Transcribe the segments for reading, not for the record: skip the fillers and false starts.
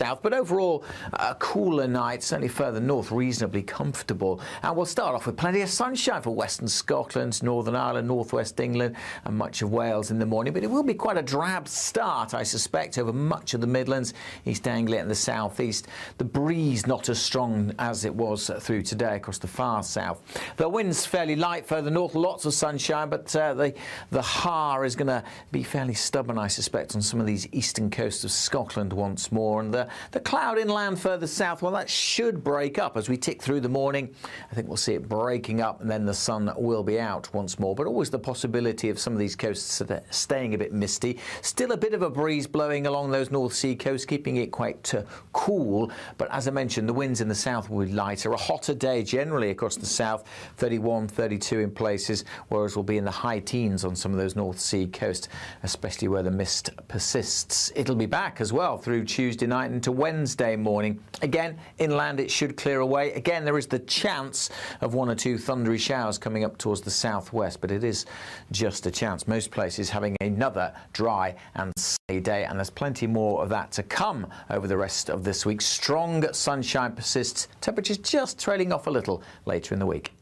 south, but overall a cooler night, certainly further north, reasonably comfortable. And we'll start off with plenty of sunshine for western Scotland, Northern Ireland, northwest England and much of Wales in the morning, but it will be quite a drab start, I suspect, over much of the Midlands, East Anglia and the southeast. The breeze not as strong as it was through today across the far south. The wind's fairly light further north, lots of sunshine, but the har is going to be fairly stubborn, I suspect, on some of these eastern coasts of Scotland once more. And the cloud inland further south, well, that should break up as we tick through the morning. I think we'll see it breaking up and then the sun will be out once more. But always the possibility of some of these coasts staying a bit misty. Still a bit of a breeze blowing along those North Sea coasts, keeping it quite cool. But as I mentioned, the winds in the south will be lighter. A hotter day generally across the south, 31, 32 in places, whereas we'll be in the high teens on some of those North Sea coasts, especially where the mist persists. It'll be back as well through Tuesday night into Wednesday morning. Again, inland it should clear away. Again, there is the chance of one or two thundery showers coming up towards the southwest, but it is just a chance. Most places having another dry and sunny day, and there's plenty more of that to come over the rest of this week. Strong sunshine persists. Temperatures just trailing off a little later in the week.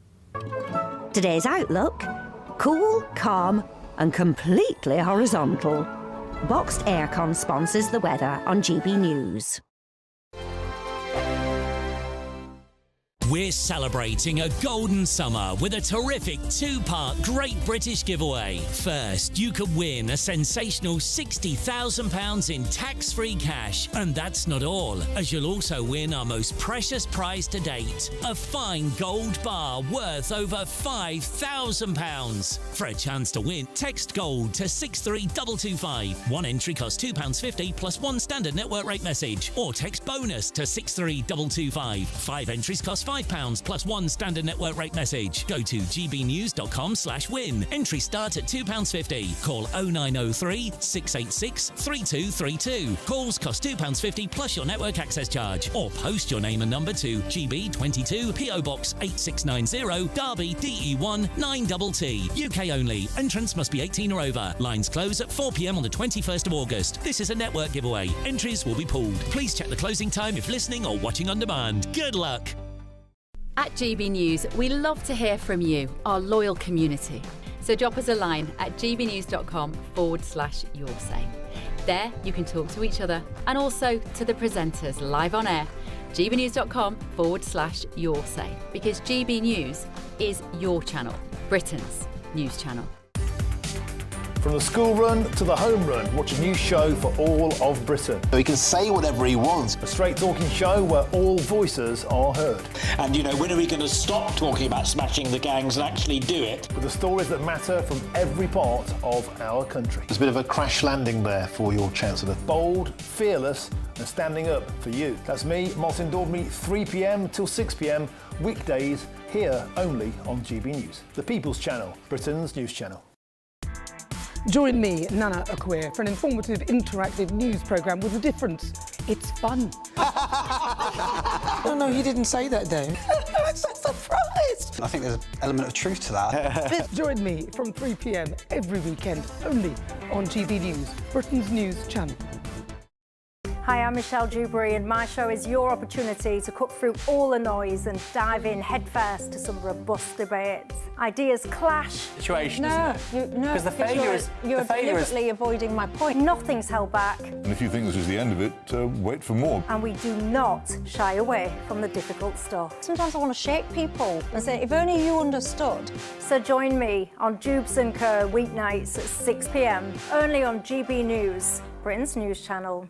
Today's outlook: cool, calm and completely horizontal. Boxed Aircon sponsors the weather on GB News. We're celebrating a golden summer with a terrific two-part Great British giveaway. First, you could win a sensational £60,000 in tax-free cash. And that's not all, as you'll also win our most precious prize to date, a fine gold bar worth over £5,000. For a chance to win, text GOLD to 63225. One entry costs £2.50 plus one standard network rate message. Or text BONUS to 63225. 5 entries cost £5 plus one standard network rate message. Go to gbnews.com/win. Entry start at £2.50. Call 0903 686 3232. Calls cost £2.50 plus your network access charge. Or post your name and number to GB22 PO Box 8690 Derby DE1 9TT. UK only. Entrance must be 18 or over. Lines close at 4 p.m. on the 21st of August. This is a network giveaway. Entries will be pooled. Please check the closing time if listening or watching on demand. Good luck. At GB News, we love to hear from you, our loyal community. So drop us a line at gbnews.com/yoursay. There you can talk to each other and also to the presenters live on air. gbnews.com/yoursay, because GB News is your channel, Britain's news channel. From the school run to the home run, watch a new show for all of Britain. So he can say whatever he wants. A straight talking show where all voices are heard. And, you know, when are we going to stop talking about smashing the gangs and actually do it? With the stories that matter from every part of our country. There's a bit of a crash landing there for your Chancellor. Bold, fearless and standing up for you. That's me, Martin Daubney, 3 p.m. till 6 p.m, weekdays, here only on GB News. The People's Channel, Britain's news channel. Join me, Nana Akweer, for an informative, interactive news programme with a difference. It's fun. No, he didn't say that, Dave. I'm so surprised. I think there's an element of truth to that. Join me from 3 p.m. every weekend, only on GB News, Britain's news channel. Hi, I'm Michelle Dewberry, and my show is your opportunity to cut through all the noise and dive in headfirst to some robust debates. Ideas clash. Situation, isn't it? No, because the failure is you're deliberately avoiding my point. Nothing's held back. And if you think this is the end of it, wait for more. And we do not shy away from the difficult stuff. Sometimes I want to shake people and say, if only you understood. So join me on Jubes & Co weeknights at 6 p.m, only on GB News, Britain's news channel.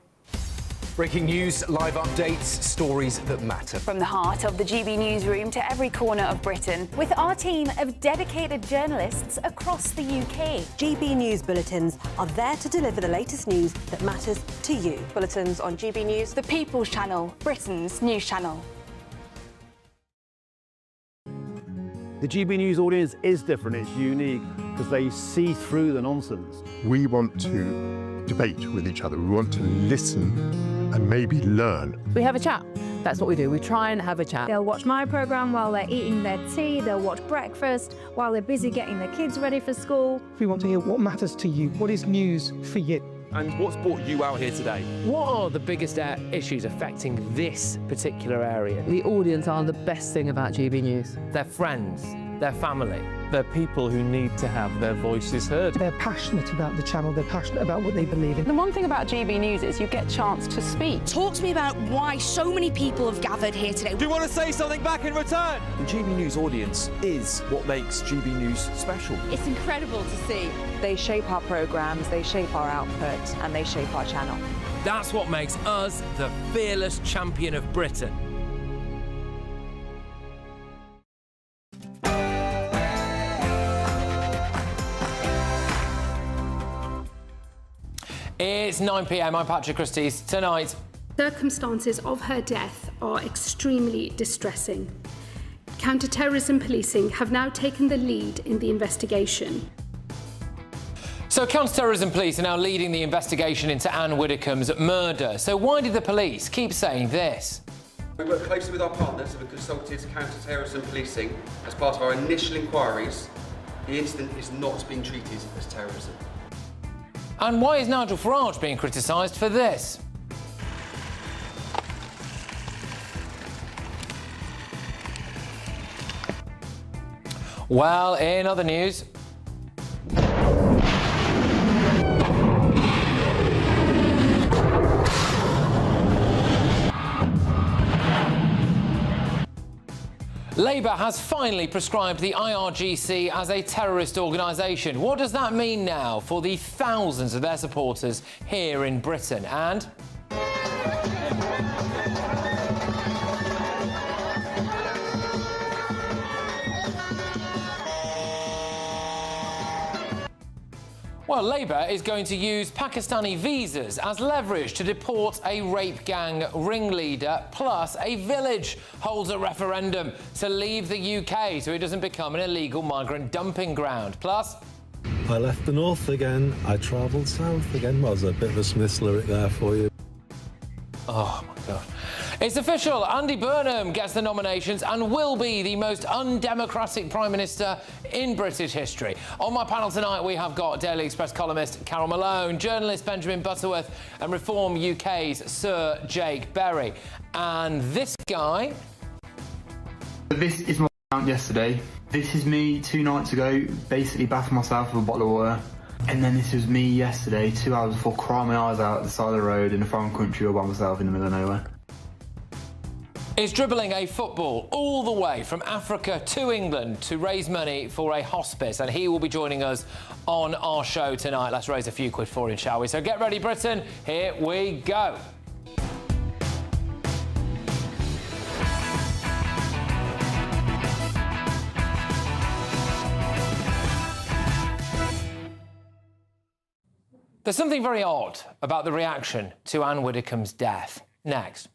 Breaking news, live updates, stories that matter. From the heart of the GB newsroom to every corner of Britain, with our team of dedicated journalists across the UK. GB News bulletins are there to deliver the latest news that matters to you. Bulletins on GB News, the People's Channel, Britain's news channel. The GB News audience is different, it's unique, because they see through the nonsense. We want to debate with each other, we want to listen and maybe learn. We have a chat. That's what we do. We try and have a chat. They'll watch my programme while they're eating their tea, they'll watch breakfast while they're busy getting their kids ready for school. We want to hear what matters to you, what is news for you. And what's brought you out here today? What are the biggest issues affecting this particular area? The audience are the best thing about GB News. Their friends, their family. They're people who need to have their voices heard. They're passionate about the channel, they're passionate about what they believe in. The one thing about GB News is you get a chance to speak. Talk to me about why so many people have gathered here today. Do you want to say something back in return? The GB News audience is what makes GB News special. It's incredible to see. They shape our programmes, they shape our output, and they shape our channel. That's what makes us the fearless champion of Britain. It's 9 p.m. I'm Patrick Christys. Tonight, circumstances of her death are extremely distressing. Counter-terrorism policing have now taken the lead in the investigation. So counter-terrorism police are now leading the investigation into Anne Widdecombe's murder. So why did the police keep saying this? We work closely with our partners who have consulted counter-terrorism policing as part of our initial inquiries. The incident is not being treated as terrorism. And why is Nigel Farage being criticised for this? Well, in other news, Labour has finally prescribed the IRGC as a terrorist organisation. What does that mean now for the thousands of their supporters here in Britain? And well, Labour is going to use Pakistani visas as leverage to deport a rape gang ringleader, plus a village holds a referendum to leave the UK so it doesn't become an illegal migrant dumping ground. Plus, I left the north again, I travelled south again. Well, there's a bit of a Smiths lyric there for you. oh my God. It's official, Andy Burnham gets the nominations and will be the most undemocratic Prime Minister in British history. On my panel tonight, we have got Daily Express columnist Carol Malone, journalist Benjamin Butterworth, and Reform UK's Sir Jake Berry. And this guy... This is my account yesterday. This is me 2 nights ago, basically bathing myself with a bottle of water. And then this was me yesterday, 2 hours before, crying my eyes out at the side of the road in a foreign country all by myself in the middle of nowhere. Is dribbling a football all the way from Africa to England to raise money for a hospice, and he will be joining us on our show tonight. Let's raise a few quid for him, shall we? So get ready, Britain. Here we go. There's something very odd about the reaction to Anne Widdecombe's death. Next.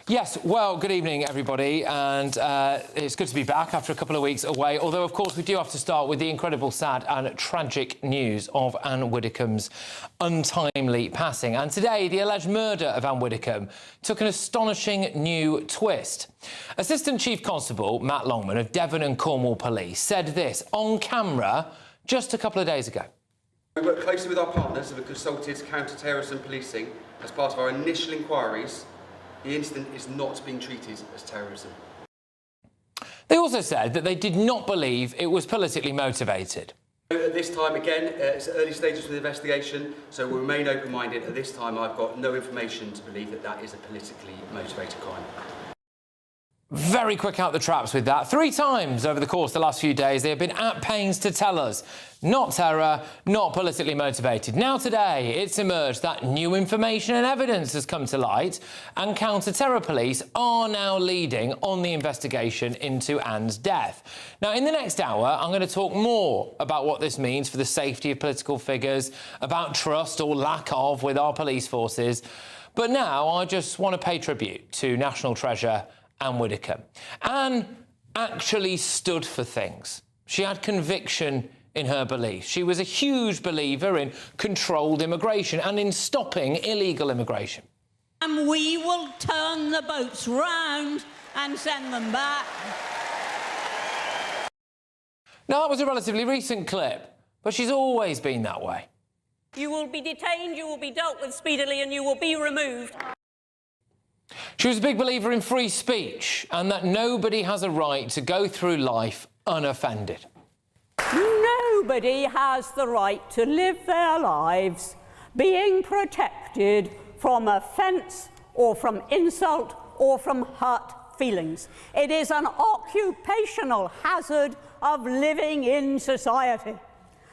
Yes, well, good evening, everybody, and it's good to be back after a couple of weeks away, although, of course, we do have to start with the incredible, sad and tragic news of Anne Widdecombe's untimely passing. And today, the alleged murder of Anne Widdecombe took an astonishing new twist. Assistant Chief Constable Matt Longman of Devon and Cornwall Police said this on camera just a couple of days ago. We work closely with our partners who have consulted counter-terrorism policing as part of our initial inquiries. The incident is not being treated as terrorism. They also said that they did not believe it was politically motivated. At this time, again, it's early stages of the investigation, so we'll remain open-minded. At this time, I've got no information to believe that that is a politically motivated crime. Very quick out the traps with that. 3 times over the course of the last few days, they have been at pains to tell us not terror, not politically motivated. Now today, it's emerged that new information and evidence has come to light, and counter-terror police are now leading on the investigation into Anne's death. Now, in the next hour, I'm going to talk more about what this means for the safety of political figures, about trust or lack of with our police forces. But now, I just want to pay tribute to national treasure Anne Widdecombe. Anne actually stood for things. She had conviction in her beliefs. She was a huge believer in controlled immigration and in stopping illegal immigration. And we will turn the boats round and send them back. Now, that was a relatively recent clip, but she's always been that way. You will be detained, you will be dealt with speedily, and you will be removed. She was a big believer in free speech and that nobody has a right to go through life unoffended. Nobody has the right to live their lives being protected from offence or from insult or from hurt feelings. It is an occupational hazard of living in society.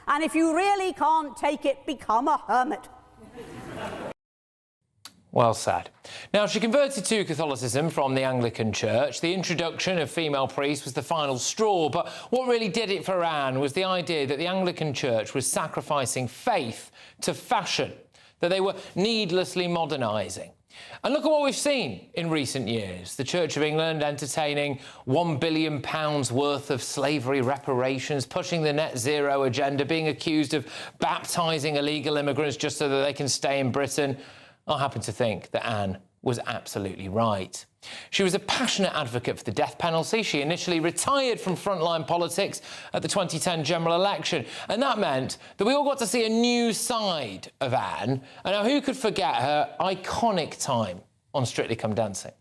And if you really can't take it, become a hermit. Well said. Now, she converted to Catholicism from the Anglican Church. The introduction of female priests was the final straw, but what really did it for Anne was the idea that the Anglican Church was sacrificing faith to fashion, that they were needlessly modernising. And look at what we've seen in recent years. The Church of England entertaining £1 billion worth of slavery reparations, pushing the net zero agenda, being accused of baptising illegal immigrants just so that they can stay in Britain. I happen to think that Anne was absolutely right. She was a passionate advocate for the death penalty. She initially retired from frontline politics at the 2010 general election, and that meant that we all got to see a new side of Anne. And now, who could forget her iconic time on Strictly Come Dancing?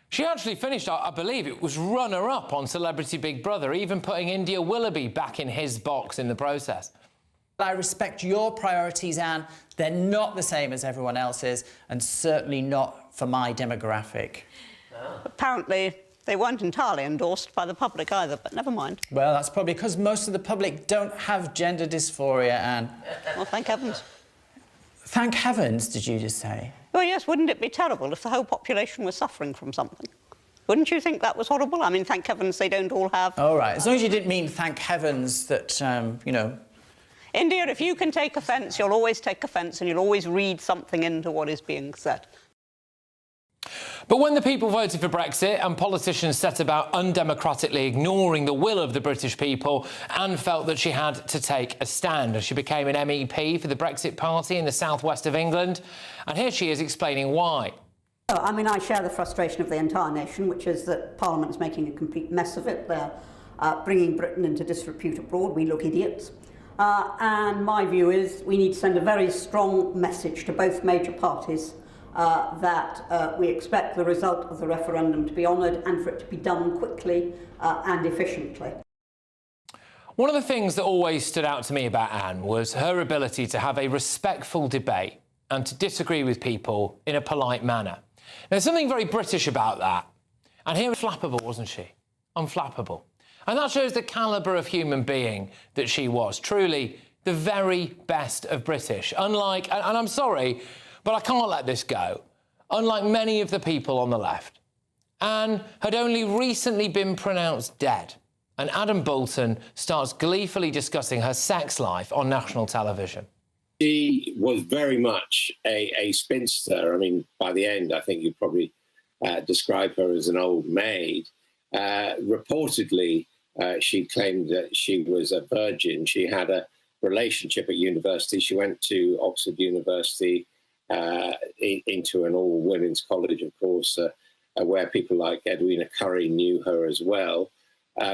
She actually finished, I believe it was runner-up on Celebrity Big Brother, even putting India Willoughby back in his box in the process. I respect your priorities, Anne. They're not the same as everyone else's, and certainly not for my demographic. Apparently, they weren't entirely endorsed by the public either, but never mind. Well, that's probably because most of the public don't have gender dysphoria, Anne. Well, thank heavens. Thank heavens, did you just say? Well, yes, wouldn't it be terrible if the whole population was suffering from something? Wouldn't you think that was horrible? I mean, thank heavens they don't all have... All right, as long as you didn't mean thank heavens that, you know... India, if you can take offence, you'll always take offence and you'll always read something into what is being said. But when the people voted for Brexit and politicians set about undemocratically ignoring the will of the British people, Anne felt that she had to take a stand, and she became an MEP for the Brexit Party in the southwest of England. And here she is explaining why. I mean, I share the frustration of the entire nation, which is that Parliament is making a complete mess of it. They're bringing Britain into disrepute abroad. We look idiots. And my view is we need to send a very strong message to both major parties that we expect the result of the referendum to be honoured and for it to be done quickly and efficiently. One of the things that always stood out to me about Anne was her ability to have a respectful debate and to disagree with people in a polite manner. Now, there's something very British about that. And here, unflappable, wasn't she? Unflappable. And that shows the calibre of human being that she was. Truly the very best of British. Unlike, and I'm sorry, but I can't let this go, unlike many of the people on the left. Anne had only recently been pronounced dead, and Adam Bolton starts gleefully discussing her sex life on national television. She was very much a spinster. I mean, by the end, I think you'd probably describe her as an old maid. Reportedly, she claimed that she was a virgin. She had a relationship at university. She went to Oxford University, into an all-women's college, of course, where people like Edwina Currie knew her as well.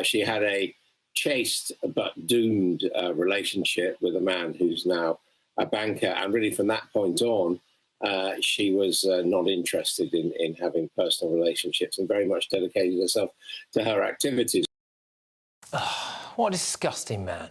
She had a chaste but doomed relationship with a man who's now a banker, and really from that point on, she was not interested in having personal relationships and very much dedicated herself to her activities. What a disgusting man.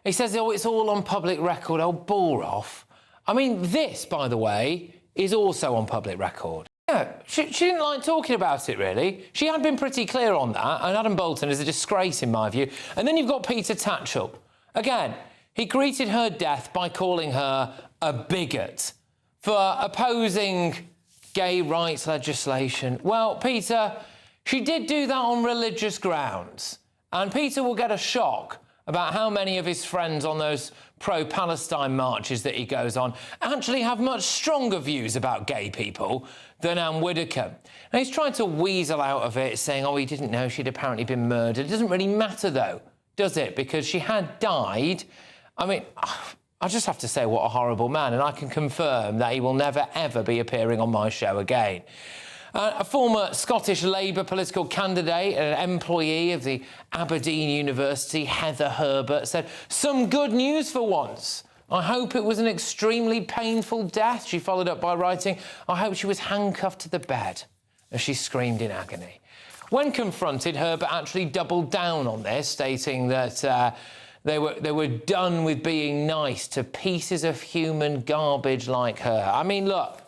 He says, oh, it's all on public record. Oh, bore off. I mean, this, by the way, is also on public record. Yeah, she didn't like talking about it, really. She had been pretty clear on that, and Adam Bolton is a disgrace, in my view. And then you've got Peter Tatchell. Again, he greeted her death by calling her a bigot for opposing gay rights legislation. Well, Peter, she did do that on religious grounds. And Peter will get a shock about how many of his friends on those pro-Palestine marches that he goes on actually have much stronger views about gay people than Anne Widdecombe. Now, he's trying to weasel out of it, saying, oh, he didn't know she'd apparently been murdered. It doesn't really matter, though, does it? Because she had died. I mean, I just have to say what a horrible man, and I can confirm that he will never, ever be appearing on my show again. A former Scottish Labour political candidate and an employee of the Aberdeen University, Heather Herbert, said, some good news for once. I hope it was an extremely painful death. She followed up by writing, I hope she was handcuffed to the bed, as she screamed in agony. When confronted, Herbert actually doubled down on this, stating that they were done with being nice to pieces of human garbage like her. I mean, look,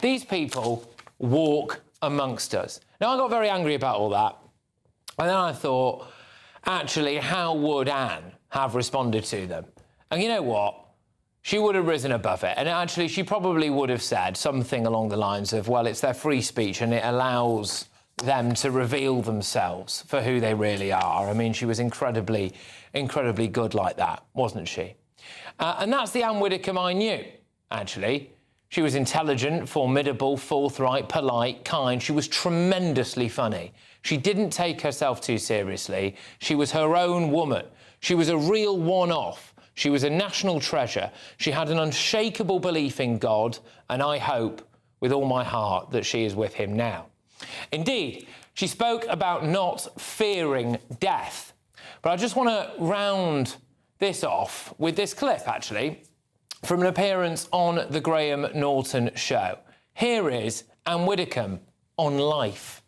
these people walk amongst us. Now, I got very angry about all that. And then I thought, actually, how would Anne have responded to them? And you know what? She would have risen above it. And actually, she probably would have said something along the lines of, well, it's their free speech and it allows them to reveal themselves for who they really are. I mean, she was incredibly good like that, wasn't she? And that's the Anne Widdecombe I knew, actually. She was intelligent, formidable, forthright, polite, kind. She was tremendously funny. She didn't take herself too seriously. She was her own woman. She was a real one-off. She was a national treasure. She had an unshakable belief in God, and I hope, with all my heart, that she is with him now. Indeed, she spoke about not fearing death. But I just want to round this off with this clip, actually, from an appearance on the Graham Norton show. Here is Anne Widdecombe on life.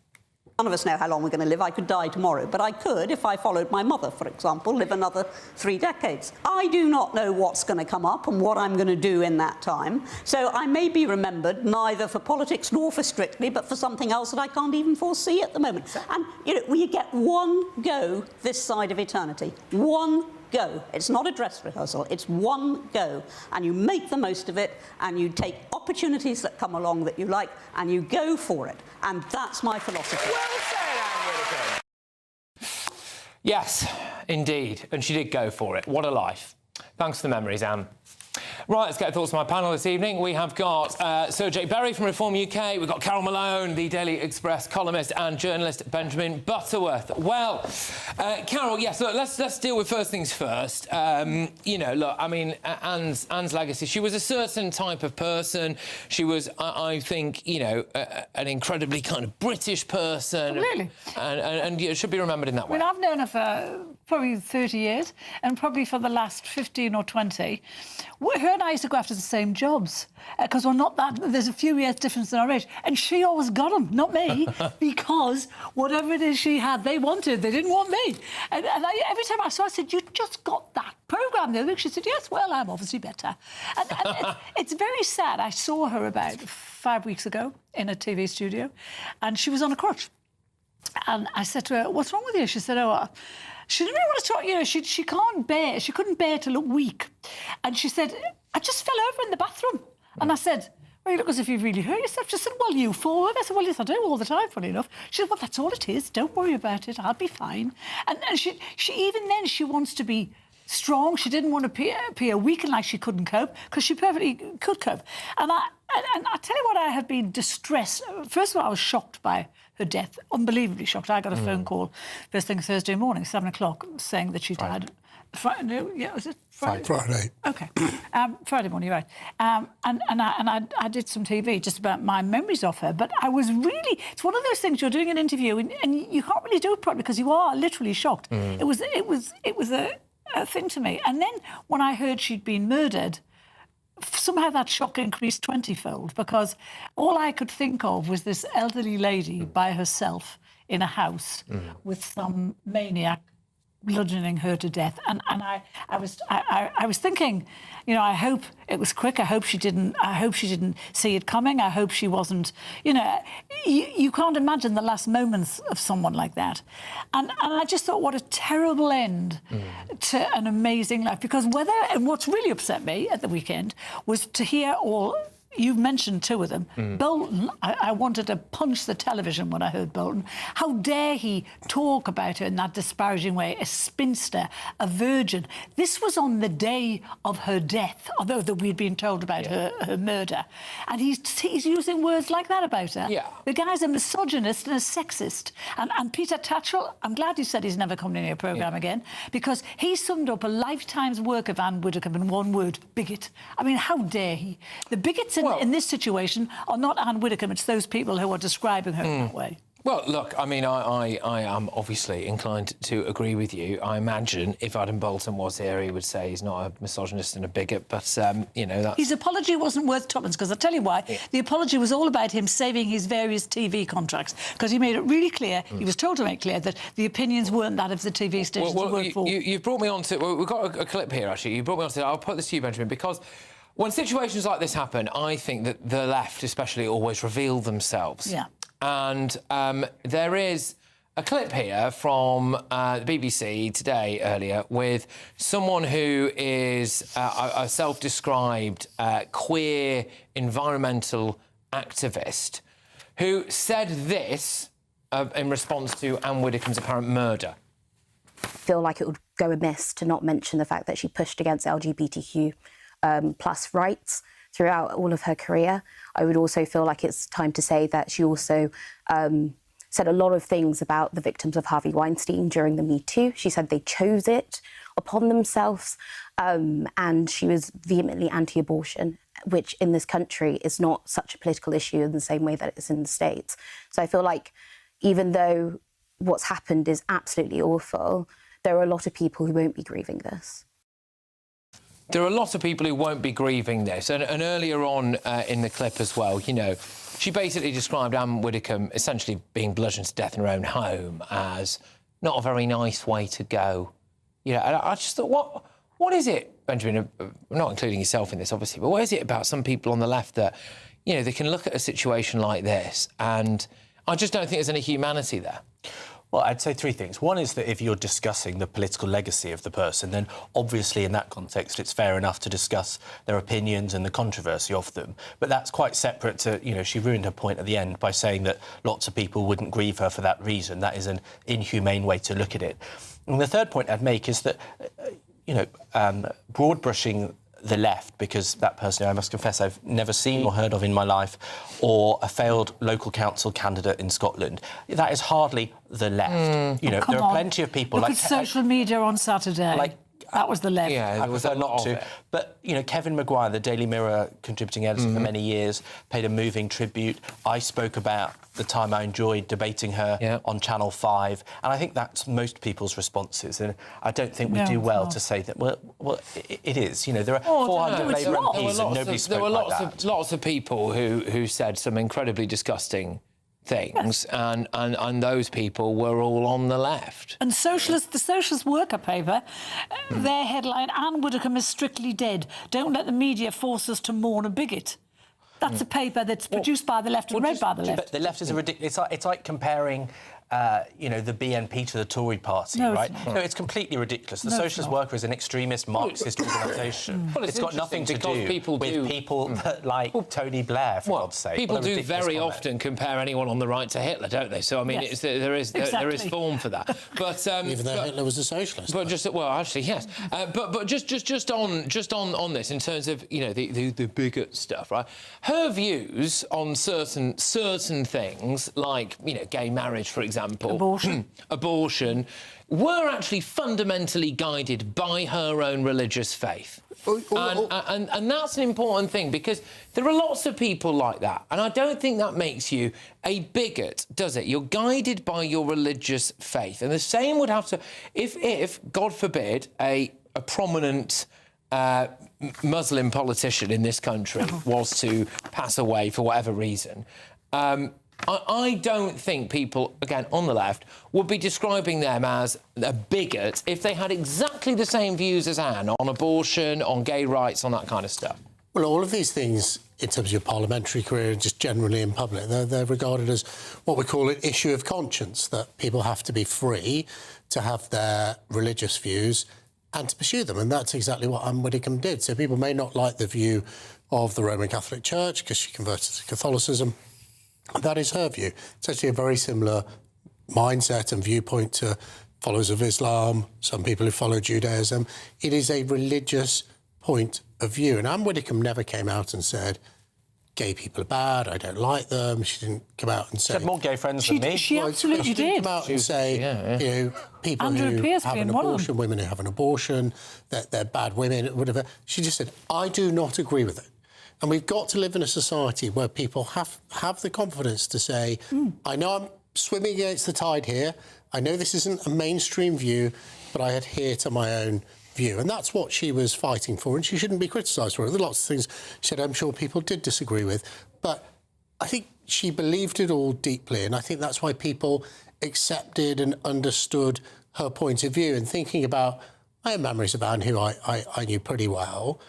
None of us know how long we're going to live. I could die tomorrow, but I could, if I followed my mother, for example, live another 3 decades. I do not know what's going to come up and what I'm going to do in that time. So I may be remembered neither for politics nor for Strictly, but for something else that I can't even foresee at the moment. And, you know, we get one go this side of eternity. One go. It's not a dress rehearsal, it's one go. And you make the most of it, and you take opportunities that come along that you like, and you go for it. And that's my philosophy. Well said, Anne Widdecombe. Yes, indeed. And she did go for it. What a life. Thanks for the memories, Anne. Right, let's get thoughts from my panel this evening. We have got Sir Jake Berry from Reform UK. We've got Carol Malone, the Daily Express columnist, and journalist Benjamin Butterworth. Well, Carol, yes, look, let's deal with first things first. You know, look, I mean, Anne's legacy. She was a certain type of person. She was, I think, you know, an incredibly kind of British person. Really? And you should be remembered in that way. Well, I've known her for probably 30 years, and probably for the last 15 or 20. Her and I used to go after the same jobs, because we're not that... There's a few years difference in our age, and she always got them, not me, because whatever it is she had, they wanted. They didn't want me. And every time I saw her, I said, you just got that programme the other week. She said, yes, well, I'm obviously better. And it's very sad. I saw her about 5 weeks ago in a TV studio, and she was on a crutch. And I said to her, what's wrong with you? She said, oh... She didn't really want to talk, you know, she couldn't bear to look weak. And she said, I just fell over in the bathroom. And I said, well, you look as if you've really hurt yourself. She said, well, you fall over. I said, well, yes, I do all the time, funny enough. She said, well, that's all it is. Don't worry about it. I'll be fine. And she even then, she wants to be strong. She didn't want to appear weak and like she couldn't cope, because she perfectly could cope. And I tell you what, I have been distressed. First of all, I was shocked by her death, unbelievably shocked. I got a phone call first thing Thursday morning, 7 o'clock, saying that she died. No, yeah, was it Friday? Friday. OK. Friday morning, right. And I did some TV just about my memories of her, but I was really... It's one of those things, you're doing an interview and you can't really do it properly because you are literally shocked. It was a thing to me. And then when I heard she'd been murdered, somehow that shock increased 20-fold, because all I could think of was this elderly lady by herself in a house with some maniac bludgeoning her to death. And I was thinking, you know, I hope it was quick. I hope she didn't see it coming. I hope she wasn't, you know, you can't imagine the last moments of someone like that. And I just thought, what a terrible end to an amazing life. Because what's really upset me at the weekend was to hear all, you've mentioned two of them. Bolton, I wanted to punch the television when I heard Bolton. How dare he talk about her in that disparaging way? A spinster, a virgin. This was on the day of her death, although that we'd been told about her murder. And he's using words like that about her. Yeah. The guy's a misogynist and a sexist. And Peter Tatchell, I'm glad you said he's never coming in your programme again, because he summed up a lifetime's work of Anne Widdecombe in one word: bigot. I mean, how dare he? The bigots in this situation are not Anne Widdecombe, it's those people who are describing her in that way. Well, look, I mean, I am obviously inclined to agree with you. I imagine if Adam Bolton was here, he would say he's not a misogynist and a bigot, but, you know, that's... His apology wasn't worth tuppence, because I'll tell you why. The apology was all about him saving his various TV contracts, because he made it really clear, he was told to make clear, that the opinions weren't that of the TV stations he worked for. You've brought me on to... Well, we've got a clip here, actually. You brought me on to... I'll put this to you, Benjamin, because... when situations like this happen, I think that the left especially always reveal themselves. Yeah. And there is a clip here from the BBC today, earlier, with someone who is a self-described queer environmental activist who said this in response to Anne Widdecombe's apparent murder. I feel like it would go amiss to not mention the fact that she pushed against LGBTQ plus rights throughout all of her career. I would also feel like it's time to say that she also said a lot of things about the victims of Harvey Weinstein during the Me Too. She said they chose it upon themselves, and she was vehemently anti-abortion, which in this country is not such a political issue in the same way that it is in the States. So I feel like even though what's happened is absolutely awful, there are a lot of people who won't be grieving this. There are a lot of people who won't be grieving this. And earlier on in the clip as well, you know, she basically described Anne Widdecombe essentially being bludgeoned to death in her own home as not a very nice way to go. You know, and I just thought, what is it, Benjamin, not including yourself in this, obviously, but what is it about some people on the left that, you know, they can look at a situation like this and I just don't think there's any humanity there? Well, I'd say three things. One is that if you're discussing the political legacy of the person, then obviously in that context it's fair enough to discuss their opinions and the controversy of them. But that's quite separate to, you know, she ruined her point at the end by saying that lots of people wouldn't grieve her for that reason. That is an inhumane way to look at it. And the third point I'd make is that, you know, broad brushing the left, because that person, I must confess, I've never seen or heard of in my life, or a failed local council candidate in Scotland. That is hardly the left. You know, there are plenty of people Look at social media on Saturday. That was the left. Yeah, I prefer not to. But, you know, Kevin Maguire, the Daily Mirror contributing editor for many years, paid a moving tribute. I spoke about the time I enjoyed debating her on Channel 5, and I think that's most people's responses. And I don't think we do well to say that, well, it is. You know, there are 400 Labour MPs and nobody spoke like that. There were lots of people who said some incredibly disgusting things, and those people were all on the left. And the Socialist Worker paper, their headline, Anne Widdecombe is strictly dead. Don't let the media force us to mourn a bigot. That's a paper that's produced by the left and read by the left. But the left is a ridiculous... It's like comparing... you know, the BNP to the Tory party, no, right? It's no, it's completely ridiculous. The Socialist Worker is an extremist Marxist organisation. Well, it's got nothing to do with people that like Tony Blair, for God's sake. People do very often compare anyone on the right to Hitler, don't they? So, I mean, there is form for that. But even though Hitler was a socialist. But just, well, actually, yes. But just on this, in terms of, you know, the bigot stuff, right? Her views on certain things, like, you know, gay marriage, for example, abortion, were actually fundamentally guided by her own religious faith. And that's an important thing, because there are lots of people like that, and I don't think that makes you a bigot, does it? You're guided by your religious faith, and the same would have to... If God forbid, a prominent Muslim politician in this country was to pass away for whatever reason, I don't think people, again, on the left, would be describing them as a bigot if they had exactly the same views as Anne on abortion, on gay rights, on that kind of stuff. Well, all of these things, in terms of your parliamentary career, just generally in public, they're regarded as what we call an issue of conscience, that people have to be free to have their religious views and to pursue them, and that's exactly what Anne Widdecombe did. So people may not like the view of the Roman Catholic Church because she converted to Catholicism. That is her view. It's actually a very similar mindset and viewpoint to followers of Islam, some people who follow Judaism. It is a religious point of view. And Anne Widdecombe never came out and said, gay people are bad, I don't like them. She didn't come out and say... She had more gay friends than me. She absolutely she didn't did. come out and say, you know, people Andrew who Pierce have being an one of abortion, women who have an abortion, that they're bad women, whatever. She just said, I do not agree with it. And we've got to live in a society where people have the confidence to say, I know I'm swimming against the tide here, I know this isn't a mainstream view, but I adhere to my own view. And that's what she was fighting for, and she shouldn't be criticised for it. There are lots of things she said I'm sure people did disagree with, but I think she believed it all deeply, and I think that's why people accepted and understood her point of view. And thinking about my own memories of Anne, who I knew pretty well,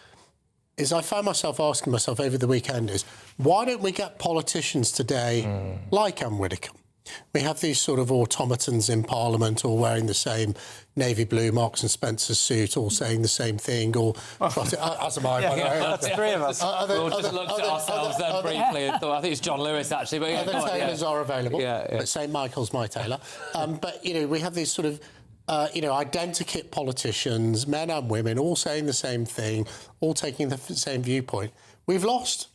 is I found myself asking myself over the weekend is, why don't we get politicians today like Anne Widdecombe? We have these sort of automatons in Parliament all wearing the same navy blue Marks and Spencer suit, all saying the same thing, or... as am I, by the way. That's three of us. We'll just looked at ourselves then briefly and thought, I think it's John Lewis, actually. But other tailors are available, but St Michael's my tailor. But, you know, we have these sort of, you know, identikit politicians, men and women, all saying the same thing, all taking the same viewpoint. We've lost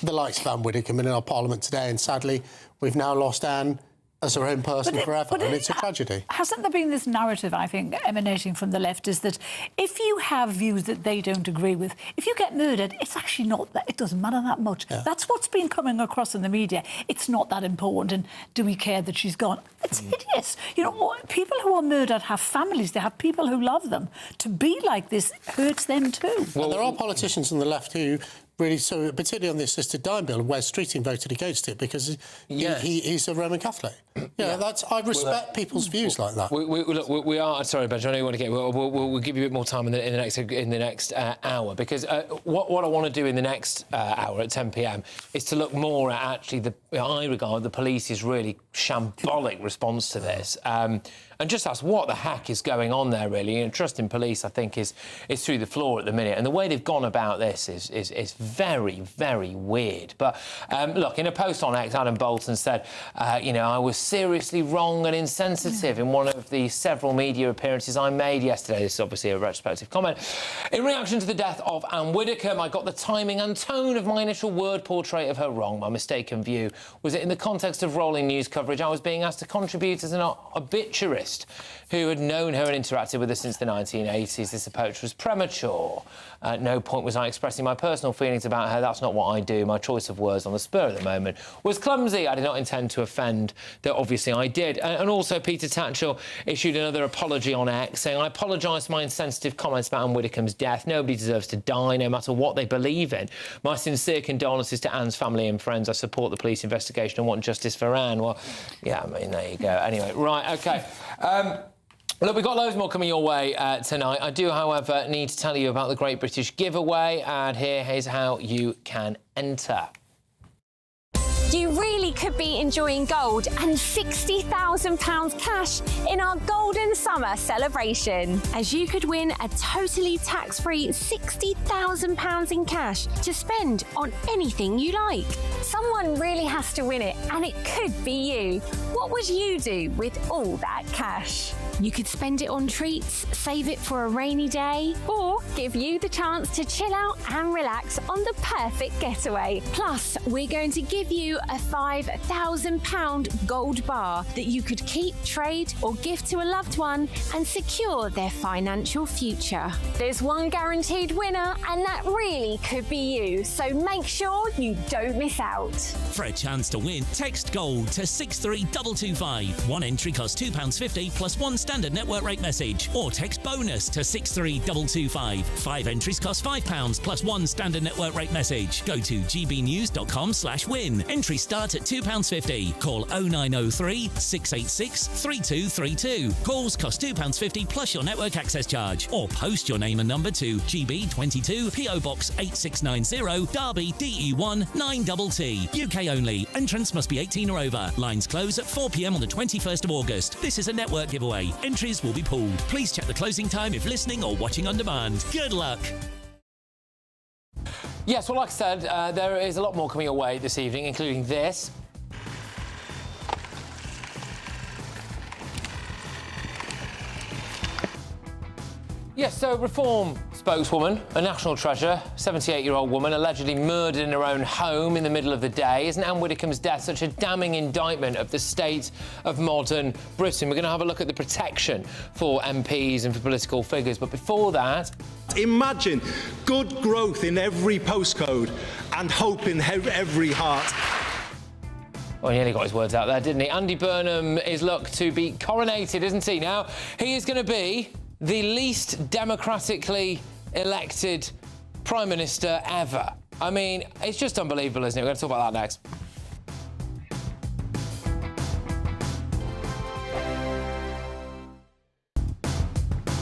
the likes of Anne Widdecombe in our Parliament today, and sadly, we've now lost Anne as her own person forever, and it's a tragedy. Hasn't there been this narrative, I think, emanating from the left, is that if you have views that they don't agree with, if you get murdered, it's actually not that, it doesn't matter that much. Yeah. That's what's been coming across in the media. It's not that important, and do we care that she's gone? It's hideous. You know, people who are murdered have families, they have people who love them. To be like this hurts them too. Well, there are politicians on the left who really, so particularly on the assisted dying bill, where Streeting voted against it because he's a Roman Catholic. I respect people's views like that. We are sorry, Benjamin. I know you want to get. We'll give you a bit more time in the next hour, because what I want to do in the next hour at 10 p.m. is to look more at actually I regard the police's really shambolic response to this. And just ask what the heck is going on there, really. And trust in police, I think, is through the floor at the minute. And the way they've gone about this is very, very weird. But look, in a post on X, Adam Bolton said, you know, I was seriously wrong and insensitive in one of the several media appearances I made yesterday. This is obviously a retrospective comment. In reaction to the death of Anne Widdecombe, I got the timing and tone of my initial word portrait of her wrong. My mistaken view was that in the context of rolling news coverage, I was being asked to contribute as an obituarist who had known her and interacted with her since the 1980s. This approach was premature. At no point was I expressing my personal feelings about her. That's not what I do. My choice of words on the spur of the moment was clumsy. I did not intend to offend, though obviously I did. And also Peter Tatchell issued another apology on X, saying, I apologise for my insensitive comments about Anne Widdecombe's death. Nobody deserves to die, no matter what they believe in. My sincere condolences to Anne's family and friends. I support the police investigation and want justice for Anne. Well, yeah, I mean, there you go. Anyway, right, OK. Look, we've got loads more coming your way tonight. I do, however, need to tell you about the Great British Giveaway, and here is how you can enter. You really could be enjoying gold and £60,000 cash in our Golden Summer celebration, as you could win a totally tax-free £60,000 in cash to spend on anything you like. Someone really has to win it, and it could be you. What would you do with all that cash? You could spend it on treats, save it for a rainy day, or give you the chance to chill out and relax on the perfect getaway. Plus, we're going to give you a £5,000 gold bar that you could keep, trade, or gift to a loved one and secure their financial future. There's one guaranteed winner, and that really could be you, so make sure you don't miss out. For a chance to win, text GOLD to 63225. One entry costs £2.50 plus one standard network rate message, or text BONUS to 63225. 5 entries cost £5 plus one standard network rate message. Go to gbnews.com/win. Entry start at £2.50. Call 0903 686 3232. Calls cost £2.50 plus your network access charge, or post your name and number to GB22 PO Box 8690 Derby DE1 9TT. UK only. Entrance must be 18 or over. Lines close at 4 p.m. on the 21st of August. This is a network giveaway. Entries will be pooled. Please check the closing time if listening or watching on demand. Good luck. Yes, well, like I said, there is a lot more coming your way this evening, including this. Yes, so Reform spokeswoman, a national treasure, 78-year-old woman allegedly murdered in her own home in the middle of the day. Isn't Anne Widdecombe's death such a damning indictment of the state of modern Britain? We're going to have a look at the protection for MPs and for political figures. But before that... Imagine good growth in every postcode and hope in every heart. Well, he nearly got his words out there, didn't he? Andy Burnham is looked to be coronated, isn't he? Now, he is going to be the least democratically elected Prime Minister ever. I mean, it's just unbelievable, isn't it? We're going to talk about that next.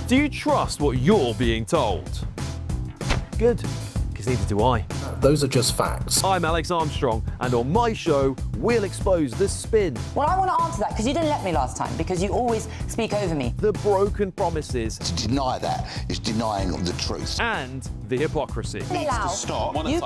Do you trust what you're being told? Good, because neither do I. Those are just facts. I'm Alex Armstrong, and on my show, we'll expose the spin. Well, I want to answer that, because you didn't let me last time, because you always speak over me. The broken promises. To deny that is denying the truth. And the hypocrisy. Needs to stop. We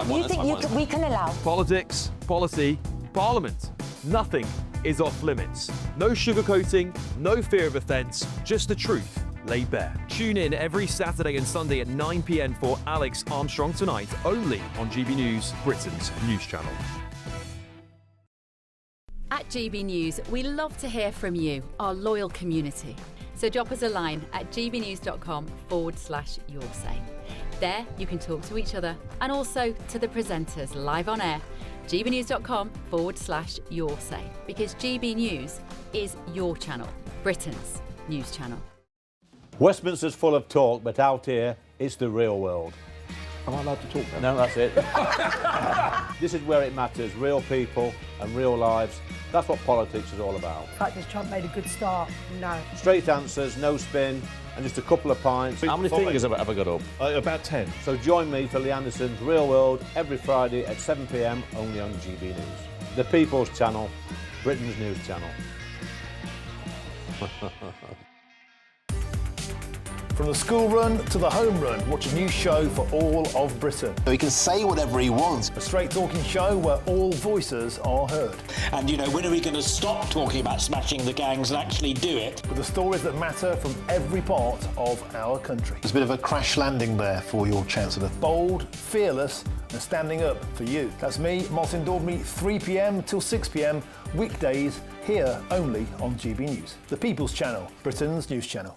can allow. Politics, policy, parliament. Nothing is off limits. No sugarcoating, no fear of offence, just the truth laid bare. Tune in every Saturday and Sunday at 9 p.m. for Alex Armstrong Tonight, only on GB News, Britain's news channel. At GB News, we love to hear from you, our loyal community. So drop us a line at gbnews.com/yoursay. There you can talk to each other and also to the presenters live on air. gbnews.com/yoursay, because GB News is your channel, Britain's news channel. Westminster's full of talk, but out here, it's the real world. Am I allowed to talk No, now? that's it. This is where it matters, real people and real lives. That's what politics is all about. In fact, has Trump made a good start? No. Straight answers, no spin, and just a couple of pints. How many fingers have I got up? About 10. So join me for Lee Anderson's Real World every Friday at 7 p.m, only on GB News. The People's Channel, Britain's news channel. From the school run to the home run, watch a new show for all of Britain. So he can say whatever he wants. A straight-talking show where all voices are heard. And, you know, when are we going to stop talking about smashing the gangs and actually do it? With the stories that matter from every part of our country. There's a bit of a crash landing there for your Chancellor. Bold, fearless and standing up for you. That's me, Martin Daubney, 3 p.m. till 6 p.m, weekdays, here only on GB News. The People's Channel, Britain's news channel.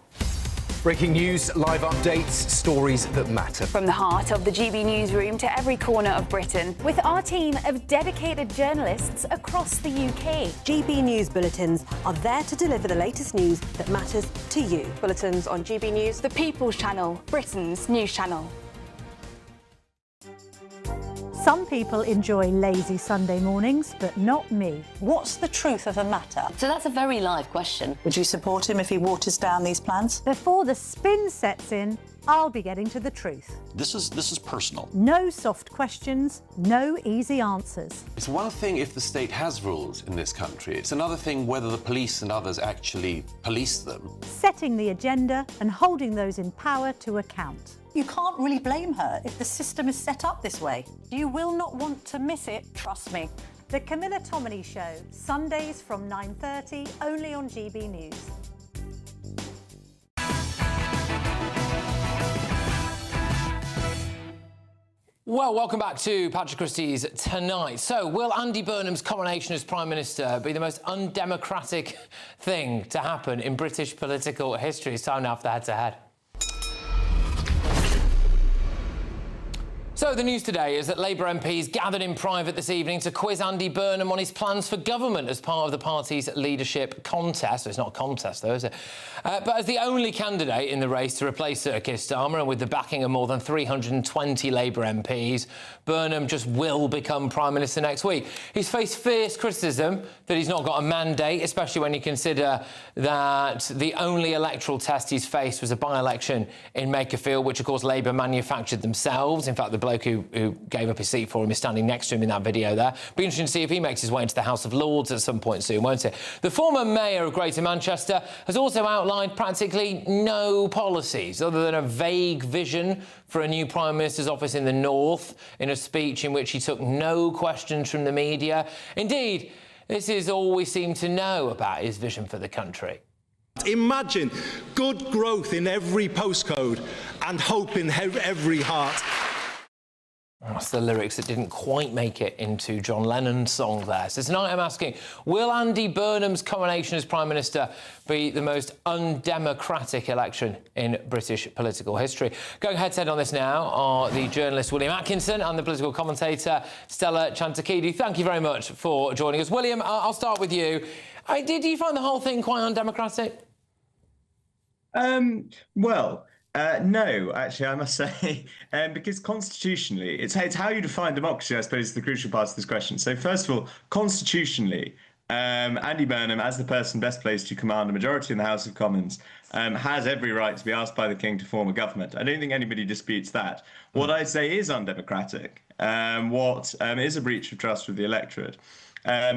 Breaking news, live updates, stories that matter. From the heart of the GB newsroom to every corner of Britain, with our team of dedicated journalists across the UK. GB News bulletins are there to deliver the latest news that matters to you. Bulletins on GB News, the People's Channel, Britain's news channel. Some people enjoy lazy Sunday mornings, but not me. What's the truth of a matter? So that's a very live question. Would you support him if he waters down these plans? Before the spin sets in, I'll be getting to the truth. This is personal. No soft questions, no easy answers. It's one thing if the state has rules in this country. It's another thing whether the police and others actually police them. Setting the agenda and holding those in power to account. You can't really blame her if the system is set up this way. You will not want to miss it, trust me. The Camilla Tominey Show, Sundays from 9:30, only on GB News. Well, welcome back to Patrick Christys Tonight. So, will Andy Burnham's coronation as Prime Minister be the most undemocratic thing to happen in British political history? It's time now for the head-to-head. So the news today is that Labour MPs gathered in private this evening to quiz Andy Burnham on his plans for government as part of the party's leadership contest. It's not a contest, though, is it? But as the only candidate in the race to replace Sir Keir Starmer, and with the backing of more than 320 Labour MPs, Burnham just will become Prime Minister next week. He's faced fierce criticism that he's not got a mandate, especially when you consider that the only electoral test he's faced was a by-election in Makerfield, which, of course, Labour manufactured themselves. In fact, the bloke who gave up his seat for him is standing next to him in that video there. Be interesting to see if he makes his way into the House of Lords at some point soon, won't it? The former mayor of Greater Manchester has also outlined practically no policies other than a vague vision for a new Prime Minister's office in the north in a speech in which he took no questions from the media. Indeed, this is all we seem to know about his vision for the country. Imagine good growth in every postcode and hope in every heart. That's the lyrics that didn't quite make it into John Lennon's song there. So tonight I'm asking, will Andy Burnham's coronation as Prime Minister be the most undemocratic election in British political history? Going head-to-head on this now are the journalist William Atkinson and the political commentator Stella Chantakidi. Thank you very much for joining us. William, I'll start with you. Did you find the whole thing quite undemocratic? No, actually, I must say, because constitutionally, it's how you define democracy, I suppose, is the crucial part of this question. So first of all, constitutionally, Andy Burnham, as the person best placed to command a majority in the House of Commons, has every right to be asked by the King to form a government. I don't think anybody disputes that. What I say is undemocratic, what is a breach of trust with the electorate,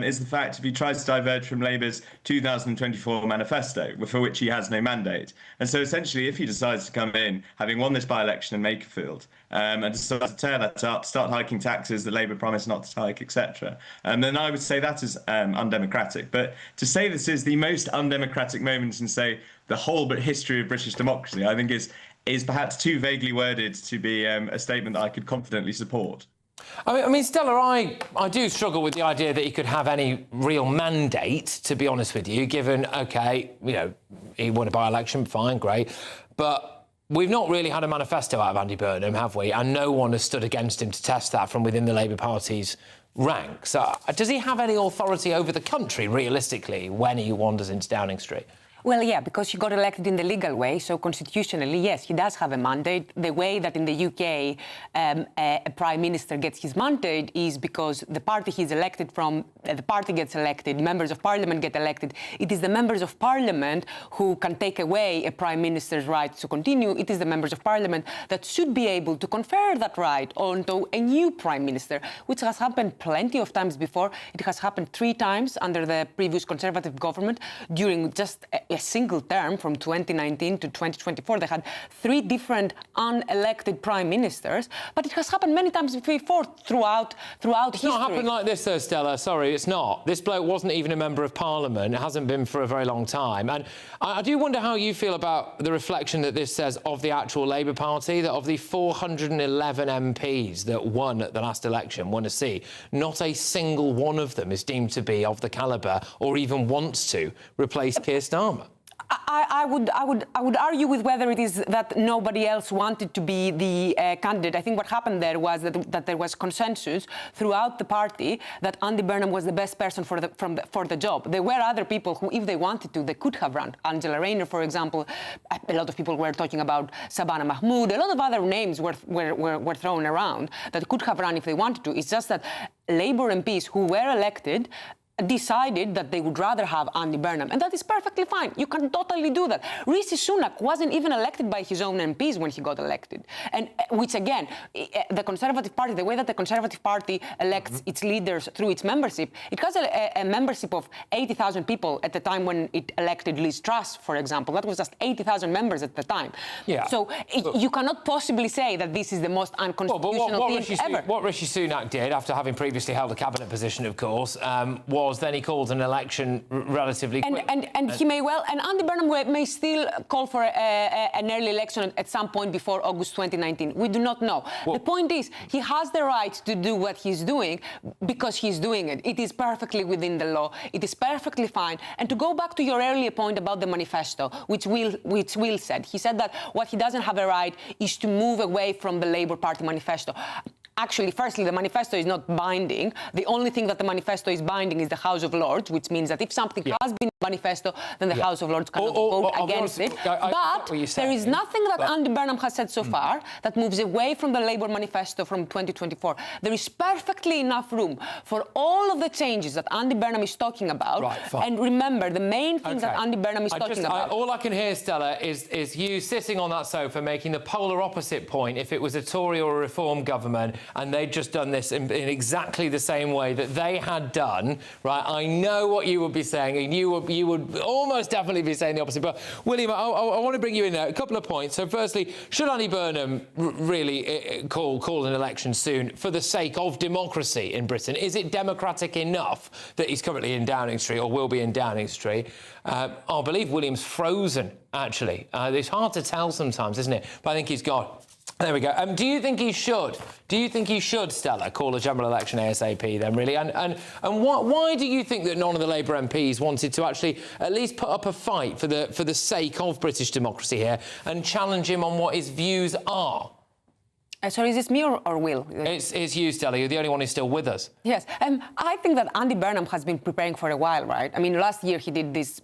is the fact if he tries to diverge from Labour's 2024 manifesto, for which he has no mandate. And so essentially, if he decides to come in, having won this by-election in Makerfield, and decides to tear that up, start hiking taxes that Labour promised not to hike, etc., then I would say that is undemocratic. But to say this is the most undemocratic moment in, say, the whole history of British democracy, I think is perhaps too vaguely worded to be a statement that I could confidently support. I mean, Stella, I do struggle with the idea that he could have any real mandate, to be honest with you, given, OK, you know, he won a by-election, fine, great, but we've not really had a manifesto out of Andy Burnham, have we? And no one has stood against him to test that from within the Labour Party's ranks. Does he have any authority over the country, realistically, when he wanders into Downing Street? Well, yeah, because he got elected in the legal way, so constitutionally, yes, he does have a mandate. The way that in the UK a Prime Minister gets his mandate is because the party he's elected from, the party gets elected, members of Parliament get elected. It is the members of Parliament who can take away a Prime Minister's right to continue. It is the members of Parliament that should be able to confer that right onto a new Prime Minister, which has happened plenty of times before. It has happened 3 times under the previous Conservative government during just a single term from 2019 to 2024. They had 3 different unelected prime ministers, but it has happened many times before throughout history. It's not happened like this, though, Stella. Sorry, it's not. This bloke wasn't even a member of Parliament. It hasn't been for a very long time. And I do wonder how you feel about the reflection that this says of the actual Labour Party, that of the 411 MPs that won at the last election, won a seat, not a single one of them is deemed to be of the calibre or even wants to replace Keir Starmer. I would argue with whether it is that nobody else wanted to be the candidate. I think what happened there was that there was consensus throughout the party that Andy Burnham was the best person for the job. There were other people who, if they wanted to, they could have run. Angela Rayner, for example. A lot of people were talking about Shabana Mahmood. A lot of other names were thrown around that could have run if they wanted to. It's just that Labour MPs who were elected decided that they would rather have Andy Burnham, and that is perfectly fine. You can totally do that. Rishi Sunak wasn't even elected by his own MPs when he got elected, and which again, the Conservative Party, the way that the Conservative Party elects its leaders through its membership, it has a membership of 80,000 people at the time when it elected Liz Truss, for example. That was just 80,000 members at the time. Yeah. So you cannot possibly say that this is the most unconstitutional thing ever. What Rishi Sunak did, after having previously held a cabinet position, of course, was then he called an election relatively quick. And he may well, and Andy Burnham may still call for an early election at some point before August 2019. We do not know. The point is, he has the right to do what he's doing because he's doing it. It is perfectly within the law. It is perfectly fine. And to go back to your earlier point about the manifesto, which Will said, he said that what he doesn't have a right is to move away from the Labour Party manifesto. Actually, firstly, the manifesto is not binding. The only thing that the manifesto is binding is the House of Lords, which means that if something has been manifesto, then the House of Lords cannot vote against it. But there is nothing that Andy Burnham has said so far that moves away from the Labour manifesto from 2024. There is perfectly enough room for all of the changes that Andy Burnham is talking about. Right, fine. And remember, the main things that Andy Burnham is talking about. All I can hear, Stella, is you sitting on that sofa making the polar opposite point if it was a Tory or a Reform government and they'd just done this in exactly the same way that they had done, right? I know what you would be saying, and you would almost definitely be saying the opposite. But, William, I want to bring you in there. A couple of points. So, firstly, should Andy Burnham really call an election soon for the sake of democracy in Britain? Is it democratic enough that he's currently in Downing Street or will be in Downing Street? I believe William's frozen, actually. It's hard to tell sometimes, isn't it? But I think he's gone. There we go. Do you think he should? Do you think he should, Stella, call a general election ASAP then, really? And why do you think that none of the Labour MPs wanted to actually at least put up a fight for the sake of British democracy here and challenge him on what his views are? Sorry, is this me or Will? It's you, Stella. You're the only one who's still with us. Yes. I think that Andy Burnham has been preparing for a while, right? I mean, last year he did this,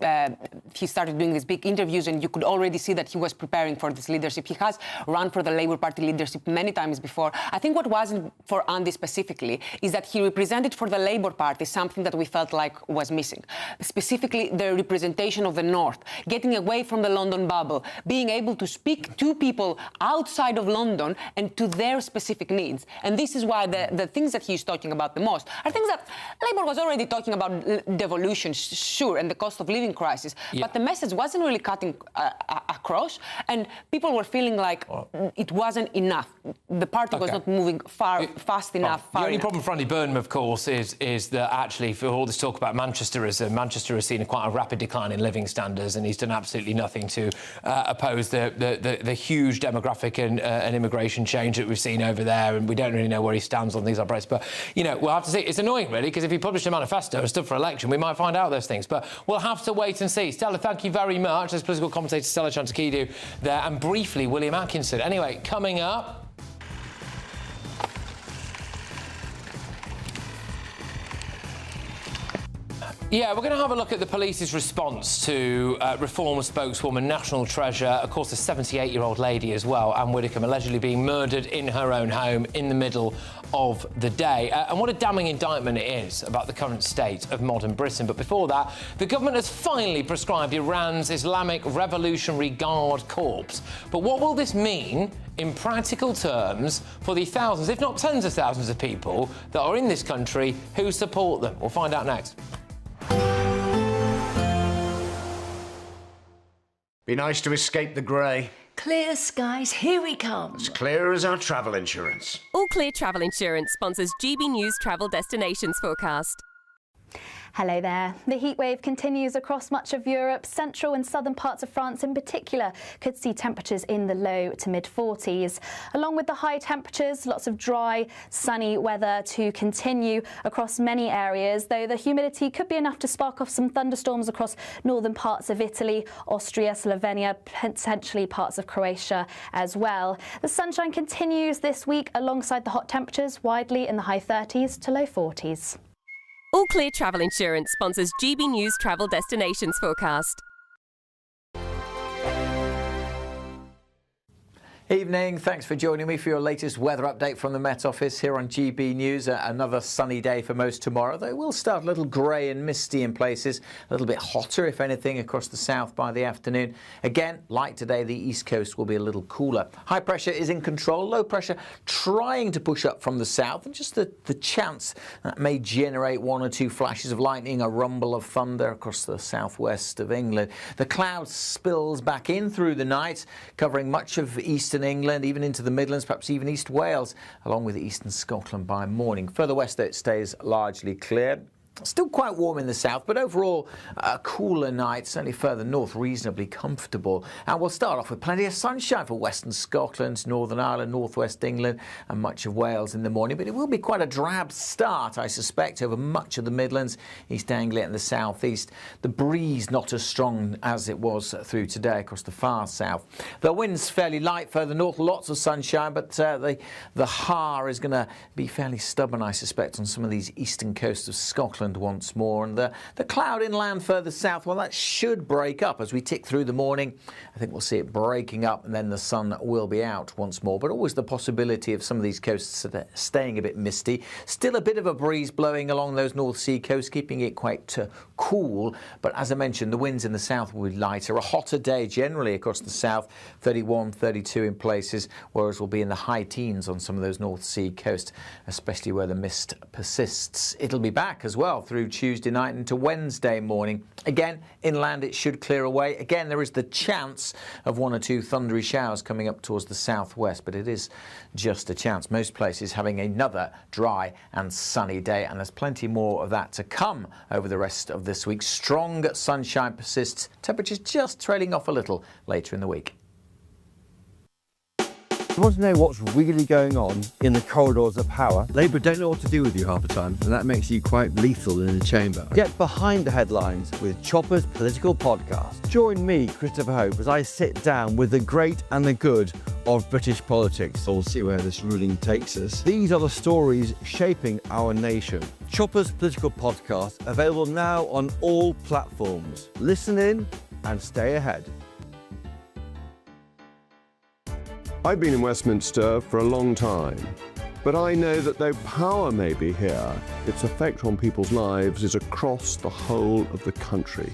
he started doing these big interviews and you could already see that he was preparing for this leadership. He has run for the Labour Party leadership many times before. I think what wasn't for Andy specifically is that he represented for the Labour Party something that we felt like was missing. Specifically, the representation of the North, getting away from the London bubble, being able to speak to people outside of London and to their specific needs. And this is why the things that he's talking about the most are things that Labour was already talking about: devolution, sure, and the cost of living crisis. Yeah. But the message wasn't really cutting across, and people were feeling like it wasn't enough. The party was not moving fast enough. The only problem for Andy Burnham, of course, is that actually, for all this talk about Manchesterism, Manchester has seen quite a rapid decline in living standards, and he's done absolutely nothing to oppose the huge demographic and immigration change that we've seen over there, and we don't really know where he stands on things like Brexit. But, you know, we'll have to see. It's annoying, really, because if he published a manifesto and stood for election, we might find out those things. But we'll have to wait and see. Stella, thank you very much. There's political commentator Stella Chantakidou there, and briefly, William Atkinson. Anyway, coming up... Yeah, we're going to have a look at the police's response to Reform spokeswoman, National Treasure, of course, a 78-year-old lady as well, Anne Widdecombe, allegedly being murdered in her own home in the middle of the day. And what a damning indictment it is about the current state of modern Britain. But before that, the government has finally prescribed Iran's Islamic Revolutionary Guard Corps. But what will this mean in practical terms for the thousands, if not tens of thousands of people that are in this country who support them? We'll find out next. Be nice to escape the grey. Clear skies, here we come. As clear as our travel insurance. All Clear Travel Insurance sponsors GB News Travel Destinations Forecast. Hello there. The heatwave continues across much of Europe. Central and southern parts of France in particular could see temperatures in the low to mid-40s. Along with the high temperatures, lots of dry, sunny weather to continue across many areas, though the humidity could be enough to spark off some thunderstorms across northern parts of Italy, Austria, Slovenia, potentially parts of Croatia as well. The sunshine continues this week alongside the hot temperatures, widely in the high 30s to low 40s. All Clear Travel Insurance sponsors GB News Travel Destinations Forecast. Evening, thanks for joining me for your latest weather update from the Met Office here on GB News. Another sunny day for most tomorrow, though it will start a little grey and misty in places, a little bit hotter, if anything, across the south by the afternoon. Again, like today, the east coast will be a little cooler. High pressure is in control, low pressure trying to push up from the south, and just the chance that may generate one or two flashes of lightning, a rumble of thunder across the southwest of England. The cloud spills back in through the night, covering much of eastern England, even into the Midlands, perhaps even East Wales, along with eastern Scotland by morning. Further west, though, it stays largely clear. Still quite warm in the south, but overall a cooler night, certainly further north, reasonably comfortable. And we'll start off with plenty of sunshine for western Scotland, Northern Ireland, northwest England and much of Wales in the morning. But it will be quite a drab start, I suspect, over much of the Midlands, East Anglia and the southeast. The breeze not as strong as it was through today across the far south. The wind's fairly light further north, lots of sunshine, but the har is going to be fairly stubborn, I suspect, on some of these eastern coasts of Scotland Scotland once more. And the cloud inland further south, well, that should break up as we tick through the morning. I think we'll see it breaking up and then the sun will be out once more. But always the possibility of some of these coasts staying a bit misty. Still a bit of a breeze blowing along those North Sea coasts, keeping it quite cool. But as I mentioned, the winds in the south will be lighter. A hotter day generally across the south, 31, 32 in places, whereas we'll be in the high teens on some of those North Sea coasts, especially where the mist persists. It'll be back as well through Tuesday night into Wednesday morning. Again, inland it should clear away. Again, there is the chance of 1 or 2 thundery showers coming up towards the southwest, but it is just a chance. Most places having another dry and sunny day, and there's plenty more of that to come over the rest of this week. Strong sunshine persists, temperatures just trailing off a little later in the week. You want to know what's really going on in the corridors of power? Labour don't know what to do with you half the time, and that makes you quite lethal in the chamber. Get behind the headlines with Chopper's Political Podcast. Join me, Christopher Hope, as I sit down with the great and the good of British politics. We'll see where this ruling takes us. These are the stories shaping our nation. Chopper's Political Podcast, available now on all platforms. Listen in and stay ahead. I've been in Westminster for a long time, but I know that though power may be here, its effect on people's lives is across the whole of the country.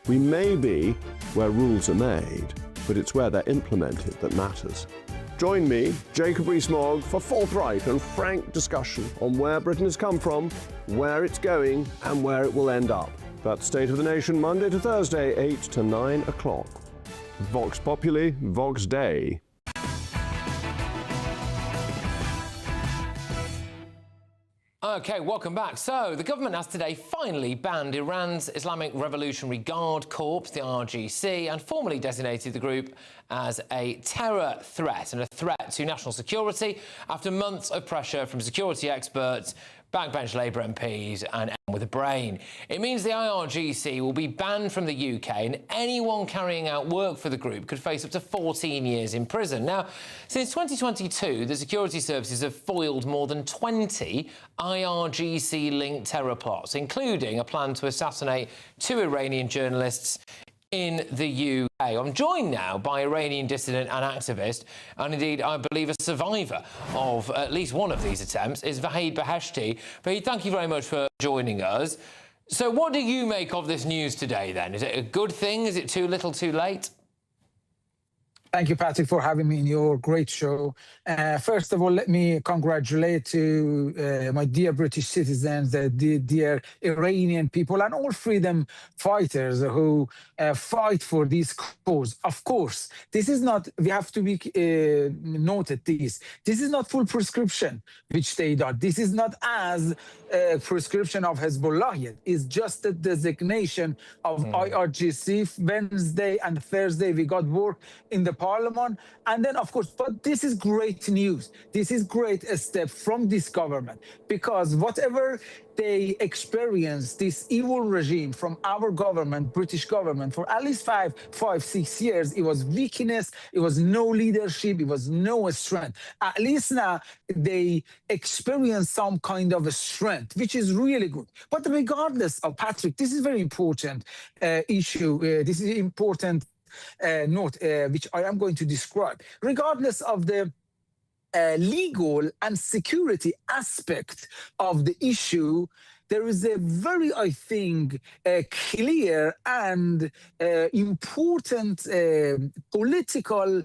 We may be where rules are made, but it's where they're implemented that matters. Join me, Jacob Rees-Mogg, for forthright and frank discussion on where Britain has come from, where it's going, and where it will end up. That's State of the Nation, Monday to Thursday, 8 to 9 o'clock. Vox Populi, Vox Dei. OK, welcome back. So, the government has today finally banned Iran's Islamic Revolutionary Guard Corps, the IRGC, and formally designated the group as a terror threat and a threat to national security after months of pressure from security experts, backbench Labour MPs and with a brain. It means the IRGC will be banned from the UK and anyone carrying out work for the group could face up to 14 years in prison. Now, since 2022, the security services have foiled more than 20 IRGC-linked terror plots, including a plan to assassinate 2 Iranian journalists in the UK. I'm joined now by Iranian dissident and activist, and indeed, I believe, a survivor of at least one of these attempts, is Vahid Beheshti. Vahid, thank you very much for joining us. So what do you make of this news today, then? Is it a good thing? Is it too little too late? Thank you, Patrick, for having me in your great show. First of all, let me congratulate to my dear British citizens, the dear Iranian people, and all freedom fighters who fight for this cause. Of course, this is not, we have to be noted this is not full prescription, which they did. This is not as a prescription of Hezbollah yet. It's just a designation of IRGC. Wednesday and Thursday, we got work in the Parliament, and then of course, but this is great news. This is great a step from this government, because whatever they experience, this evil regime from our government, British government, for at least 6 years, it was weakness, it was no leadership, it was no strength. At least now they experience some kind of a strength, which is really good. But regardless of, Patrick, this is very important issue. This is important note, which I am going to describe. Regardless of the legal and security aspect of the issue, there is a very, I think, clear and important political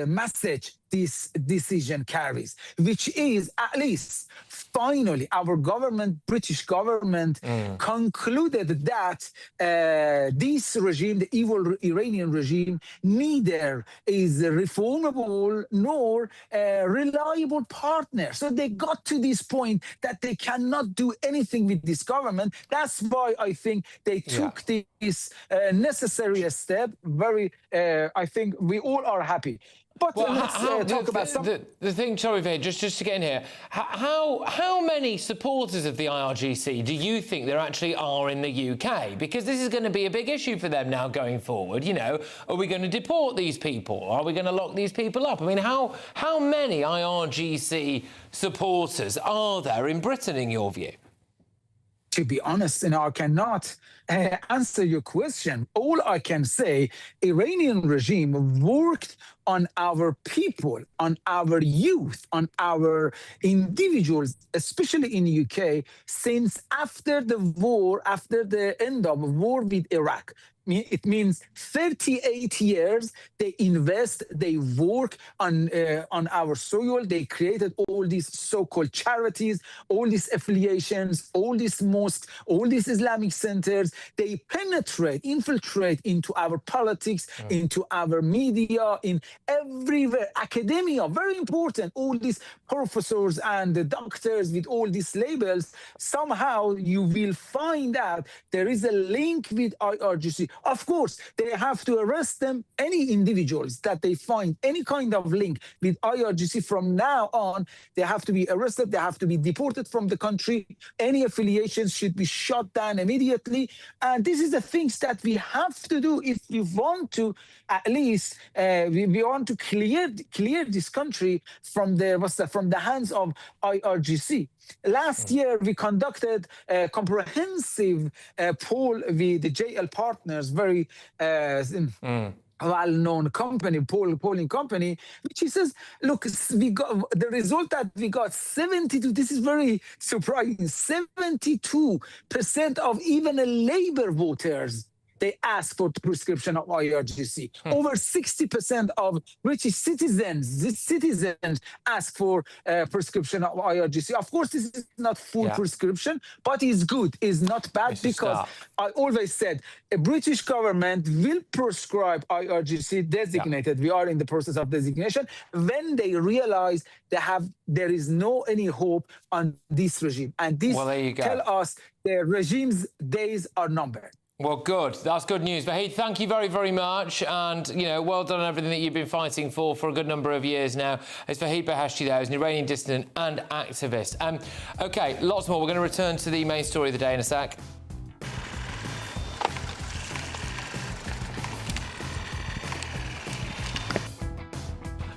message this decision carries, which is at least finally our government, British government, concluded that this regime, the evil Iranian regime, neither is a reformable nor a reliable partner. So they got to this point that they cannot do anything with this government. That's why I think they took this necessary step. Very, I think we all are happy. But let's talk about something. The thing, sorry, Vahid, just to get in here, how many supporters of the IRGC do you think there actually are in the UK? Because this is going to be a big issue for them now going forward. You know, are we going to deport these people? Are we going to lock these people up? I mean, how many IRGC supporters are there in Britain, in your view? To be honest, I cannot answer your question. All I can say, Iranian regime worked on our people, on our youth, on our individuals, especially in the UK, since after the war, after the end of war with Iraq. It means 38 years they invest, they work on our soil. They created all these so-called charities, all these affiliations, all these mosques, all these Islamic centers. They penetrate, infiltrate into our politics, into our media, in everywhere. Academia, very important. All these professors and the doctors with all these labels, somehow you will find out there is a link with IRGC. Of course, they have to arrest them, any individuals that they find any kind of link with IRGC from now on, they have to be arrested, they have to be deported from the country. Any affiliations should be shut down immediately. And this is the things that we have to do if we want to, at least, we want to clear this country from the hands of IRGC. Last year, we conducted a comprehensive poll with the JL Partners, very well-known company, polling company, which he says, look, we got the result that we got 72. This is very surprising. 72% of even Labour voters, they ask for the prescription of IRGC. Over 60% of British citizens ask for prescription of IRGC. Of course, this is not full prescription, but it's good. It's not bad because I always said a British government will prescribe IRGC designated. We are in the process of designation when they realize there is no any hope on this regime. And this tell us the regime's days are numbered. Well, good. That's good news. Vahid, thank you very, very much. And, well done on everything that you've been fighting for a good number of years now. It's Vahid Beheshti there, who's an Iranian dissident and activist. OK, lots more. We're going to return to the main story of the day in a sec.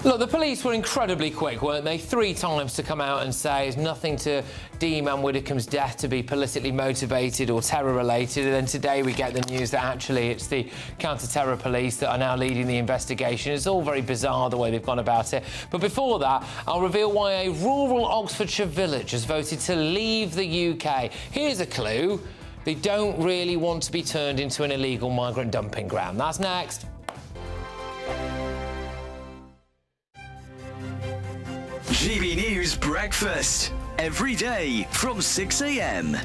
Look, the police were incredibly quick, weren't they? 3 times to come out and say it's nothing to deem Anne Widdecombe's death to be politically motivated or terror-related. And then today we get the news that actually it's the counter-terror police that are now leading the investigation. It's all very bizarre the way they've gone about it. But before that, I'll reveal why a rural Oxfordshire village has voted to leave the UK. Here's a clue. They don't really want to be turned into an illegal migrant dumping ground. That's next. GB News Breakfast, every day from 6 a.m.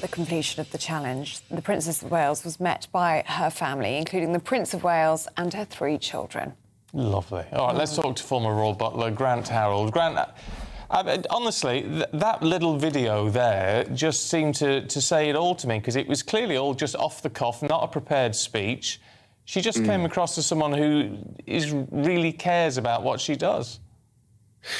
The completion of the challenge, the Princess of Wales was met by her family, including the Prince of Wales and her 3 children. Lovely. All right, let's talk to former Royal Butler, Grant Harold. Grant, honestly, that little video there just seemed to say it all to me, because it was clearly all just off the cuff, not a prepared speech. She just came across as someone who really cares about what she does.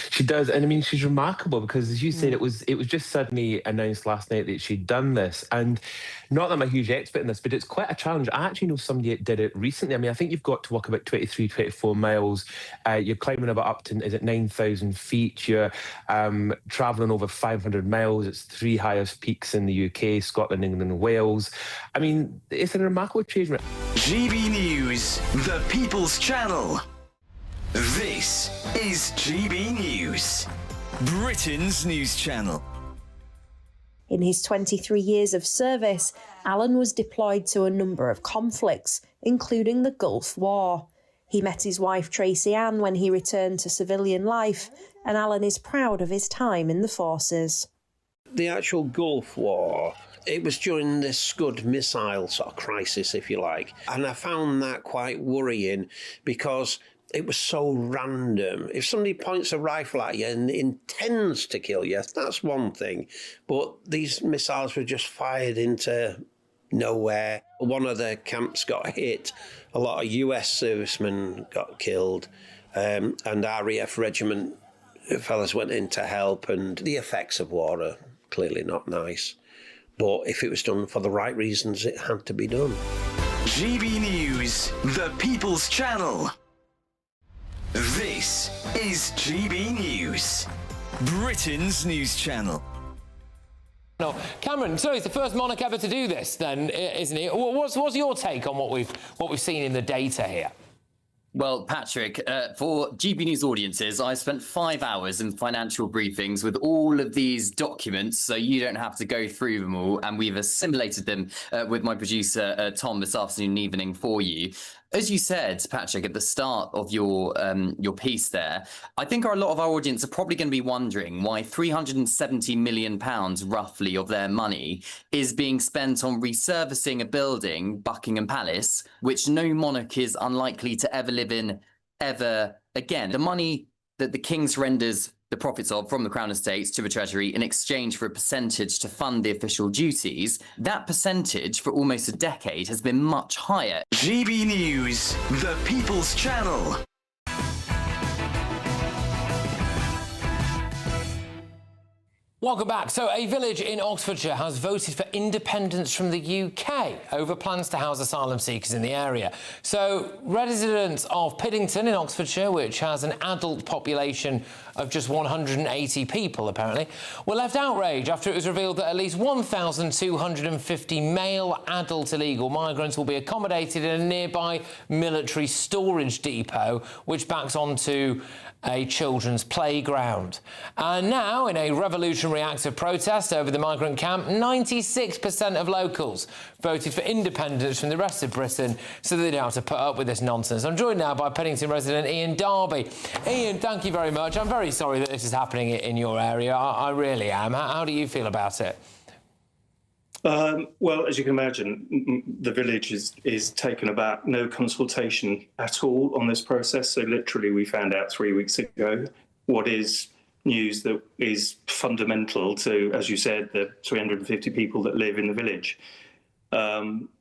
She does, and I mean, she's remarkable because, as you said, it was just suddenly announced last night that she'd done this. And not that I'm a huge expert in this, but it's quite a challenge. I actually know somebody that did it recently. I mean, I think you've got to walk about 23, 24 miles. You're climbing about up to, is it 9,000 feet? You're travelling over 500 miles. It's 3 highest peaks in the UK, Scotland, England, and Wales. I mean, it's a remarkable achievement. GB News, the People's Channel. This is GB News, Britain's news channel. In his 23 years of service, Alan was deployed to a number of conflicts, including the Gulf War. He met his wife Tracy Ann when he returned to civilian life, and Alan is proud of his time in the forces. The actual Gulf War, it was during this Scud missile sort of crisis, if you like, and I found that quite worrying because it was so random. If somebody points a rifle at you and intends to kill you, that's one thing. But these missiles were just fired into nowhere. One of the camps got hit. A lot of US servicemen got killed. And RAF regiment fellas went in to help. And the effects of war are clearly not nice. But if it was done for the right reasons, it had to be done. GB News, the People's Channel. This is GB News, Britain's news channel. No, Cameron, so it's the first monarch ever to do this, then, isn't it? What's your take on what we've seen in the data here? Well, Patrick, for GB News audiences, I spent 5 hours in financial briefings with all of these documents, so you don't have to go through them all, and we've assimilated them with my producer, Tom, this afternoon and evening for you. As you said, Patrick, at the start of your piece there, I think a lot of our audience are probably going to be wondering why £370 million, roughly, of their money is being spent on resurfacing a building, Buckingham Palace, which no monarch is unlikely to ever live in ever again. The money that the king surrenders the profits of from the Crown Estates to the Treasury in exchange for a percentage to fund the official duties, that percentage for almost a decade has been much higher. GB News, the People's Channel. Welcome back. So a village in Oxfordshire has voted for independence from the UK over plans to house asylum seekers in the area. So residents of Piddington in Oxfordshire, which has an adult population of just 180 people, apparently, were left outraged after it was revealed that at least 1,250 male adult illegal migrants will be accommodated in a nearby military storage depot, which backs onto a children's playground. And now, in a revolutionary act of protest over the migrant camp, 96% of locals voted for independence from the rest of Britain so they don't have to put up with this nonsense. I'm joined now by Piddington resident Ian Darby. Ian, thank you very much. I'm very sorry that this is happening in your area. I really am. How do you feel about it? Well, as you can imagine, the village is taken aback. No consultation at all on this process. So literally we found out 3 weeks ago what is news that is fundamental to, as you said, the 350 people that live in the village.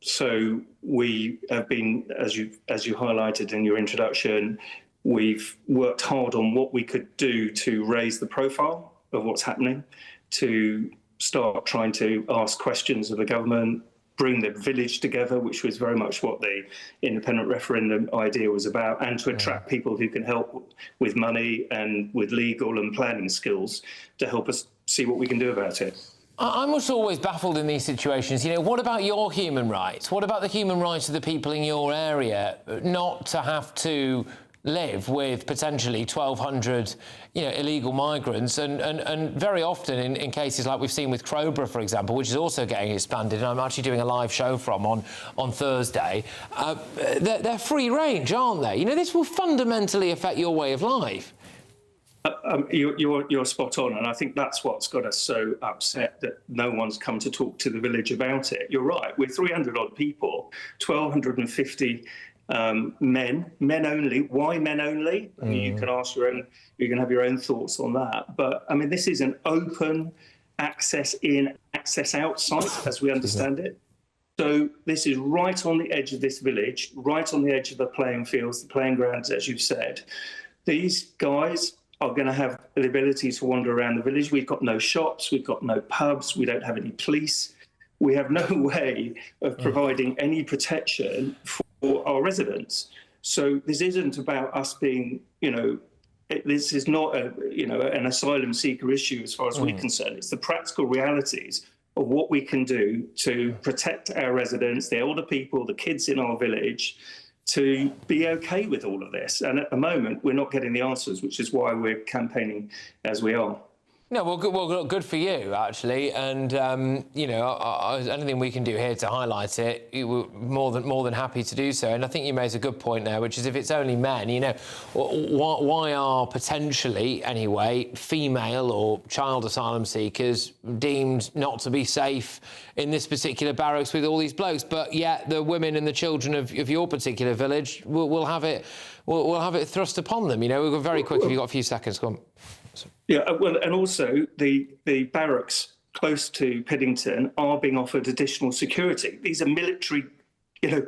So we have been, as you highlighted in your introduction, we've worked hard on what we could do to raise the profile of what's happening, to start trying to ask questions of the government, bring the village together, which was very much what the independent referendum idea was about, and to attract people who can help with money and with legal and planning skills to help us see what we can do about it. I'm also always baffled in these situations. You know, what about your human rights? What about the human rights of the people in your area not to have to live with potentially 1,200, illegal migrants, and very often in cases like we've seen with Crowborough, for example, which is also getting expanded, and I'm actually doing a live show from on Thursday. They're free range, aren't they? You know, this will fundamentally affect your way of life. You're spot on, and I think that's what's got us so upset that no one's come to talk to the village about it. You're right, we're 300 odd people, 1,250 men only. Why men only? I mean, you can ask your own, you can have your own thoughts on that. But I mean, this is an open access in, access out site, as we understand it. So this is right on the edge of this village, right on the edge of the playing fields, the playing grounds, as you've said. These guys are going to have the ability to wander around the village. We've got no shops, we've got no pubs, we don't have any police. We have no way of providing any protection for our residents. So this isn't about us being, this is not an asylum seeker issue as far as we're concerned. It's the practical realities of what we can do to protect our residents, the older people, the kids in our village, to be okay with all of this. And at the moment, we're not getting the answers, which is why we're campaigning as we are. No, well, good for you, actually, and anything we can do here to highlight it, we're more than happy to do so. And I think you made a good point there, which is if it's only men, why are potentially, anyway, female or child asylum seekers deemed not to be safe in this particular barracks with all these blokes, but yet the women and the children of your particular village will have it thrust upon them. We've got very quick. If you've got a few seconds, go on. Yeah, well, and also the barracks close to Piddington are being offered additional security. These are military,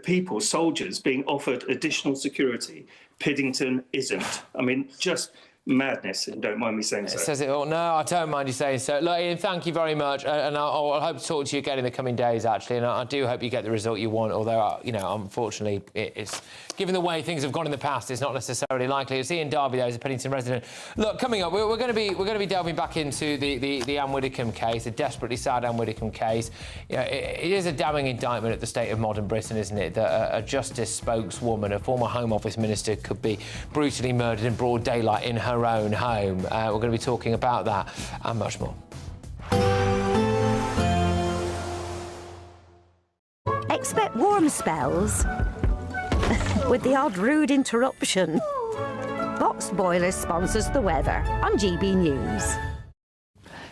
people, soldiers being offered additional security. Piddington isn't. I mean, just madness, if you don't mind me saying so. It says it all. No, I don't mind you saying so. Look, Ian, thank you very much, and I'll hope to talk to you again in the coming days, actually, and I do hope you get the result you want, although, you know, unfortunately, it's given the way things have gone in the past, it's not necessarily likely. It's Ian Darby, though, as a Pennington resident. Look, coming up, we're going to be delving back into the Anne Widdecombe case, the desperately sad Anne Widdecombe case. You know, it is a damning indictment at the state of modern Britain, isn't it, that a justice spokeswoman, a former Home Office minister, could be brutally murdered in broad daylight in her own home. We're going to be talking about that and much more. Expect warm spells with the odd rude interruption. Boxed Boilers sponsors the weather on GB News.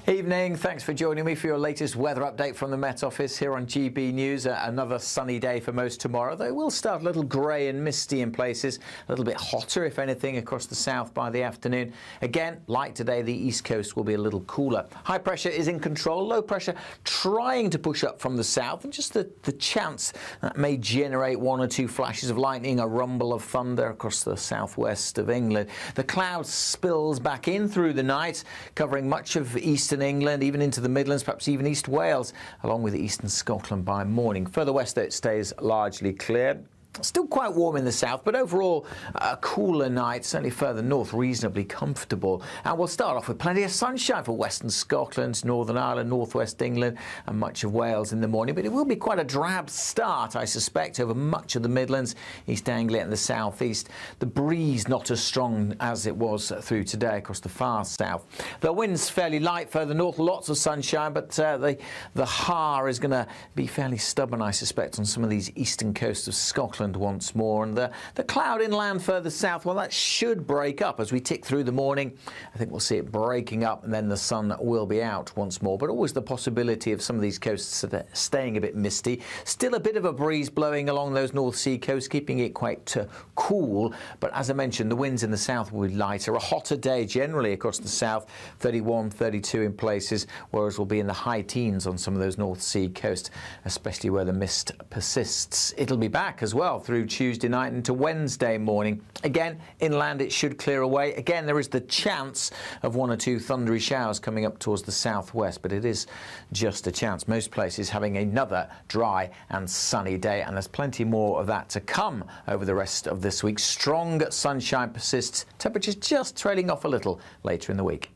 Evening, thanks for joining me for your latest weather update from the Met Office here on GB News. Another sunny day for most tomorrow, though it will start a little grey and misty in places, a little bit hotter, if anything, across the south by the afternoon. Again, like today, the east coast will be a little cooler. High pressure is in control, low pressure trying to push up from the south, and just the chance that may generate one or two flashes of lightning, a rumble of thunder across the southwest of England. The cloud spills back in through the night, covering much of eastern England, even into the Midlands, perhaps even East Wales, along with eastern Scotland by morning. Further west, though, it stays largely clear. Still quite warm in the south, but overall a cooler night, certainly further north, reasonably comfortable. And we'll start off with plenty of sunshine for western Scotland, Northern Ireland, northwest England and much of Wales in the morning. But it will be quite a drab start, I suspect, over much of the Midlands, East Anglia and the southeast. The breeze not as strong as it was through today across the far south. The wind's fairly light further north, lots of sunshine, but the har is going to be fairly stubborn, I suspect, on some of these eastern coasts of Scotland once more. And the cloud inland further south, well, that should break up as we tick through the morning. I think we'll see it breaking up and then the sun will be out once more, but always the possibility of some of these coasts staying a bit misty. Still a bit of a breeze blowing along those North Sea coasts, keeping it quite cool, but as I mentioned, the winds in the south will be lighter. A hotter day generally across the south, 31, 32 in places, whereas we'll be in the high teens on some of those North Sea coasts, especially where the mist persists. It'll be back as well through Tuesday night into Wednesday morning. Again, inland it should clear away. Again, there is the chance of one or two thundery showers coming up towards the southwest, but it is just a chance. Most places having another dry and sunny day, and there's plenty more of that to come over the rest of this week. Strong sunshine persists, temperatures just trailing off a little later in the week.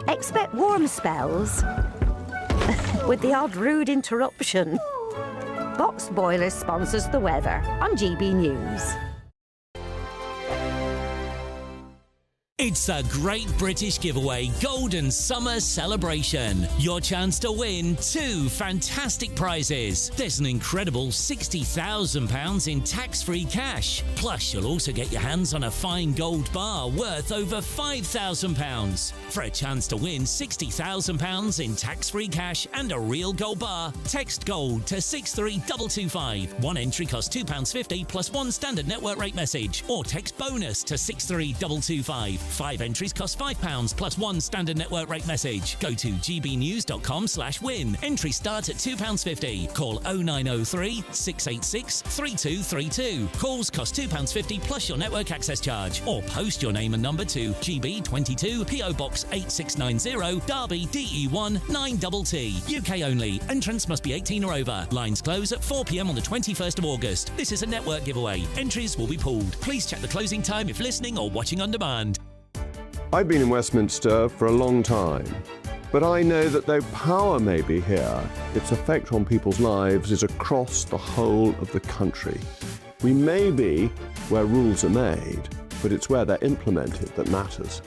Expect warm spells with the odd rude interruption. Boxed Boilers sponsors the weather on GB News. It's the Great British Giveaway Golden Summer Celebration. Your chance to win 2 fantastic prizes. There's an incredible £60,000 in tax-free cash. Plus, you'll also get your hands on a fine gold bar worth over £5,000. For a chance to win £60,000 in tax-free cash and a real gold bar, text GOLD to 63225. One entry costs £2.50 plus one standard network rate message. Or text BONUS to 63225. 5 entries cost £5 plus one standard network rate message. Go to gbnews.com/win. Entry starts at £2.50. Call 0903 686 3232. Calls cost £2.50 plus your network access charge. Or post your name and number to GB22 PO Box 8690 Derby DE1 9TT. UK only. Entrance must be 18 or over. Lines close at 4 p.m. on the 21st of August. This is a network giveaway. Entries will be pulled. Please check the closing time if listening or watching on demand. I've been in Westminster for a long time, but I know that though power may be here, its effect on people's lives is across the whole of the country. We may be where rules are made, but it's where they're implemented that matters.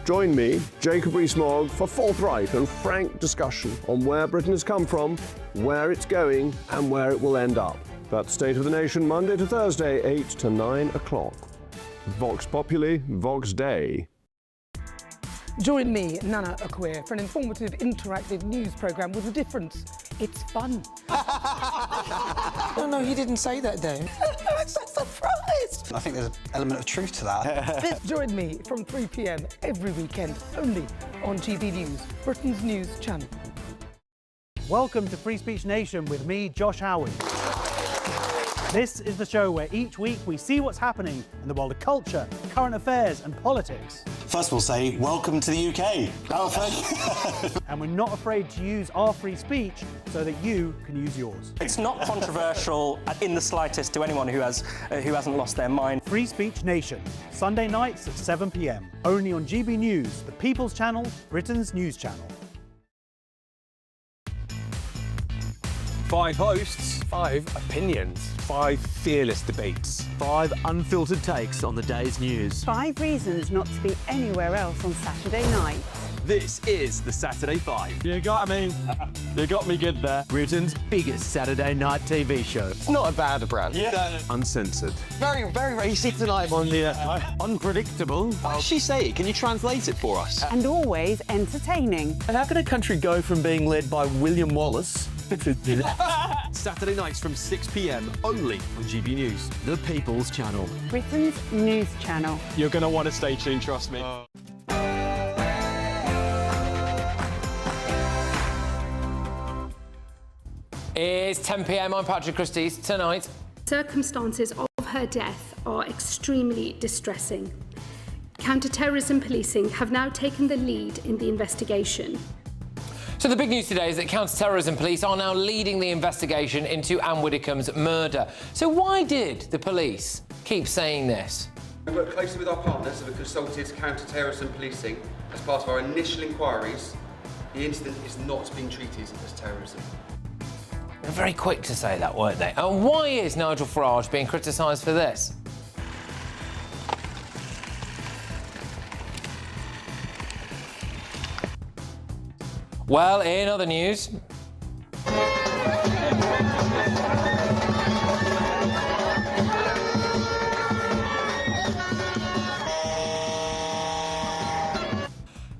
Join me, Jacob Rees-Mogg, for forthright and frank discussion on where Britain has come from, where it's going, and where it will end up. That's State of the Nation, Monday to Thursday, 8 to 9 o'clock. Vox Populi, Vox Dei. Join me, Nana Okoye, for an informative, interactive news programme with a difference. It's fun. No, he didn't say that, Dave. I'm so surprised. I think there's an element of truth to that. Join me from 3 p.m. every weekend, only on GB News, Britain's news channel. Welcome to Free Speech Nation with me, Josh Howard. This is the show where each week we see what's happening in the world of culture, current affairs and politics. First we'll say, welcome to the UK. And we're not afraid to use our free speech so that you can use yours. It's not controversial in the slightest to anyone who hasn't lost their mind. Free Speech Nation, Sunday nights at 7 p.m. Only on GB News, the People's Channel, Britain's news channel. 5 hosts, 5 opinions, 5 fearless debates, 5 unfiltered takes on the day's news. 5 reasons not to be anywhere else on Saturday night. This is the Saturday 5. You got me good there. Britain's biggest Saturday night TV show. It's not a bad brand. Yeah. Uncensored. Very, very, very easy tonight. On the unpredictable. What does she say? Can you translate it for us? And always entertaining. How can a country go from being led by William Wallace Saturday nights from 6 p.m. only on GB News, the People's Channel. Britain's news channel. You're going to want to stay tuned, trust me. It's 10 p.m. I'm Patrick Christys. Tonight, circumstances of her death are extremely distressing. Counter-terrorism policing have now taken the lead in the investigation. So the big news today is that counter-terrorism police are now leading the investigation into Anne Widdecombe's murder. So why did the police keep saying this? We work closely with our partners who have consulted counter-terrorism policing as part of our initial inquiries. The incident is not being treated as terrorism. They're very quick to say that, weren't they? And why is Nigel Farage being criticised for this? Well, in other news...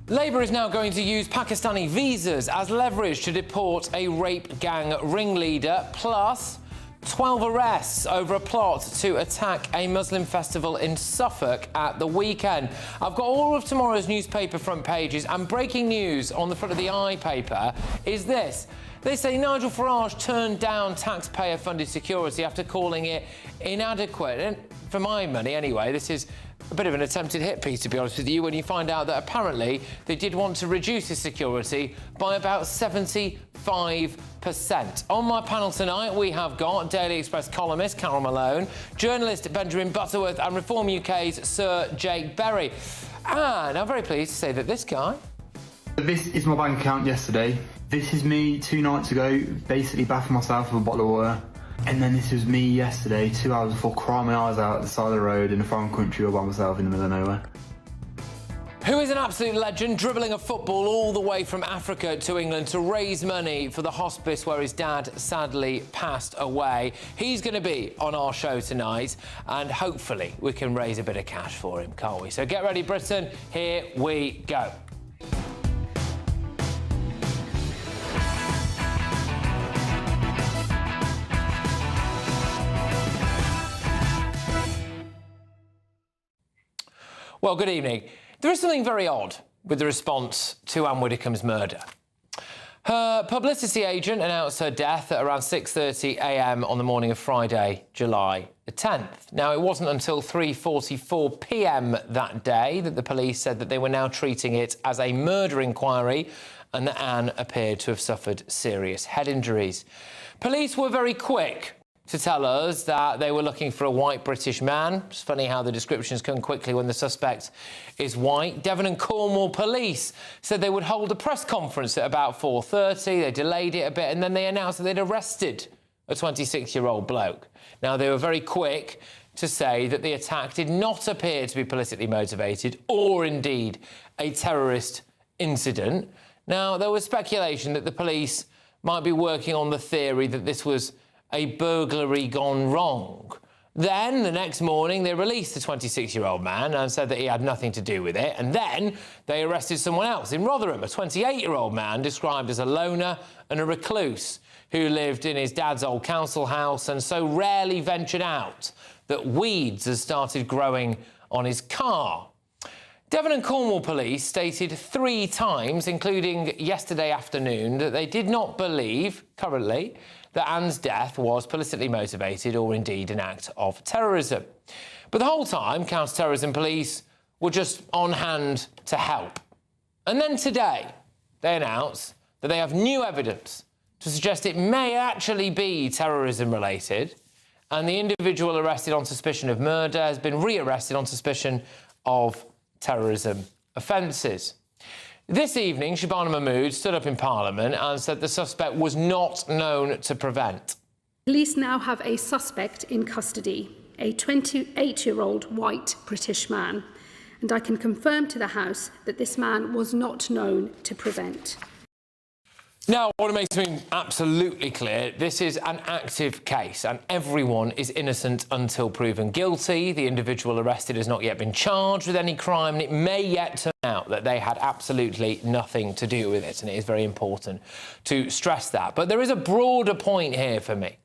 Labour is now going to use Pakistani visas as leverage to deport a rape gang ringleader, plus 12 arrests over a plot to attack a Muslim festival in Suffolk at the weekend. I've got all of tomorrow's newspaper front pages, and breaking news on the front of the I paper is this. They say Nigel Farage turned down taxpayer-funded security after calling it inadequate. And for my money, anyway, this is a bit of an attempted hit piece, to be honest with you, when you find out that apparently they did want to reduce his security by about 75%. On my panel tonight, we have got Daily Express columnist Carol Malone, journalist Benjamin Butterworth, and Reform UK's Sir Jake Berry. And I'm very pleased to say that this guy... This is my bank account yesterday. This is me 2 nights ago, basically bathing myself with a bottle of water. And then this was me yesterday, 2 hours before, crying my eyes out at the side of the road in a foreign country all by myself in the middle of nowhere. Who is an absolute legend, dribbling a football all the way from Africa to England to raise money for the hospice where his dad sadly passed away. He's going to be on our show tonight, and hopefully we can raise a bit of cash for him, can't we? So get ready, Britain. Here we go. Well, good evening. There is something very odd with the response to Anne Widdecombe's murder. Her publicity agent announced her death at around 6:30 a.m. on the morning of Friday, July the 10th. Now, it wasn't until 3:44 p.m. that day that the police said that they were now treating it as a murder inquiry and that Anne appeared to have suffered serious head injuries. Police were very quick to tell us that they were looking for a white British man. It's funny how the descriptions come quickly when the suspect is white. Devon and Cornwall police said they would hold a press conference at about 4:30. They delayed it a bit, and then they announced that they'd arrested a 26-year-old bloke. Now, they were very quick to say that the attack did not appear to be politically motivated or, indeed, a terrorist incident. Now, there was speculation that the police might be working on the theory that this was a burglary gone wrong. Then, the next morning, they released the 26-year-old man and said that he had nothing to do with it. And then they arrested someone else in Rotherham, a 28-year-old man described as a loner and a recluse who lived in his dad's old council house and so rarely ventured out that weeds had started growing on his car. Devon and Cornwall police stated 3 times, including yesterday afternoon, that they did not believe, currently, that Anne's death was politically motivated or indeed an act of terrorism. But the whole time, counter-terrorism police were just on hand to help. And then today, they announced that they have new evidence to suggest it may actually be terrorism-related, and the individual arrested on suspicion of murder has been re-arrested on suspicion of terrorism offences. This evening, Shabana Mahmood stood up in Parliament and said the suspect was not known to prevent. Police now have a suspect in custody, a 28-year-old white British man, and I can confirm to the House that this man was not known to prevent. Now, what makes me absolutely clear, this is an active case and everyone is innocent until proven guilty. The individual arrested has not yet been charged with any crime and it may yet turn out that they had absolutely nothing to do with it, and it is very important to stress that. But there is a broader point here for me.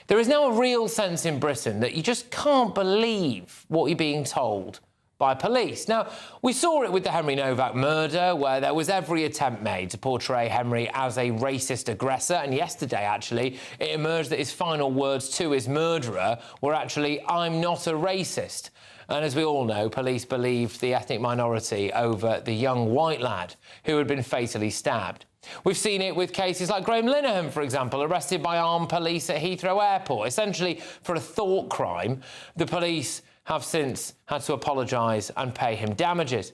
There is now a real sense in Britain that you just can't believe what you're being told by police. Now, we saw it with the Henry Novak murder, where there was every attempt made to portray Henry as a racist aggressor, and yesterday, actually, it emerged that his final words to his murderer were actually, "I'm not a racist." And as we all know, police believed the ethnic minority over the young white lad who had been fatally stabbed. We've seen it with cases like Graham Linehan, for example, arrested by armed police at Heathrow Airport, essentially for a thought crime. The police have since had to apologise and pay him damages.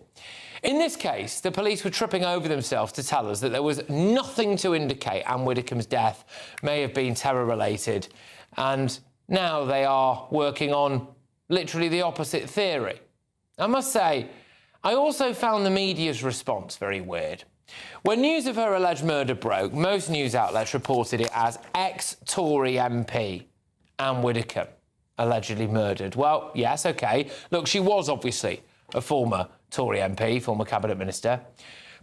In this case, the police were tripping over themselves to tell us that there was nothing to indicate Anne Widdecombe's death may have been terror-related, and now they are working on literally the opposite theory. I must say, I also found the media's response very weird. When news of her alleged murder broke, most news outlets reported it as ex-Tory MP Anne Widdecombe allegedly murdered. Well, yes, OK. Look, she was obviously a former Tory MP, former Cabinet Minister,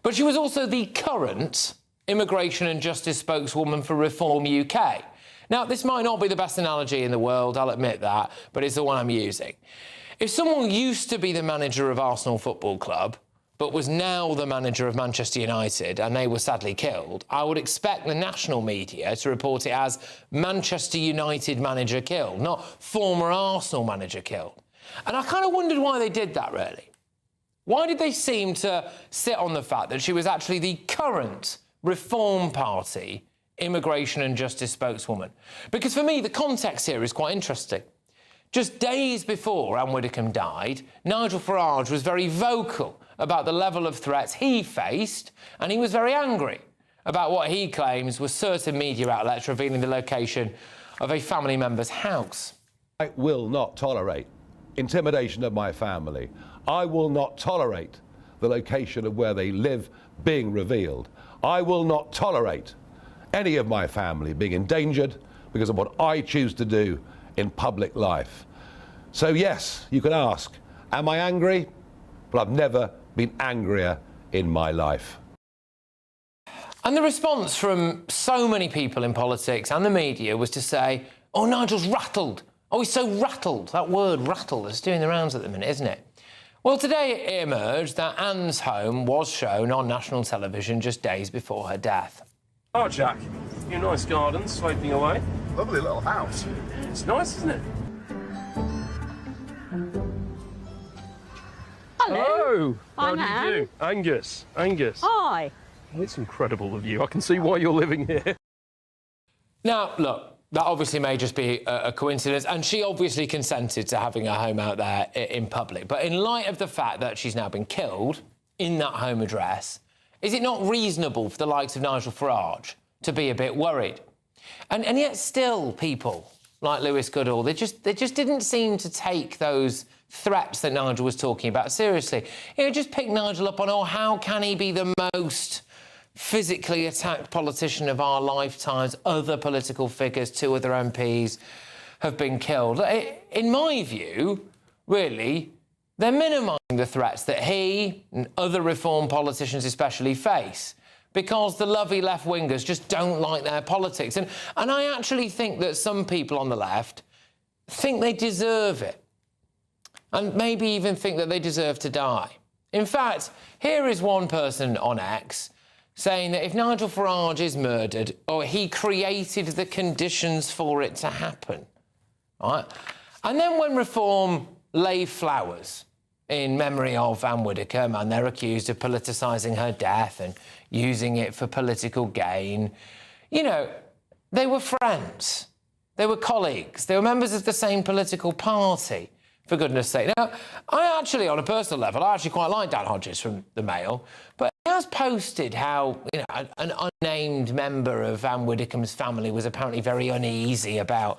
but she was also the current Immigration and Justice spokeswoman for Reform UK. Now, this might not be the best analogy in the world, I'll admit that, but it's the one I'm using. If someone used to be the manager of Arsenal Football Club, but was now the manager of Manchester United, and they were sadly killed, I would expect the national media to report it as Manchester United manager killed, not former Arsenal manager killed. And I kind of wondered why they did that, really. Why did they seem to sit on the fact that she was actually the current Reform Party Immigration and Justice spokeswoman? Because for me, the context here is quite interesting. Just days before Anne Widdecombe died, Nigel Farage was very vocal about the level of threats he faced, and he was very angry about what he claims was certain media outlets revealing the location of a family member's house. I will not tolerate intimidation of my family. I will not tolerate the location of where they live being revealed. I will not tolerate any of my family being endangered because of what I choose to do in public life. So yes, you can ask, am I angry? But I've never been angrier in my life. And the response from so many people in politics and the media was to say, oh, Nigel's rattled. Oh, he's so rattled. That word rattled is doing the rounds at the minute, isn't it? Well, today it emerged that Anne's home was shown on national television just days before her death. Oh, Jack, your nice garden sloping away. Lovely little house. It's nice, isn't it? Hello. How I'm do you do? Angus. Angus. Hi. It's incredible of you. I can see why you're living here. Now, look, that obviously may just be a coincidence, and she obviously consented to having her home out there in public. But in light of the fact that she's now been killed in that home address, is it not reasonable for the likes of Nigel Farage to be a bit worried? And yet still people like Lewis Goodall, they just didn't seem to take those threats that Nigel was talking about seriously. You know, just pick Nigel up on, oh, how can he be the most physically attacked politician of our lifetimes? Other political figures, 2 other MPs have been killed. In my view, really, they're minimising the threats that he and other Reform politicians especially face, because the lovey left-wingers just don't like their politics. And I actually think that some people on the left think they deserve it, and maybe even think that they deserve to die. In fact, here is one person on X saying that if Nigel Farage is murdered, or he created the conditions for it to happen, right? And then when Reform lay flowers in memory of Anne Widdecombe, and they're accused of politicising her death and using it for political gain, you know, they were friends, they were colleagues, they were members of the same political party, for goodness sake. Now, I actually, on a personal level, I actually quite like Dan Hodges from the Mail, but he has posted how, you know, an unnamed member of Anne Widdecombe's family was apparently very uneasy about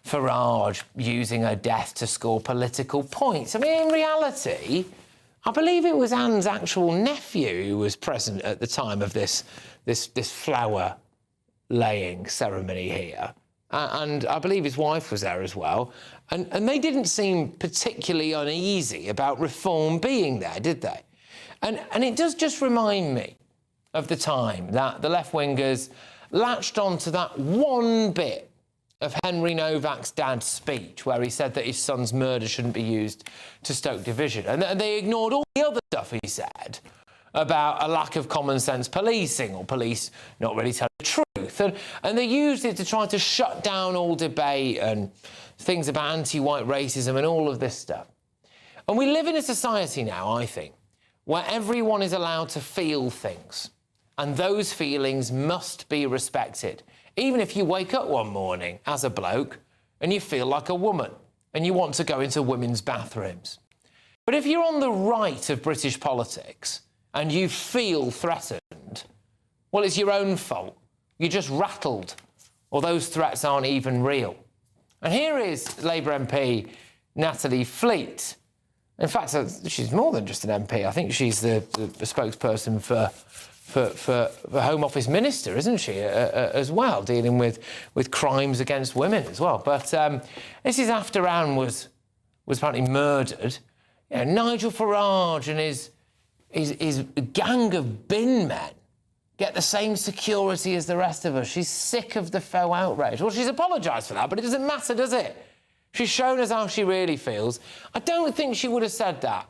Farage using her death to score political points. I mean, in reality, I believe it was Anne's actual nephew who was present at the time of this flower-laying ceremony here. And I believe his wife was there as well. And they didn't seem particularly uneasy about Reform being there, did they? And it does just remind me of the time that the left-wingers latched onto that one bit of Henry Novak's dad's speech where he said that his son's murder shouldn't be used to stoke division. And they ignored all the other stuff he said about a lack of common sense policing or police not really telling the truth. And they used it to try to shut down all debate and things about anti-white racism and all of this stuff. And we live in a society now, I think, where everyone is allowed to feel things, and those feelings must be respected. Even if you wake up one morning as a bloke and you feel like a woman and you want to go into women's bathrooms. But if you're on the right of British politics and you feel threatened, well, it's your own fault. You're just rattled, or those threats aren't even real. And here is Labour MP Natalie Fleet. In fact, she's more than just an MP. I think she's the spokesperson for Home Office Minister, isn't she, as well, dealing with crimes against women as well. But this is after Anne was apparently murdered. You know, Nigel Farage and his gang of bin men get the same security as the rest of us. She's sick of the faux outrage. Well, she's apologised for that, but it doesn't matter, does it? She's shown us how she really feels. I don't think she would have said that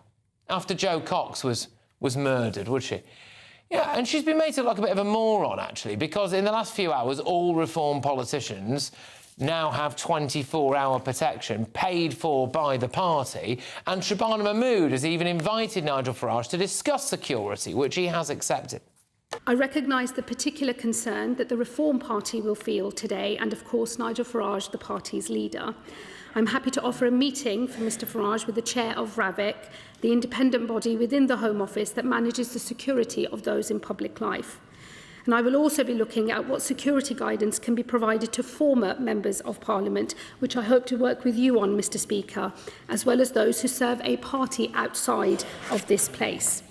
after Joe Cox was murdered, would she? Yeah, and she's been made to look like a bit of a moron, actually, because in the last few hours, all Reform politicians now have 24-hour protection paid for by the party, and Shabana Mahmood has even invited Nigel Farage to discuss security, which he has accepted. I recognise the particular concern that the Reform Party will feel today, and of course Nigel Farage, the party's leader. I'm happy to offer a meeting for Mr Farage with the chair of RAVIC, the independent body within the Home Office that manages the security of those in public life. And I will also be looking at what security guidance can be provided to former members of Parliament, which I hope to work with you on, Mr Speaker, as well as those who serve a party outside of this place.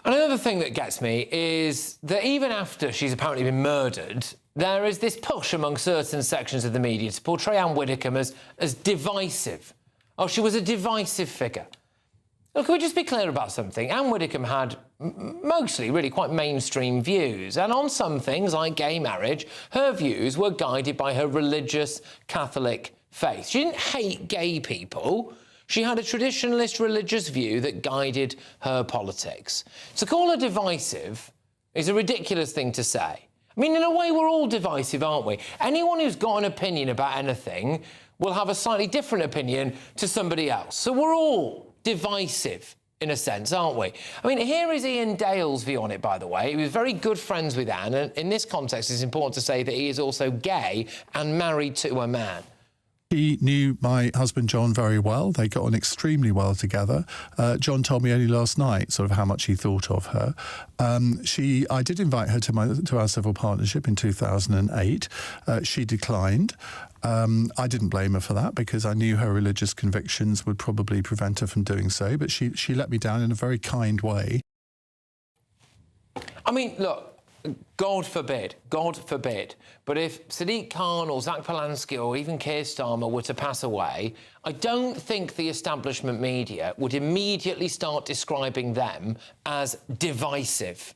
Another thing that gets me is that even after she's apparently been murdered, there is this push among certain sections of the media to portray Anne Widdecombe as divisive. Oh, she was a divisive figure. Look, can we just be clear about something? Anne Widdecombe had mostly really quite mainstream views, and on some things, like gay marriage, her views were guided by her religious Catholic faith. She didn't hate gay people. She had a traditionalist religious view that guided her politics. To call her divisive is a ridiculous thing to say. I mean, in a way, we're all divisive, aren't we? Anyone who's got an opinion about anything will have a slightly different opinion to somebody else. So we're all divisive, in a sense, aren't we? I mean, here is Ian Dale's view on it, by the way. He was very good friends with Anne, and in this context, it's important to say that he is also gay and married to a man. He knew my husband John very well. They got on extremely well together. John told me only last night sort of how much he thought of her. I did invite her to our civil partnership in 2008. She declined. I didn't blame her for that because I knew her religious convictions would probably prevent her from doing so, but she let me down in a very kind way. I mean, look, God forbid, but if Sadiq Khan or Zach Polanski or even Keir Starmer were to pass away, I don't think the establishment media would immediately start describing them as divisive.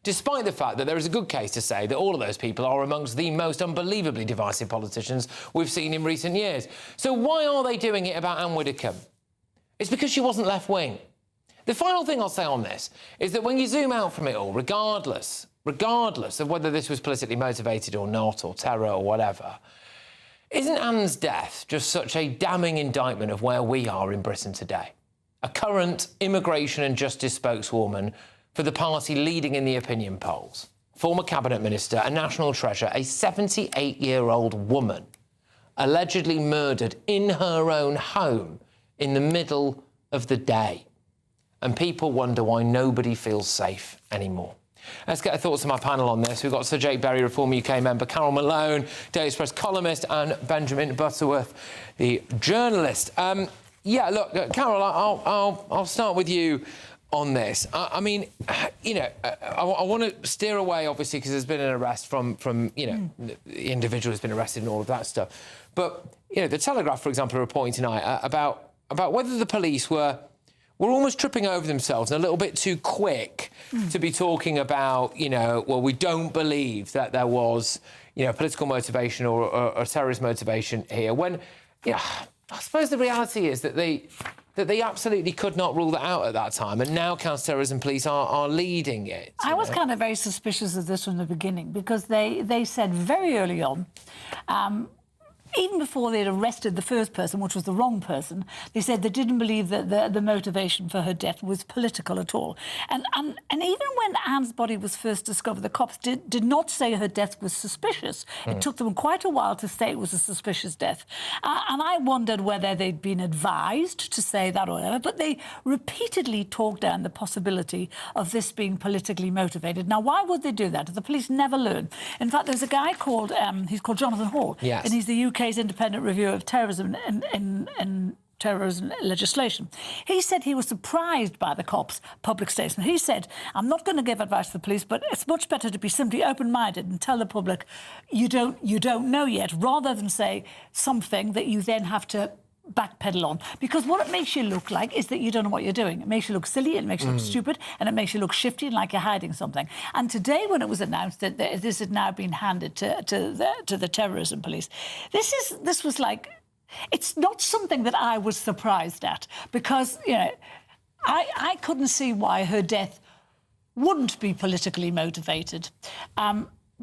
Despite the fact that there is a good case to say that all of those people are amongst the most unbelievably divisive politicians we've seen in recent years. So why are they doing it about Anne Widdecombe? It's because she wasn't left-wing. The final thing I'll say on this is that when you zoom out from it all, regardless of whether this was politically motivated or not, or terror or whatever, isn't Anne's death just such a damning indictment of where we are in Britain today? A current immigration and justice spokeswoman for the party leading in the opinion polls, former cabinet minister, a national treasure, a 78-year-old woman, allegedly murdered in her own home in the middle of the day. And people wonder why nobody feels safe anymore. Let's get our thoughts on my panel on this. We've got Sir Jake Berry, Reform UK member, Carol Malone, Daily Express columnist, and Benjamin Butterworth, the journalist. Yeah, look, Carol, I'll start with you on this. I mean, you know, I want to steer away, obviously, because there's been an arrest from you know, the individual who's been arrested and all of that stuff. But, you know, the Telegraph, for example, are reporting tonight about whether the police were almost tripping over themselves and a little bit too quick to be talking about, you know, well, we don't believe that there was, you know, political motivation or terrorist motivation here. When, you know, I suppose the reality is that they absolutely could not rule that out at that time, and now counter-terrorism police are leading it. I was kind of very suspicious of this from the beginning, because they said very early on, even before they'd arrested the first person, which was the wrong person, they said they didn't believe that the motivation for her death was political at all. And even when Anne's body was first discovered, the cops did not say her death was suspicious. It took them quite a while to say it was a suspicious death. And I wondered whether they'd been advised to say that or whatever, but they repeatedly talked down the possibility of this being politically motivated. Now, why would they do that? The police never learn. In fact, there's a guy called, he's called Jonathan Hall, yes, and he's the UK's independent reviewer of terrorism and terrorism legislation. He said he was surprised by the cops' public statement. He said, I'm not going to give advice to the police, but it's much better to be simply open-minded and tell the public you don't know yet, rather than say something that you then have to backpedal on. Because what it makes you look like is that you don't know what you're doing. It makes you look silly, it makes you look stupid, and it makes you look shifty and like you're hiding something. And today, when it was announced that this had now been handed to the terrorism police, this was like, it's not something that I was surprised at, because, you know, I couldn't see why her death wouldn't be politically motivated.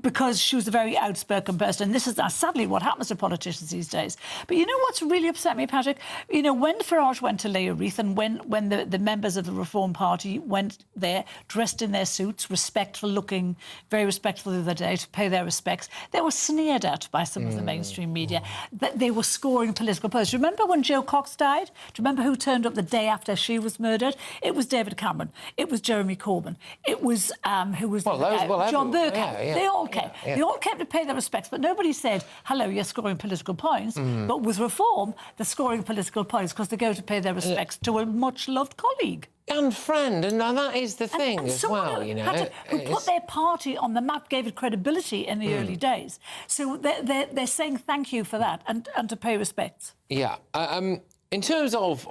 Because she was a very outspoken person. And this is sadly what happens to politicians these days. But you know what's really upset me, Patrick? You know, when Farage went to lay a wreath, and when the members of the Reform Party went there dressed in their suits, respectful looking, very respectful the other day, to pay their respects, they were sneered at by some of the mainstream media, that they were scoring political points. Remember when Jo Cox died? Do you remember who turned up the day after she was murdered? It was David Cameron. It was Jeremy Corbyn. It was, who was John Burke. They all came. They all came to pay their respects, but nobody said, hello, you're scoring political points. But with Reform, they're scoring political points because they go to pay their respects to a much-loved colleague. And friend, and that is the thing as well, you know. Patrick, who put their party on the map, gave it credibility in the early days. So they're saying thank you for that, and to pay respects. Yeah. In terms of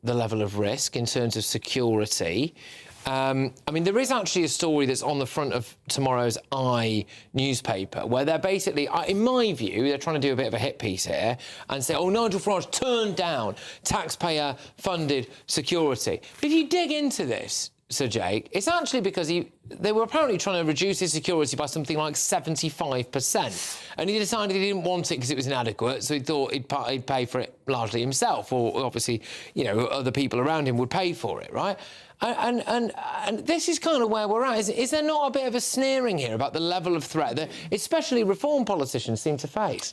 the level of risk, in terms of security, I mean, there is actually a story that's on the front of tomorrow's newspaper, where they're basically, in my view, they're trying to do a bit of a hit piece here and say, oh, Nigel Farage turned down taxpayer-funded security. But if you dig into this, Sir Jake, it's actually because they were apparently trying to reduce his security by something like 75%. And he decided he didn't want it because it was inadequate, so he thought he'd pay for it largely himself, or obviously, you know, other people around him would pay for it, right? And this is kind of where we're at. Is there not a bit of a sneering here about the level of threat that especially Reform politicians seem to face?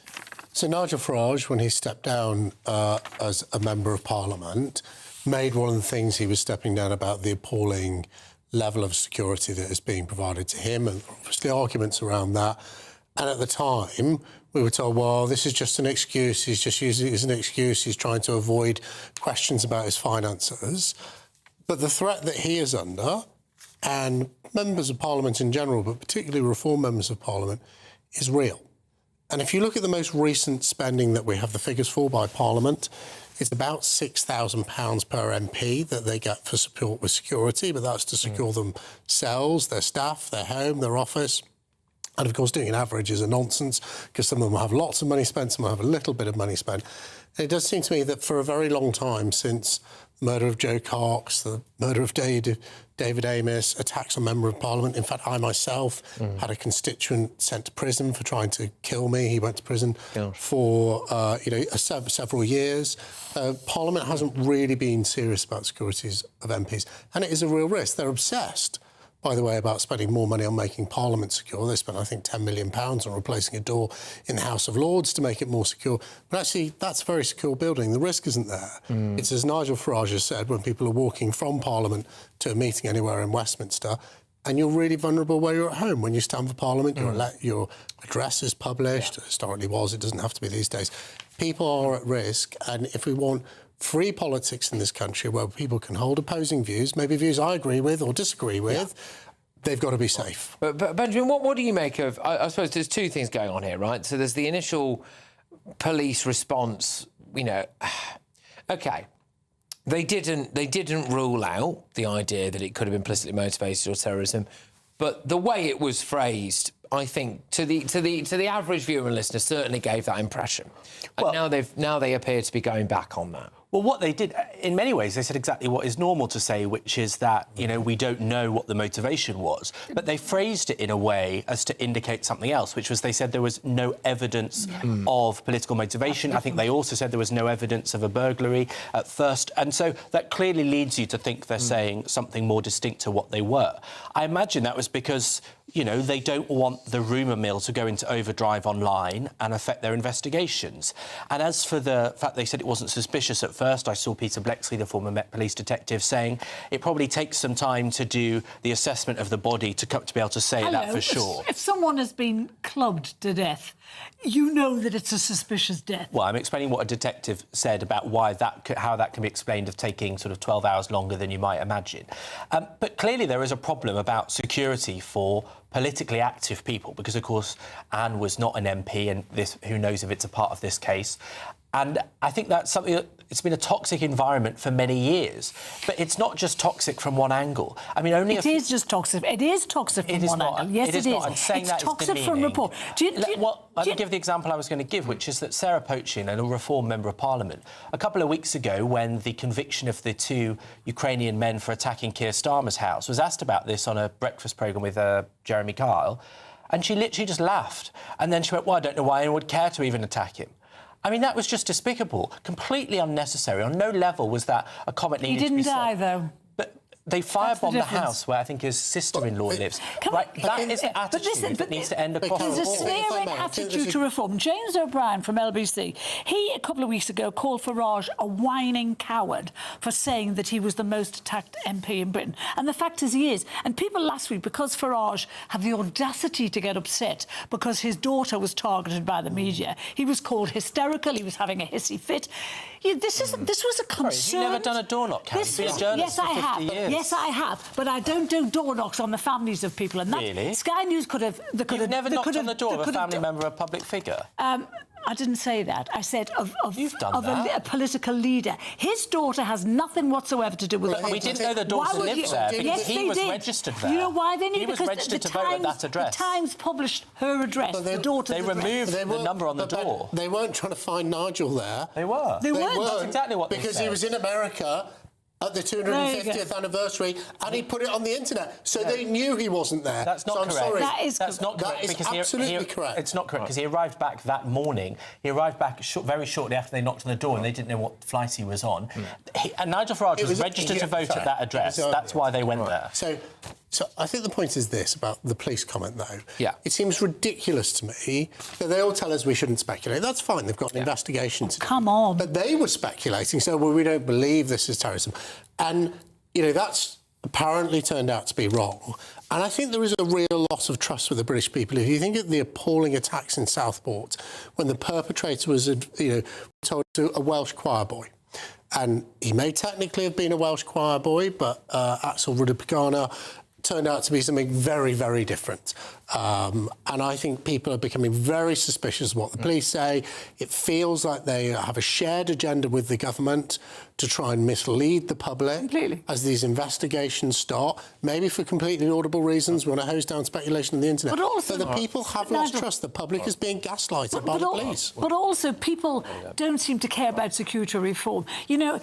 So Nigel Farage, when he stepped down as a Member of Parliament, made one of the things he was stepping down about the appalling level of security that is being provided to him, and obviously arguments around that. And at the time, we were told, well, this is just an excuse. He's just using it as an excuse. He's trying to avoid questions about his finances. But the threat that he is under, and members of Parliament in general, but particularly Reform members of Parliament, is real. And if you look at the most recent spending that we have the figures for by Parliament, it's about £6,000 per MP that they get for support with security, but that's to secure themselves, their staff, their home, their office. And, of course, doing an average is a nonsense, because some of them will have lots of money spent, some will have a little bit of money spent. And it does seem to me that for a very long time, since murder of Joe Cox, the murder of David Amis, attacks on Member of Parliament. In fact, I myself had a constituent sent to prison for trying to kill me. He went to prison for several years. Parliament hasn't really been serious about securities of MPs, and it is a real risk. They're obsessed, by the way, about spending more money on making Parliament secure. They spent, I think, £10 million on replacing a door in the House of Lords to make it more secure. But actually, that's a very secure building. The risk isn't there. It's as Nigel Farage has said, when people are walking from Parliament to a meeting anywhere in Westminster, and you're really vulnerable where you're at home. When you stand for Parliament, your address is published. Historically was, it doesn't have to be these days. People are at risk, and if we want free politics in this country where people can hold opposing views, maybe views I agree with or disagree with, they've got to be safe. But Benjamin, what do you make of... I suppose there's two things going on here, right? So there's the initial police response, OK, they didn't rule out the idea that it could have been politically motivated or terrorism, but the way it was phrased, I think, to the average viewer and listener, certainly gave that impression. And now they appear to be going back on that. Well, what they did, in many ways, they said exactly what is normal to say, which is that, we don't know what the motivation was. But they phrased it in a way as to indicate something else, which was they said there was no evidence of political motivation. I think they also said there was no evidence of a burglary at first. And so that clearly leads you to think they're saying something more distinct to what they were. I imagine that was because, they don't want the rumour mill to go into overdrive online and affect their investigations. And as for the fact they said it wasn't suspicious at first, I saw Peter Blexley, the former Met Police detective, saying it probably takes some time to do the assessment of the body to be able to say that for sure. If someone has been clubbed to death, you know that it's a suspicious death. Well, I'm explaining what a detective said about how that can be explained of taking sort of 12 hours longer than you might imagine. But clearly there is a problem about security for politically active people because, of course, Anne was not an MP, and who knows if it's a part of this case. And I think that's something that it's been a toxic environment for many years. But it's not just toxic from one angle. I mean, It is just toxic. It is toxic from one angle. Yes, it is. I'm saying it's that toxic is from report. Let me give the example I was going to give, which is that Sarah Pochin, a Reform Member of Parliament, a couple of weeks ago, when the conviction of the two Ukrainian men for attacking Keir Starmer's house, was asked about this on a breakfast programme with Jeremy Kyle, and she literally just laughed. And then she went, well, I don't know why anyone would care to even attack him. I mean, that was just despicable, completely unnecessary. On no level was that a comment needed to be said. He didn't die, though. But they firebombed the house where I think his sister-in-law lives. That is an attitude that needs to end across the board. There's a sneering attitude to reform. James O'Brien from LBC, he, a couple of weeks ago, called Farage a whining coward for saying that he was the most attacked MP in Britain. And the fact is he is. And people last week, because Farage had the audacity to get upset because his daughter was targeted by the media, he was called hysterical, he was having a hissy fit. This was a concern. You've never done a door knock, Karen. You've been a journalist for 50 years. Yes, I have, but I don't do door knocks on the families of people. And that, really? Sky News could have... You've never knocked on the door of a family member, a public figure? I didn't say that. I said of a political leader. His daughter has nothing whatsoever to do with it. We didn't know the daughter lived there because he was registered there. You know why they knew? He was registered to vote at that address. The Times published her address, the daughter's address. They removed the number on the door. They weren't trying to find Nigel there. They were. They weren't. That's exactly what they said. Because he was in America at the 250th anniversary, and he put it on the internet, so they knew he wasn't there. That's not correct. Sorry. That's not correct. That is absolutely correct. It's not correct because he arrived back that morning. He arrived back very shortly after they knocked on the door, and they didn't know what flight he was on. And Nigel Farage was registered to vote at that address. That's why they went there. So I think the point is this about the police comment, though. Yeah. It seems ridiculous to me that they all tell us we shouldn't speculate. That's fine. They've got an investigation to do. Come on. But they were speculating, so we don't believe this is terrorism. And, that's apparently turned out to be wrong. And I think there is a real loss of trust with the British people. If you think of the appalling attacks in Southport, when the perpetrator was, told to a Welsh choir boy. And he may technically have been a Welsh choir boy, but Axel Rudapagana turned out to be something very, very different. And I think people are becoming very suspicious of what the police say. It feels like they have a shared agenda with the government to try and mislead the public as these investigations start, maybe for completely laudable reasons. We want to hose down speculation on the internet. But also, the people have lost trust. The public is being gaslighted by the police. But also, people don't seem to care about security reform. You know,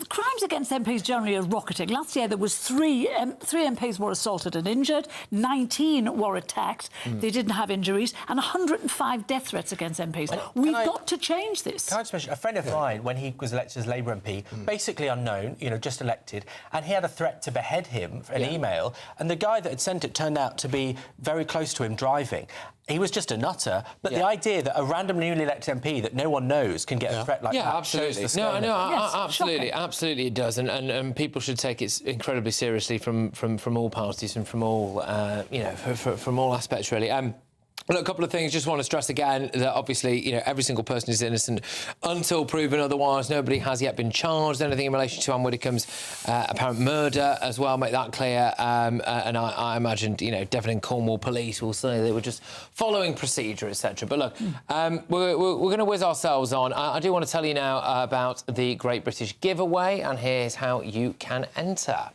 crimes against MPs generally are rocketing. Last year, there was three MPs were assaulted and injured, 19 were attacked, they didn't have injuries, and 105 death threats against MPs. We've got to change this. Can I just mention, a friend of mine, when he was elected as Labour MP, basically unknown, you know, just elected, and he had a threat to behead him for an email, and the guy that had sent it turned out to be very close to him driving. He was just a nutter, but the idea that a random newly elected MP that no one knows can get a threat like that absolutely. shows the scale. Absolutely it does, and people should take it incredibly seriously from all parties and from all from all aspects really. Look, a couple of things. Just want to stress again that obviously, you know, every single person is innocent until proven otherwise. Nobody has yet been charged anything in relation to Anne Widdecombe's apparent murder as well. Make that clear. And I imagine, you know, Devon and Cornwall police will say they were just following procedure, etc. But look, we're going to whiz ourselves on. I do want to tell you now about the Great British Giveaway, and here's how you can enter.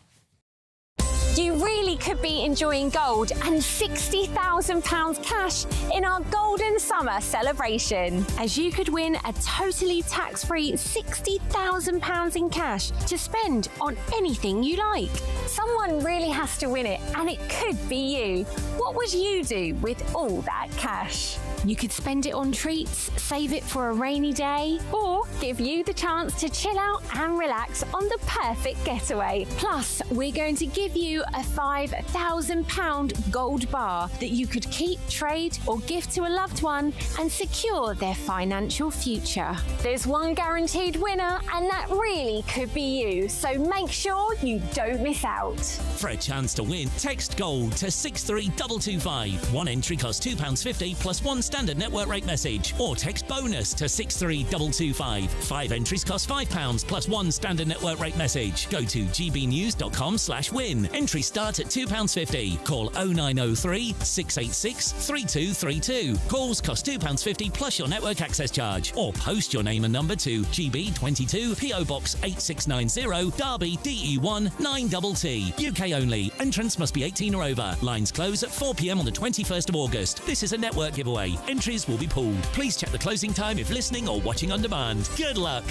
You really could be enjoying gold and £60,000 cash in our Golden Summer celebration, as you could win a totally tax-free £60,000 in cash to spend on anything you like. Someone really has to win it, and it could be you. What would you do with all that cash? You could spend it on treats, save it for a rainy day, or give you the chance to chill out and relax on the perfect getaway. Plus, we're going to give you a £5,000 gold bar that you could keep, trade, or gift to a loved one and secure their financial future. There's one guaranteed winner, and that really could be you, so make sure you don't miss out. For a chance to win, text GOLD to 63225. One entry costs £2.50 plus one standard network rate message, or text BONUS to 63225. 5 entries cost £5 plus one standard network rate message. Go to gbnews.com/win. Entries start at £2.50. Call 0903 686 3232. Calls cost £2.50 plus your network access charge, or post your name and number to GB22 PO Box 8690 Derby DE1 9TT. UK only. Entrance must be 18 or over. Lines close at 4 p.m. on the 21st of August. This is a network giveaway. Entries will be pooled. Please check the closing time if listening or watching on demand. Good luck.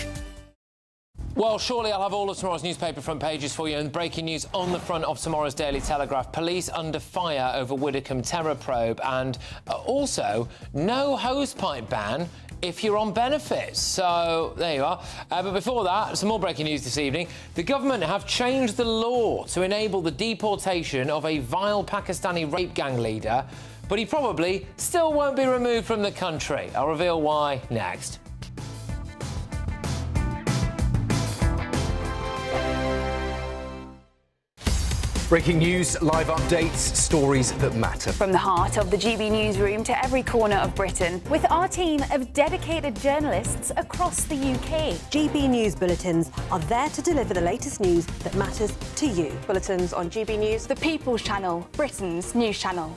Well, surely I'll have all of tomorrow's newspaper front pages for you, and breaking news on the front of tomorrow's Daily Telegraph. Police under fire over Widdecombe terror probe, and also no hosepipe ban if you're on benefits. So there you are. But before that, some more breaking news this evening. The government have changed the law to enable the deportation of a vile Pakistani rape gang leader, but he probably still won't be removed from the country. I'll reveal why next. Breaking news, live updates, stories that matter. From the heart of the GB newsroom to every corner of Britain, with our team of dedicated journalists across the UK. GB News bulletins are there to deliver the latest news that matters to you. Bulletins on GB News, the People's Channel, Britain's news channel.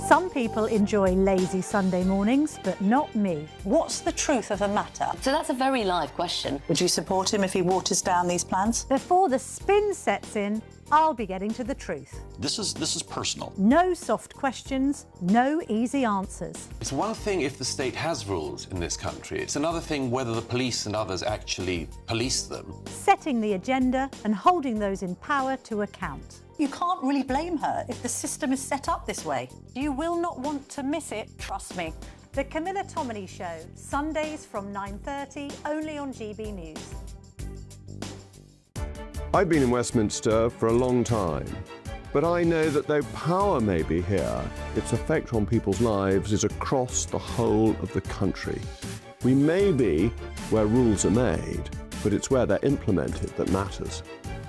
Some people enjoy lazy Sunday mornings, but not me. What's the truth of the matter? So that's a very live question. Would you support him if he waters down these plans? Before the spin sets in, I'll be getting to the truth. This is personal. No soft questions, no easy answers. It's one thing if the state has rules in this country. It's another thing whether the police and others actually police them. Setting the agenda and holding those in power to account. You can't really blame her if the system is set up this way. You will not want to miss it, trust me. The Camilla Tominey Show, Sundays from 9:30, only on GB News. I've been in Westminster for a long time, but I know that though power may be here, its effect on people's lives is across the whole of the country. We may be where rules are made, but it's where they're implemented that matters.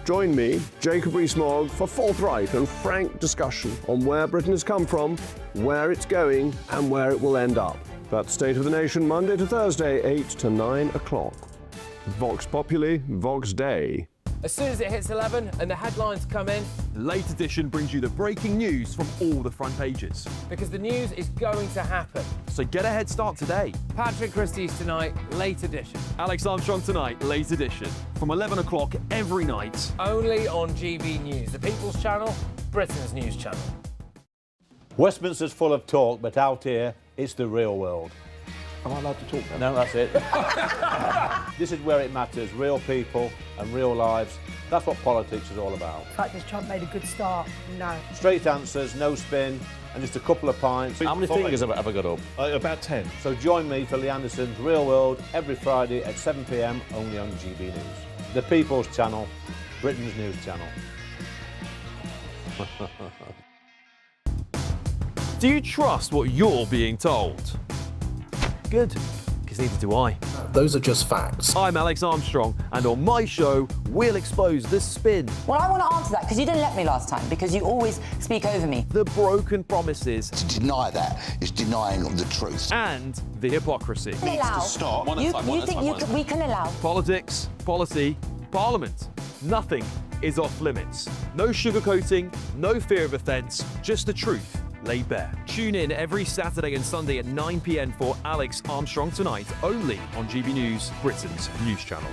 Join me, Jacob Rees-Mogg, for forthright and frank discussion on where Britain has come from, where it's going, and where it will end up. That's State of the Nation, Monday to Thursday, 8 to 9 o'clock. Vox Populi, Vox Dei. As soon as it hits 11 and the headlines come in, Late Edition brings you the breaking news from all the front pages. because the news is going to happen. So get a head start today. Patrick Christys tonight, Late Edition. Alex Armstrong tonight, Late Edition. From 11 o'clock every night. Only on GB News, the People's Channel, Britain's news channel. Westminster's full of talk, but out here, it's the real world. Am I allowed to talk then? No, that's it. This is where it matters, real people and real lives. That's what politics is all about. The fact that Trump made a good start, no. Straight answers, no spin, and just a couple of pints. How many fingers have I got up? About 10. So join me for Lee Anderson's Real World every Friday at 7 p.m. only on GB News. The People's Channel, Britain's news channel. Do you trust what you're being told? Good, because neither do I. Those are just facts. I'm Alex Armstrong, and on my show, we'll expose the spin. Well, I want to answer that because you didn't let me last time, because you always speak over me. The broken promises. To deny that is denying the truth. And the hypocrisy. We can allow. You think we can allow? Politics, policy, parliament. Nothing is off limits. No sugarcoating, no fear of offence, just the truth laid bare. Tune in every Saturday and Sunday at 9 p.m. for Alex Armstrong Tonight, only on GB News, Britain's news channel.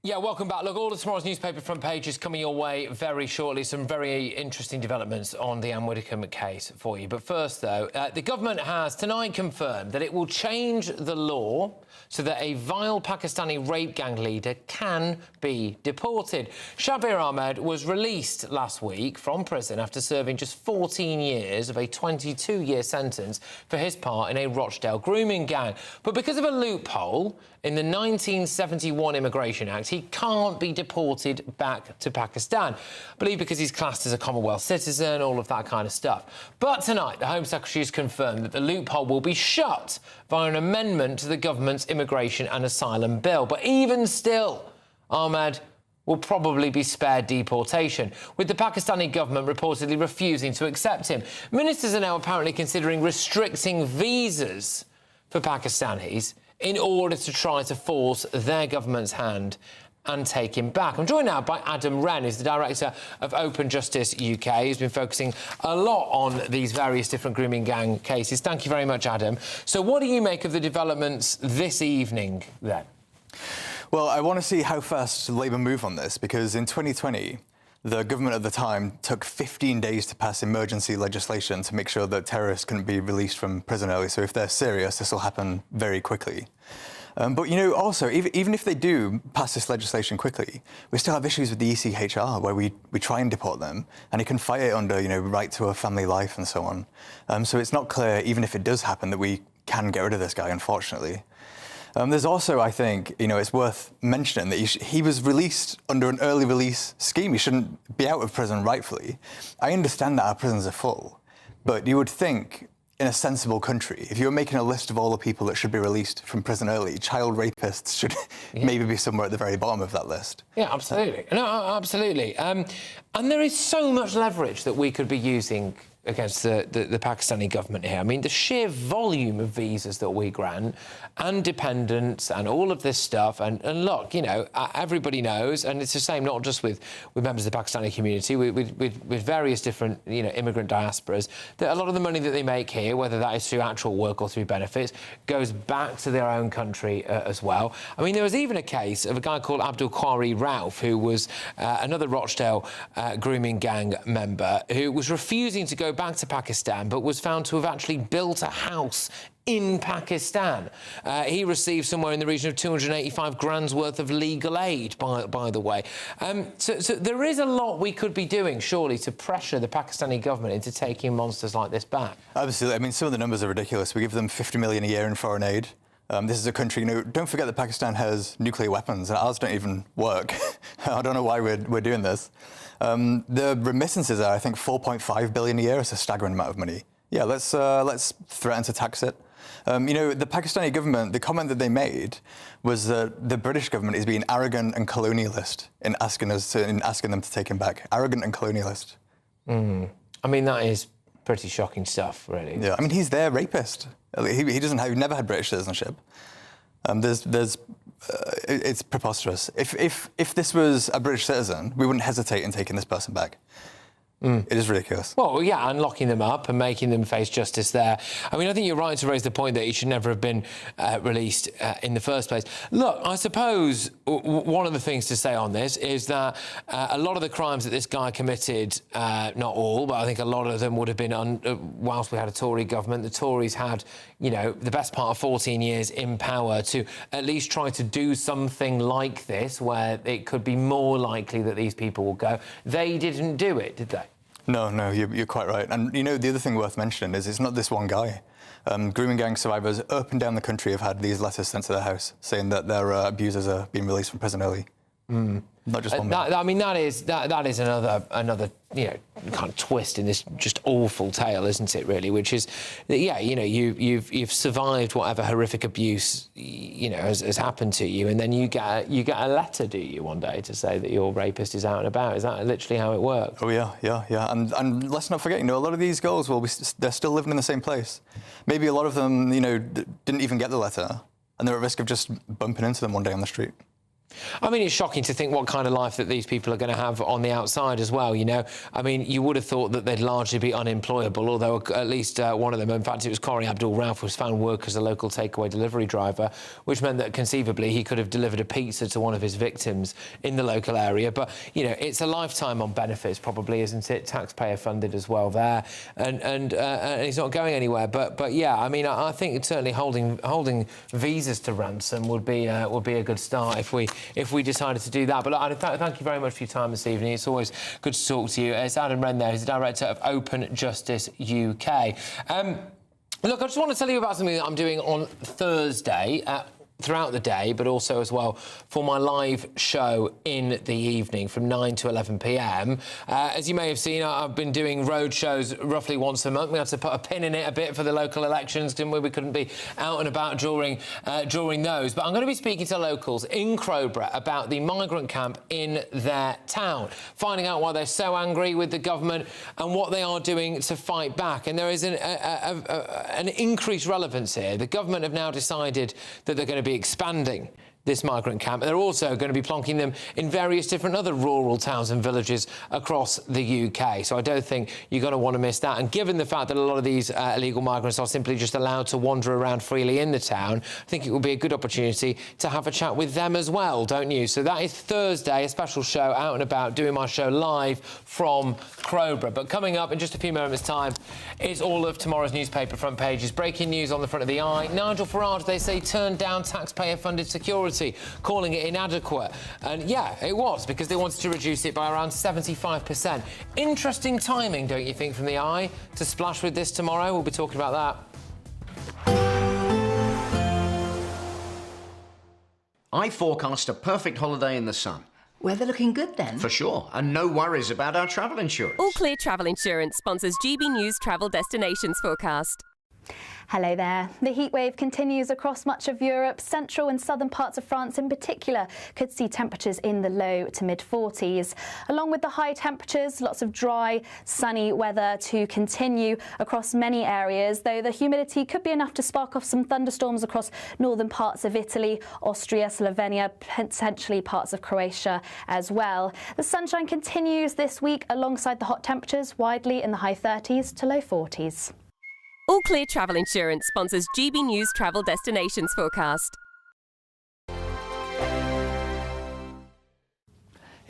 Yeah, welcome back. Look, all of tomorrow's newspaper front pages coming your way very shortly. Some very interesting developments on the Anne Widdecombe case for you. But first, though, the government has tonight confirmed that it will change the law so that a vile Pakistani rape gang leader can be deported. Shabir Ahmed was released last week from prison after serving just 14 years of a 22-year sentence for his part in a Rochdale grooming gang. But because of a loophole in the 1971 Immigration Act, he can't be deported back to Pakistan. I believe because he's classed as a Commonwealth citizen, all of that kind of stuff. But tonight, the Home Secretary has confirmed that the loophole will be shut via an amendment to the government's Immigration and Asylum Bill. But even still, Ahmed will probably be spared deportation, with the Pakistani government reportedly refusing to accept him. Ministers are now apparently considering restricting visas for Pakistanis in order to try to force their government's hand and take him back. I'm joined now by Adam Wren, who's the director of Open Justice UK. He's been focusing a lot on these various different grooming gang cases. Thank you very much, Adam. So what do you make of the developments this evening, then? Well, I want to see how fast Labour move on this, because in 2020, the government at the time took 15 days to pass emergency legislation to make sure that terrorists couldn't be released from prison early. So if they're serious, this will happen very quickly. But, you know, also, even if they do pass this legislation quickly, we still have issues with the ECHR where we try and deport them, and it can fight it under, you know, right to a family life and so on. So it's not clear, even if it does happen, that we can get rid of this guy, unfortunately. There's also, I think, you know, it's worth mentioning that he was released under an early release scheme. He shouldn't be out of prison rightfully. I understand that our prisons are full, but you would think in a sensible country, if you were making a list of all the people that should be released from prison early, child rapists should maybe be somewhere at the very bottom of that list. Yeah, absolutely. No, absolutely. And there is so much leverage that we could be using against the Pakistani government here. I mean, the sheer volume of visas that we grant and dependents and all of this stuff. And look, you know, everybody knows, and it's the same not just with members of the Pakistani community, with various different, you know, immigrant diasporas, that a lot of the money that they make here, whether that is through actual work or through benefits, goes back to their own country as well. I mean, there was even a case of a guy called Abdul Qari Rauf, who was another Rochdale grooming gang member, who was refusing to go back to Pakistan, but was found to have actually built a house in Pakistan. He received somewhere in the region of 285 grand's worth of legal aid, by the way. So there is a lot we could be doing, surely, to pressure the Pakistani government into taking monsters like this back. Absolutely. I mean, some of the numbers are ridiculous. We give them $50 million a year in foreign aid. This is a country, you know, don't forget that Pakistan has nuclear weapons, and ours don't even work. I don't know why we're doing this. The remittances are, I think, $4.5 billion a year. It's a staggering amount of money. Yeah, let's threaten to tax it. You know, the Pakistani government, the comment that they made was that the British government is being arrogant and colonialist in asking them to take him back. Arrogant and colonialist. I mean, that is pretty shocking stuff, really. Yeah, I mean, he's their rapist. He never had British citizenship. It's preposterous. If this was a British citizen, we wouldn't hesitate in taking this person back. It is ridiculous. Well, yeah, and locking them up and making them face justice there. I mean, I think you're right to raise the point that he should never have been released in the first place. Look, I suppose one of the things to say on this is that a lot of the crimes that this guy committed, not all, but I think a lot of them would have been, whilst we had a Tory government, the Tories had, you know, the best part of 14 years in power to at least try to do something like this, where it could be more likely that these people will go. They didn't do it, did they? No, you're quite right. And, you know, the other thing worth mentioning is it's not this one guy. Grooming gang survivors up and down the country have had these letters sent to their house saying that their abusers are being released from prison early. Not just one man. I mean, that is another you know, kind of twist in this just awful tale, isn't it? Really, which is that, yeah, you know, you've survived whatever horrific abuse, you know, has happened to you, and then you get a letter, do you, one day to say that your rapist is out and about? Is that literally how it works? Oh yeah. And let's not forget, you know, a lot of these girls they're still living in the same place. Maybe a lot of them, you know, didn't even get the letter, and they're at risk of just bumping into them one day on the street. I mean, it's shocking to think what kind of life that these people are going to have on the outside as well, you know. I mean, you would have thought that they'd largely be unemployable, although at least one of them, in fact, it was Corey Abdul-Rauf, was found work as a local takeaway delivery driver, which meant that conceivably he could have delivered a pizza to one of his victims in the local area. But, you know, it's a lifetime on benefits probably, isn't it? Taxpayer funded as well there. And he's not going anywhere. But yeah, I mean, I think certainly holding visas to ransom would be a good start if we decided to do that. But look, thank you very much for your time this evening. It's always good to talk to you. It's Adam Wren there, who's the director of Open Justice UK. Look, I just want to tell you about something that I'm doing on Thursday throughout the day, but also as well for my live show in the evening from 9 to 11 p.m. As you may have seen, I've been doing road shows roughly once a month. We had to put a pin in it a bit for the local elections, didn't we? We couldn't be out and about during those. But I'm going to be speaking to locals in Crowborough about the migrant camp in their town, finding out why they're so angry with the government and what they are doing to fight back. And there is an increased relevance here. The government have now decided that they're going to be expanding this migrant camp. They're also going to be plonking them in various different other rural towns and villages across the UK. So I don't think you're going to want to miss that. And given the fact that a lot of these illegal migrants are simply just allowed to wander around freely in the town, I think it will be a good opportunity to have a chat with them as well, don't you? So that is Thursday, a special show out and about, doing my show live from Crowborough. But coming up in just a few moments' time is all of tomorrow's newspaper front pages. Breaking news on the front of the Eye. Nigel Farage, they say, turned down taxpayer-funded security, calling it inadequate. And yeah, it was, because they wanted to reduce it by around 75%. Interesting timing, don't you think, from the Eye to splash with this tomorrow? We'll be talking about that. I forecast a perfect holiday in the sun. Weather looking good then? For sure, and no worries about our travel insurance. All Clear Travel Insurance sponsors GB News Travel Destinations forecast. Hello there. The heatwave continues across much of Europe. Central and southern parts of France in particular could see temperatures in the low to mid-40s. Along with the high temperatures, lots of dry, sunny weather to continue across many areas, though the humidity could be enough to spark off some thunderstorms across northern parts of Italy, Austria, Slovenia, potentially parts of Croatia as well. The sunshine continues this week alongside the hot temperatures, widely in the high 30s to low 40s. All Clear Travel Insurance sponsors GB News Travel Destinations forecast.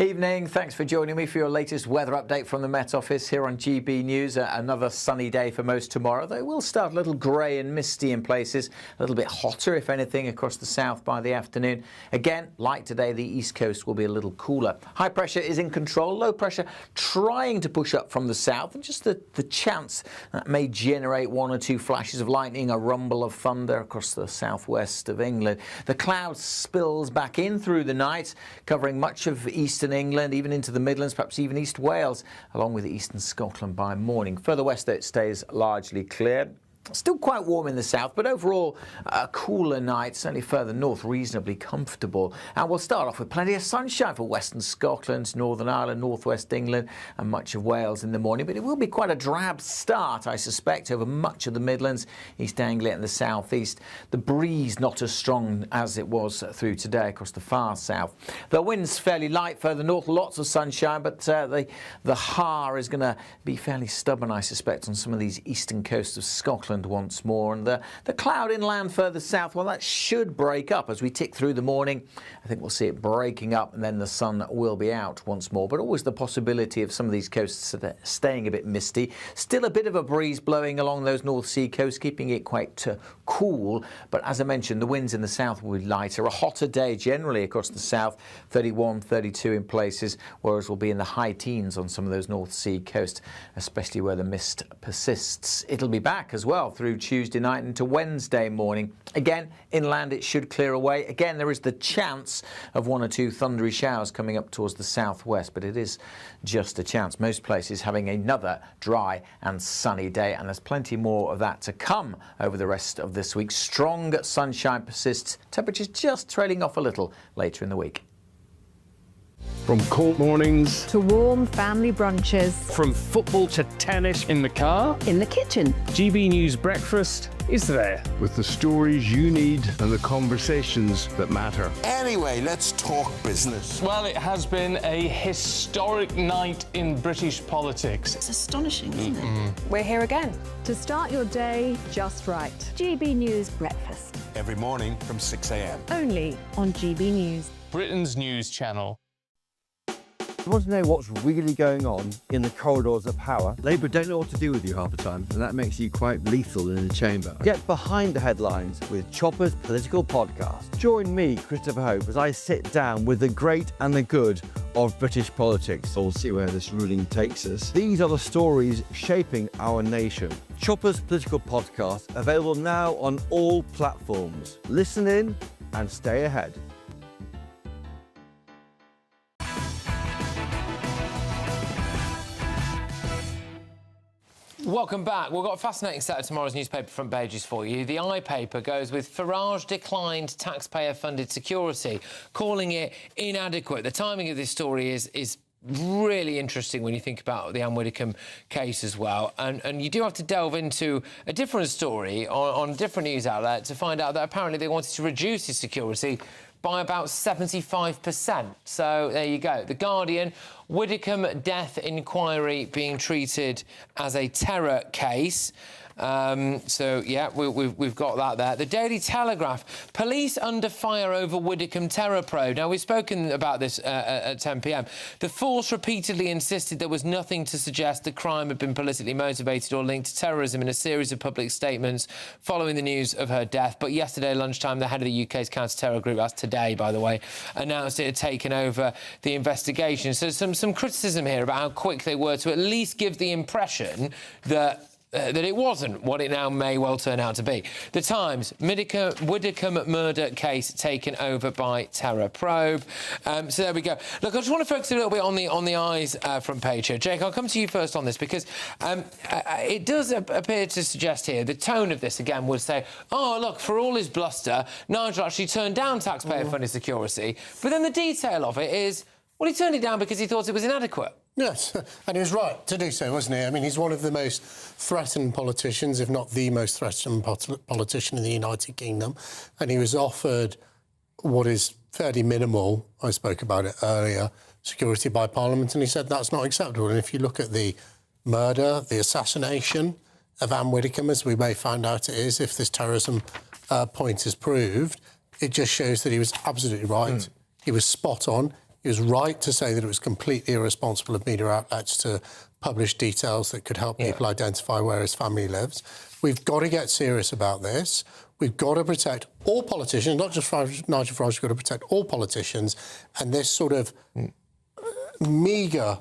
Evening, thanks for joining me for your latest weather update from the Met Office here on GB News. Another sunny day for most tomorrow, though it will start a little grey and misty in places, a little bit hotter, if anything, across the south by the afternoon. Again, like today, the east coast will be a little cooler. High pressure is in control, low pressure trying to push up from the south, and just the chance that may generate one or two flashes of lightning, a rumble of thunder across the southwest of England. The cloud spills back in through the night, covering much of eastern England, even into the Midlands, perhaps even East Wales, along with eastern Scotland by morning. Further west, though, it stays largely clear. Still quite warm in the south, but overall a cooler night, certainly further north, reasonably comfortable. And we'll start off with plenty of sunshine for western Scotland, Northern Ireland, northwest England and much of Wales in the morning. But it will be quite a drab start, I suspect, over much of the Midlands, East Anglia and the southeast. The breeze not as strong as it was through today across the far south. The wind's fairly light further north, lots of sunshine, but the har is going to be fairly stubborn, I suspect, on some of these eastern coasts of Scotland once more. And the cloud inland further south, well, that should break up as we tick through the morning. I think we'll see it breaking up and then the sun will be out once more. But always the possibility of some of these coasts staying a bit misty. Still a bit of a breeze blowing along those North Sea coasts, keeping it quite cool. But as I mentioned, the winds in the south will be lighter. A hotter day generally across the south, 31, 32 in places, whereas we'll be in the high teens on some of those North Sea coasts, especially where the mist persists. It'll be back as well through Tuesday night into Wednesday morning. Again, inland it should clear away. Again, there is the chance of 1 or 2 thundery showers coming up towards the southwest, but it is just a chance. Most places having another dry and sunny day, and there's plenty more of that to come over the rest of this week. Strong sunshine persists. Temperatures just trailing off a little later in the week. From cold mornings to warm family brunches. From football to tennis in the car. In the kitchen. GB News Breakfast is there. With the stories you need and the conversations that matter. Anyway, let's talk business. Well, it has been a historic night in British politics. It's astonishing, isn't it? We're here again. To start your day just right. GB News Breakfast. Every morning from 6 a.m. Only on GB News. Britain's news channel. You want to know what's really going on in the corridors of power? Labour don't know what to do with you half the time, and that makes you quite lethal in the chamber. Get behind the headlines with Chopper's political podcast. Join me, Christopher Hope, as I sit down with the great and the good of British politics. We'll see where this ruling takes us. These are the stories shaping our nation. Chopper's political podcast, available now on all platforms. Listen in and stay ahead. Welcome back. We've got a fascinating set of tomorrow's newspaper front pages for you. The I paper goes with Farage declined taxpayer-funded security, calling it inadequate. The timing of this story is really interesting when you think about the Anne Widdecombe case as well. And you do have to delve into a different story on a different news outlet to find out that apparently they wanted to reduce his security by about 75%. So there you go. The Guardian, Widdecombe death inquiry being treated as a terror case. So, yeah, we've got that there. The Daily Telegraph, police under fire over Widdecombe terror probe. Now, we've spoken about this at 10 p.m. The force repeatedly insisted there was nothing to suggest the crime had been politically motivated or linked to terrorism in a series of public statements following the news of her death. But yesterday lunchtime, the head of the UK's counter-terror group, that's today, by the way, announced it had taken over the investigation. So some criticism here about how quick they were to at least give the impression that it wasn't what it now may well turn out to be. The Times, Widdecombe murder case taken over by terror probe. So there we go. Look, I just want to focus a little bit on the I's front page here. Jake, I'll come to you first on this because it does appear to suggest here the tone of this again would say, oh, look, for all his bluster, Nigel actually turned down taxpayer-funded security. But then the detail of it is, well, he turned it down because he thought it was inadequate. Yes, and he was right to do so, wasn't he? I mean, he's one of the most threatened politicians, if not the most threatened politician in the United Kingdom, and he was offered what is fairly minimal, I spoke about it earlier, security by Parliament, and he said that's not acceptable. And if you look at the murder, the assassination of Anne Widdecombe, as we may find out it is, if this terrorism point is proved, it just shows that he was absolutely right. He was spot on. He was right to say that it was completely irresponsible of media outlets to publish details that could help people identify where his family lives. We've got to get serious about this. We've got to protect all politicians, not just Nigel Farage, we've got to protect all politicians. And this sort of meagre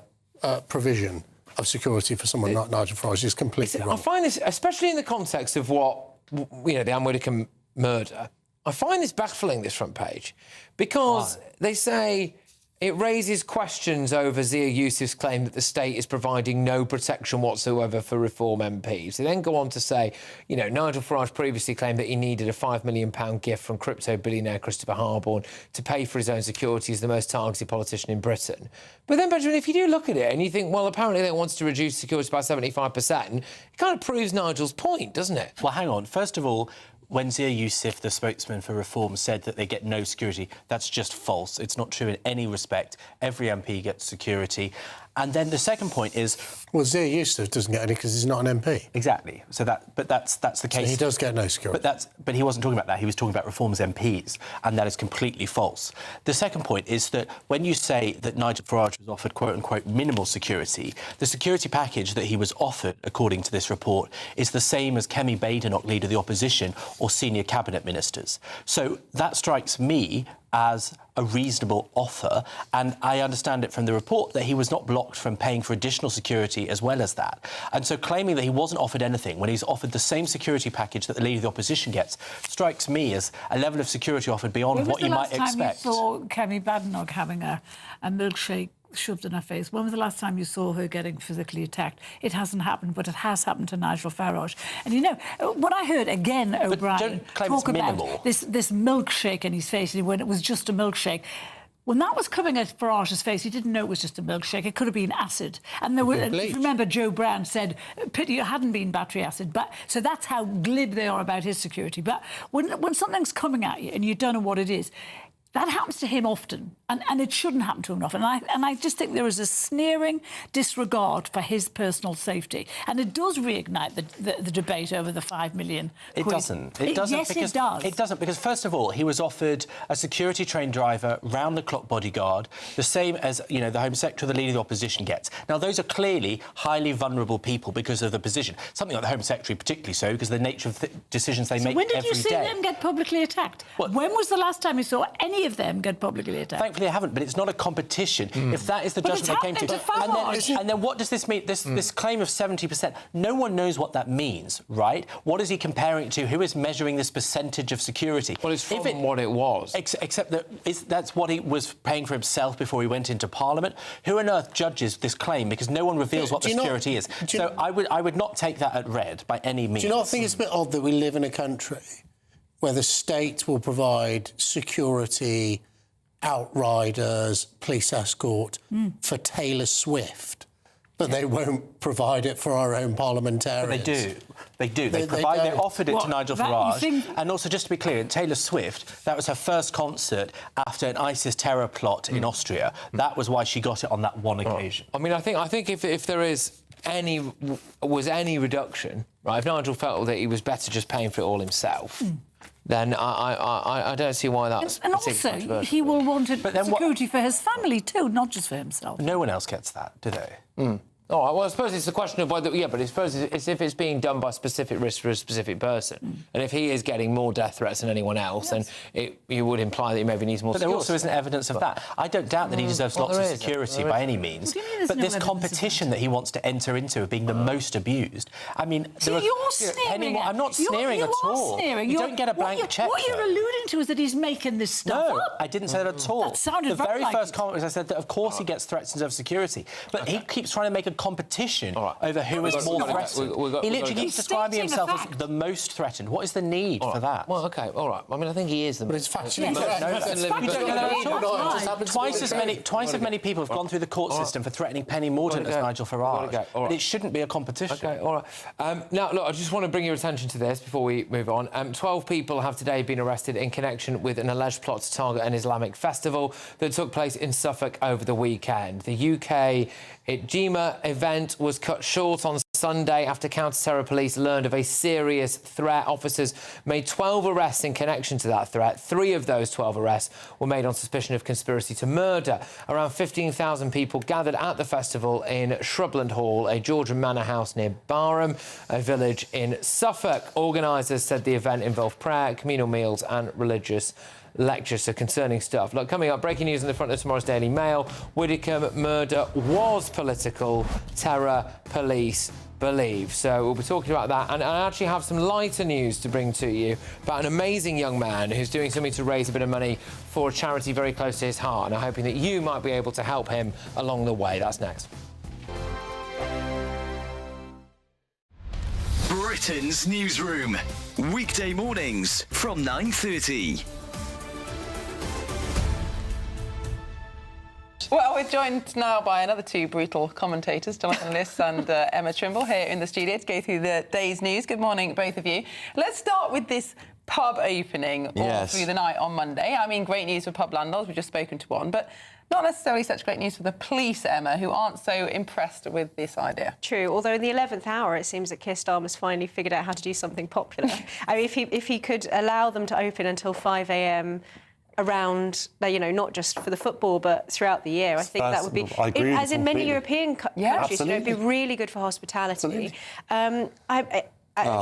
provision of security for someone like Nigel Farage is completely wrong. I find this, especially in the context of what, the Anne Widdecombe murder, I find this baffling, this front page, because they say It raises questions over Zia Youssef's claim that the state is providing no protection whatsoever for Reform MPs. They then go on to say, you know, Nigel Farage previously claimed that he needed a £5 million gift from crypto billionaire Christopher Harborne to pay for his own security as the most targeted politician in Britain. But then, Benjamin, if you do look at it and you think, well, apparently they wanted to reduce security by 75%, it kind of proves Nigel's point, doesn't it? Well, hang on. First of all, when Zia Youssef, the spokesman for Reform, said that they get no security, that's just false. It's not true in any respect. Every MP gets security. And then the second point is... Well, Zia Youssef doesn't get any because he's not an MP. Exactly. So that's the case. So he does get no security. But he wasn't talking about that. He was talking about Reform's MPs, and that is completely false. The second point is that when you say that Nigel Farage was offered, quote-unquote, minimal security, the security package that he was offered, according to this report, is the same as Kemi Badenoch, Leader of the Opposition, or senior cabinet ministers. So that strikes me as a reasonable offer, and I understand it from the report that he was not blocked from paying for additional security as well as that. And so claiming that he wasn't offered anything when he's offered the same security package that the Leader of the Opposition gets strikes me as a level of security offered beyond what you might expect. When was the last time you saw Kemi Badenoch having a milkshake shoved in her face? When was the last time you saw her getting physically attacked? It hasn't happened, but it has happened to Nigel Farage. And, you know, when I heard, again, O'Brien talk about this milkshake in his face, when it was just a milkshake, when that was coming at Farage's face, he didn't know it was just a milkshake. It could have been acid. And there were, remember, Joe Brown said, pity it hadn't been battery acid. But so that's how glib they are about his security. But when something's coming at you and you don't know what it is, that happens to him often, and it shouldn't happen to him often. And I just think there is a sneering disregard for his personal safety. And it does reignite the debate over the £5 million. It doesn't. It doesn't. Yes, because it does. It doesn't, because, first of all, he was offered a security-trained driver, round-the-clock bodyguard, the same as, you know, the Home Secretary or the Leader of the Opposition gets. Now, those are clearly highly vulnerable people because of the position. Something like the Home Secretary particularly so, because of the nature of the decisions they make every day. When did you see them get publicly attacked? When was the last time you saw any of them get publicly attacked? Thankfully, I haven't, but it's not a competition. If that is the judgment they came to... And then what does this mean? This claim of 70%, no one knows what that means, right? What is he comparing it to? Who is measuring this percentage of security? Well, it's from what it was. Except that that's what he was paying for himself before he went into Parliament. Who on earth judges this claim? Because no one reveals what the security is. So I would not take that at red by any means. Do you not think it's a bit odd that we live in a country where the state will provide security, outriders, police escort for Taylor Swift, but they won't provide it for our own parliamentarians? But they do. They do. They offered it to Nigel Farage. And also, just to be clear, Taylor Swift, that was her first concert after an ISIS terror plot in Austria. That was why she got it on that one occasion. I mean, I think if there is any reduction, right, if Nigel felt that he was better just paying for it all himself, then I don't see why that's... And also, he will want security for his family too, not just for himself. No one else gets that, do they? All right, well, I suppose it's the question of whether... Yeah, but I suppose it's if it's being done by specific risk for a specific person. And if he is getting more death threats than anyone else, then you would imply that he maybe needs more security. But there also isn't evidence of that. I don't doubt that he deserves lots of security by any means. But this competition that he wants to enter into of being the most abused... I mean... You're sneering. I'm not sneering at all. Sneering. You don't get a blank cheque. What you're alluding to is that he's making this stuff up. No, I didn't say that at all. That sounded the very like first comment was I said that, of course, he gets threats and deserves security. But he keeps trying to make a competition over who is more threatened. He literally keeps describing himself as the most threatened. What is the need for that? Well, OK, all right. I mean, I think he is the most... But it's factually Twice as many people have gone through the court system for threatening Penny Mordaunt as Nigel Farage. But it shouldn't be a competition. OK, all right. Now, look, I just want to bring your attention to this before we move on. 12 people have today been arrested in connection with an alleged plot to target an Islamic festival that took place in Suffolk over the weekend. The UK Ijtima event was cut short on Sunday after counter-terror police learned of a serious threat. Officers made 12 arrests in connection to that threat. 3 of those 12 arrests were made on suspicion of conspiracy to murder. Around 15,000 people gathered at the festival in Shrubland Hall, a Georgian manor house near Barham, a village in Suffolk. Organisers said the event involved prayer, communal meals and religious lectures, so concerning stuff. Look, coming up, breaking news in the front of tomorrow's Daily Mail. Widdicombe murder was political. Terror police Believe. So we'll be talking about that, and I actually have some lighter news to bring to you about an amazing young man who's doing something to raise a bit of money for a charity very close to his heart, and I'm hoping that you might be able to help him along the way. That's next. Britain's newsroom, weekday mornings from 9:30. Well, we're joined now by another two brutal commentators, Jonathan Liss and Emma Trimble, here in the studio to go through the day's news. Good morning, both of you. Let's start with this pub opening all through the night on Monday. I mean, great news for pub landlords. We've just spoken to one, but not necessarily such great news for the police, Emma, who aren't so impressed with this idea. True, although in the 11th hour it seems that Keir Starmer's finally figured out how to do something popular. I mean, if he could allow them to open until 5 a.m. around, you know, not just for the football but throughout the year, I think that would be, as in many European countries, you know, it'd be really good for hospitality. I'm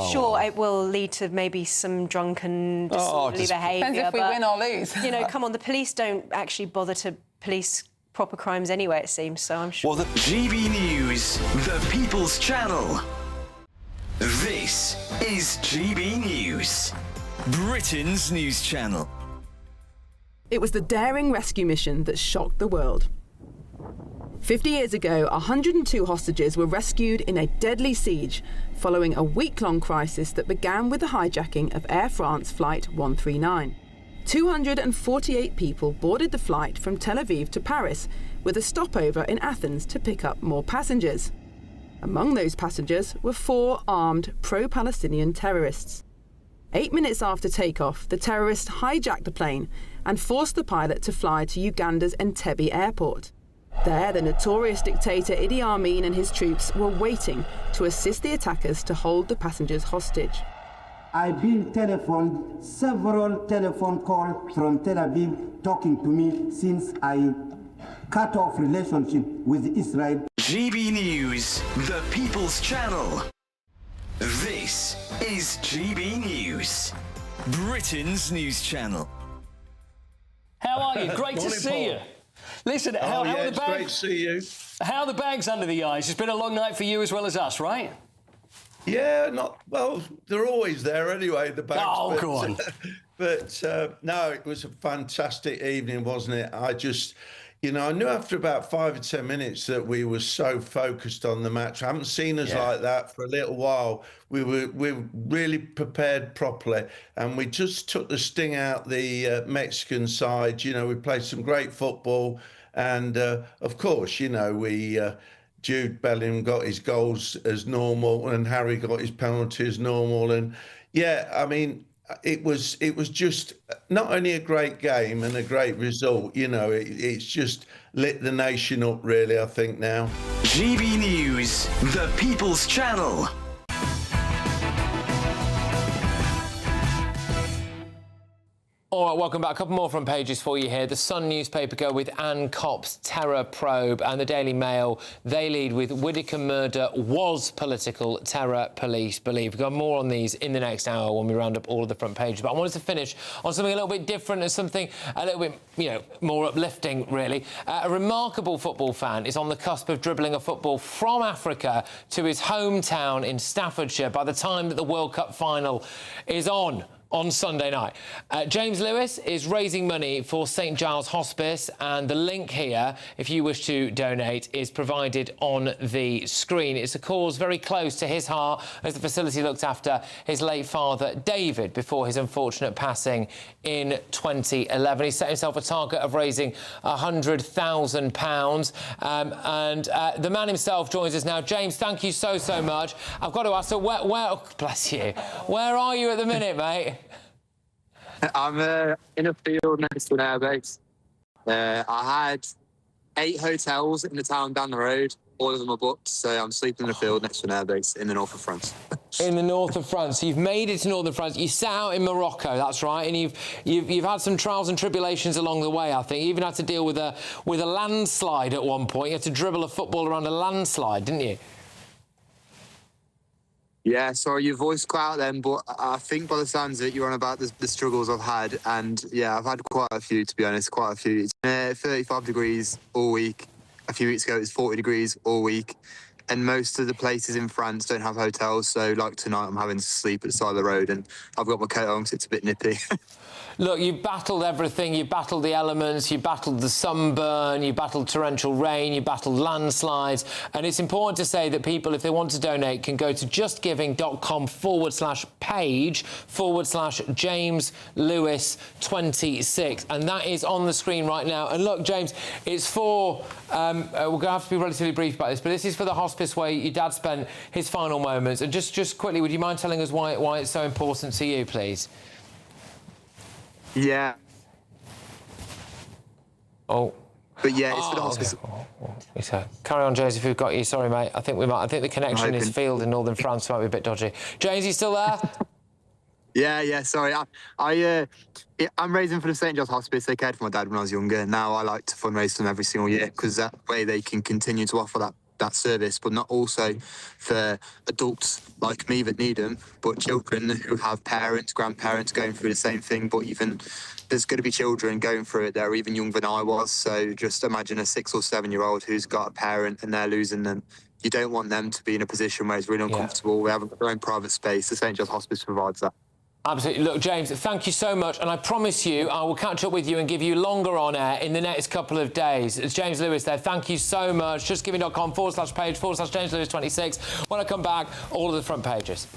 sure it will lead to maybe some drunken, disorderly behaviour. Depends if we win or lose. You know, come on, the police don't actually bother to police proper crimes anyway, it seems, so I'm sure. Well, the GB News, the People's Channel. This is GB News, Britain's news channel. It was the daring rescue mission that shocked the world. 50 years ago, 102 hostages were rescued in a deadly siege following a week-long crisis that began with the hijacking of Air France Flight 139. 248 people boarded the flight from Tel Aviv to Paris, with a stopover in Athens to pick up more passengers. Among those passengers were 4 armed pro-Palestinian terrorists. 8 minutes after takeoff, the terrorists hijacked the plane and forced the pilot to fly to Uganda's Entebbe airport. There, the notorious dictator Idi Amin and his troops were waiting to assist the attackers to hold the passengers hostage. I've been telephoned several telephone calls from Tel Aviv talking to me since I cut off relationship with Israel. GB News, the People's Channel. This is GB News, Britain's news channel. How are you? Great to see you. Listen, how are the bags? Great to see you. How are the bags under the eyes? It's been a long night for you as well as us, right? Yeah, well, they're always there anyway, the bags. Oh, go on. But no, it was a fantastic evening, wasn't it? I just, you know, I knew after about 5 or 10 minutes that we were so focused on the match. I haven't seen us like that for a little while. We were really prepared properly, and we just took the sting out the Mexican side. You know, we played some great football, and of course, you know, Jude Bellingham got his goals as normal, and Harry got his penalty as normal, and yeah, I mean, it was just not only a great game and a great result, you know, it's just lit the nation up, really, I think now. GB News, the People's Channel. All right, welcome back. A couple more front pages for you here. The Sun newspaper go with Anne Copp's terror probe, and the Daily Mail, they lead with Whittaker murder was political, terror police believe. We've got more on these in the next hour when we round up all of the front pages. But I wanted to finish on something a little bit different and something a little bit, you know, more uplifting, really. A remarkable football fan is on the cusp of dribbling a football from Africa to his hometown in Staffordshire by the time that the World Cup final is on Sunday night. James Lewis is raising money for St Giles Hospice, and the link here, if you wish to donate, is provided on the screen. It's a cause very close to his heart, as the facility looked after his late father, David, before his unfortunate passing in 2011. He set himself a target of raising £100,000, and the man himself joins us now. James, thank you so much. I've got to ask, so where bless you, where are you at the minute, mate? I'm in a field next to an airbase. I had 8 hotels in the town down the road. All of them are booked, so I'm sleeping in a field next to an airbase in the north of France. In the north of France. So you've made it to northern France. You set out in Morocco, that's right, and you've had some trials and tribulations along the way, I think. You even had to deal with a landslide at one point. You had to dribble a football around a landslide, didn't you? Yeah, sorry, your voice cut out then, but I think by the sounds of it, you're on about the struggles I've had. And yeah, I've had quite a few, to be honest, quite a few. It's been 35 degrees all week. A few weeks ago, it was 40 degrees all week. and most of the places in France don't have hotels. So, like tonight, I'm having to sleep at the side of the road, and I've got my coat on because it's a bit nippy. Look, you've battled everything. You've battled the elements, you battled the sunburn, you battled torrential rain, you battled landslides. And it's important to say that people, if they want to donate, can go to justgiving.com/page/James Lewis 26. And that is on the screen right now. And look, James, it's for, we're going to have to be relatively brief about this, but this is for the hospice where your dad spent his final moments. And just quickly, would you mind telling us why it's so important to you, please? Yeah. Oh. But yeah, it's for the hospice. Okay. Carry on, James, if we've got you. Sorry, mate. I think the connection is field in northern France might be a bit dodgy. James, you still there? Yeah, sorry. I'm raising for the St. John's Hospice. They cared for my dad when I was younger. Now I like to fundraise for them every single year because that way they can continue to offer that service, but not also for adults like me that need them, but children who have parents, grandparents going through the same thing, but even there's going to be children going through it that are even younger than I was. So just imagine a 6 or 7-year-old who's got a parent and they're losing them. You don't want them to be in a position where it's really uncomfortable. We have their own private space. The St. John's Hospice provides that. Absolutely. Look, James, thank you so much. And I promise you, I will catch up with you and give you longer on air in the next couple of days. It's James Lewis there. Thank you so much. justgiving.com/page/James Lewis 26. When I come back, all of the front pages.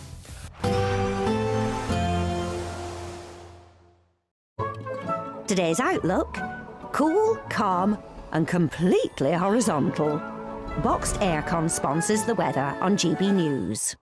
Today's outlook: cool, calm and completely horizontal. Boxed aircon sponsors the weather on GB News.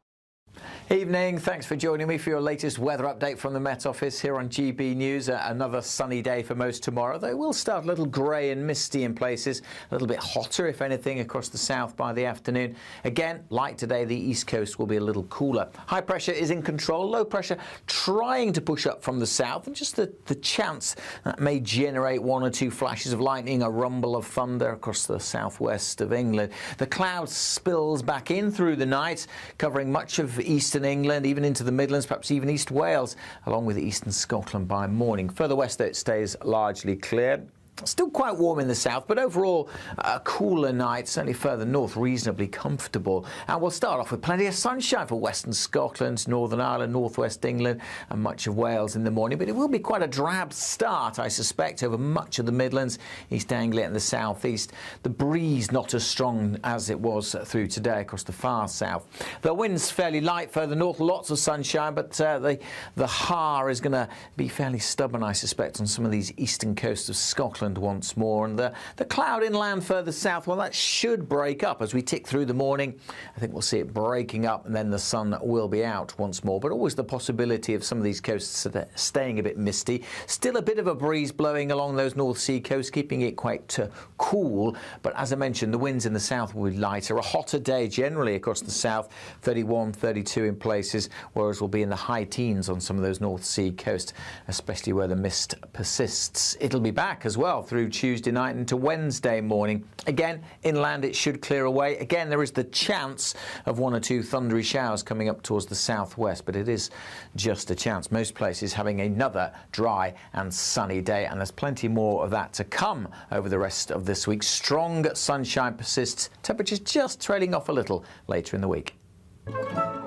Evening, thanks for joining me for your latest weather update from the Met Office here on GB News. Another sunny day for most tomorrow, though it will start a little grey and misty in places, a little bit hotter, if anything, across the south by the afternoon. Again, like today, the east coast will be a little cooler. High pressure is in control, low pressure trying to push up from the south, and just the chance that may generate 1 or 2 flashes of lightning, a rumble of thunder across the southwest of England. The cloud spills back in through the night, covering much of eastern England, even into the Midlands, perhaps even East Wales, along with eastern Scotland by morning. Further west, though, it stays largely clear. Still quite warm in the south, but overall a cooler night, certainly further north, reasonably comfortable. And we'll start off with plenty of sunshine for western Scotland, Northern Ireland, northwest England and much of Wales in the morning. But it will be quite a drab start, I suspect, over much of the Midlands, East Anglia and the southeast. The breeze not as strong as it was through today across the far south. The wind's fairly light further north, lots of sunshine, but the har is going to be fairly stubborn, I suspect, on some of these eastern coasts of Scotland once more. And the cloud inland further south, well, that should break up as we tick through the morning. I think we'll see it breaking up and then the sun will be out once more, but always the possibility of some of these coasts staying a bit misty. Still a bit of a breeze blowing along those North Sea coasts, keeping it quite cool, but as I mentioned, the winds in the south will be lighter. A hotter day generally across the south, 31, 32 in places, whereas we'll be in the high teens on some of those North Sea coasts, especially where the mist persists. It'll be back as well through Tuesday night into Wednesday morning. Again, inland it should clear away. Again, there is the chance of 1 or 2 thundery showers coming up towards the southwest, but it is just a chance. Most places having another dry and sunny day, and there's plenty more of that to come over the rest of this week. Strong sunshine persists, temperatures just trailing off a little later in the week.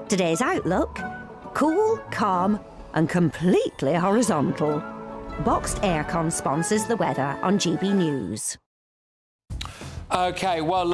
Today's outlook: cool, calm and completely horizontal. Boxed aircon sponsors the weather on GB News. OK, well, look.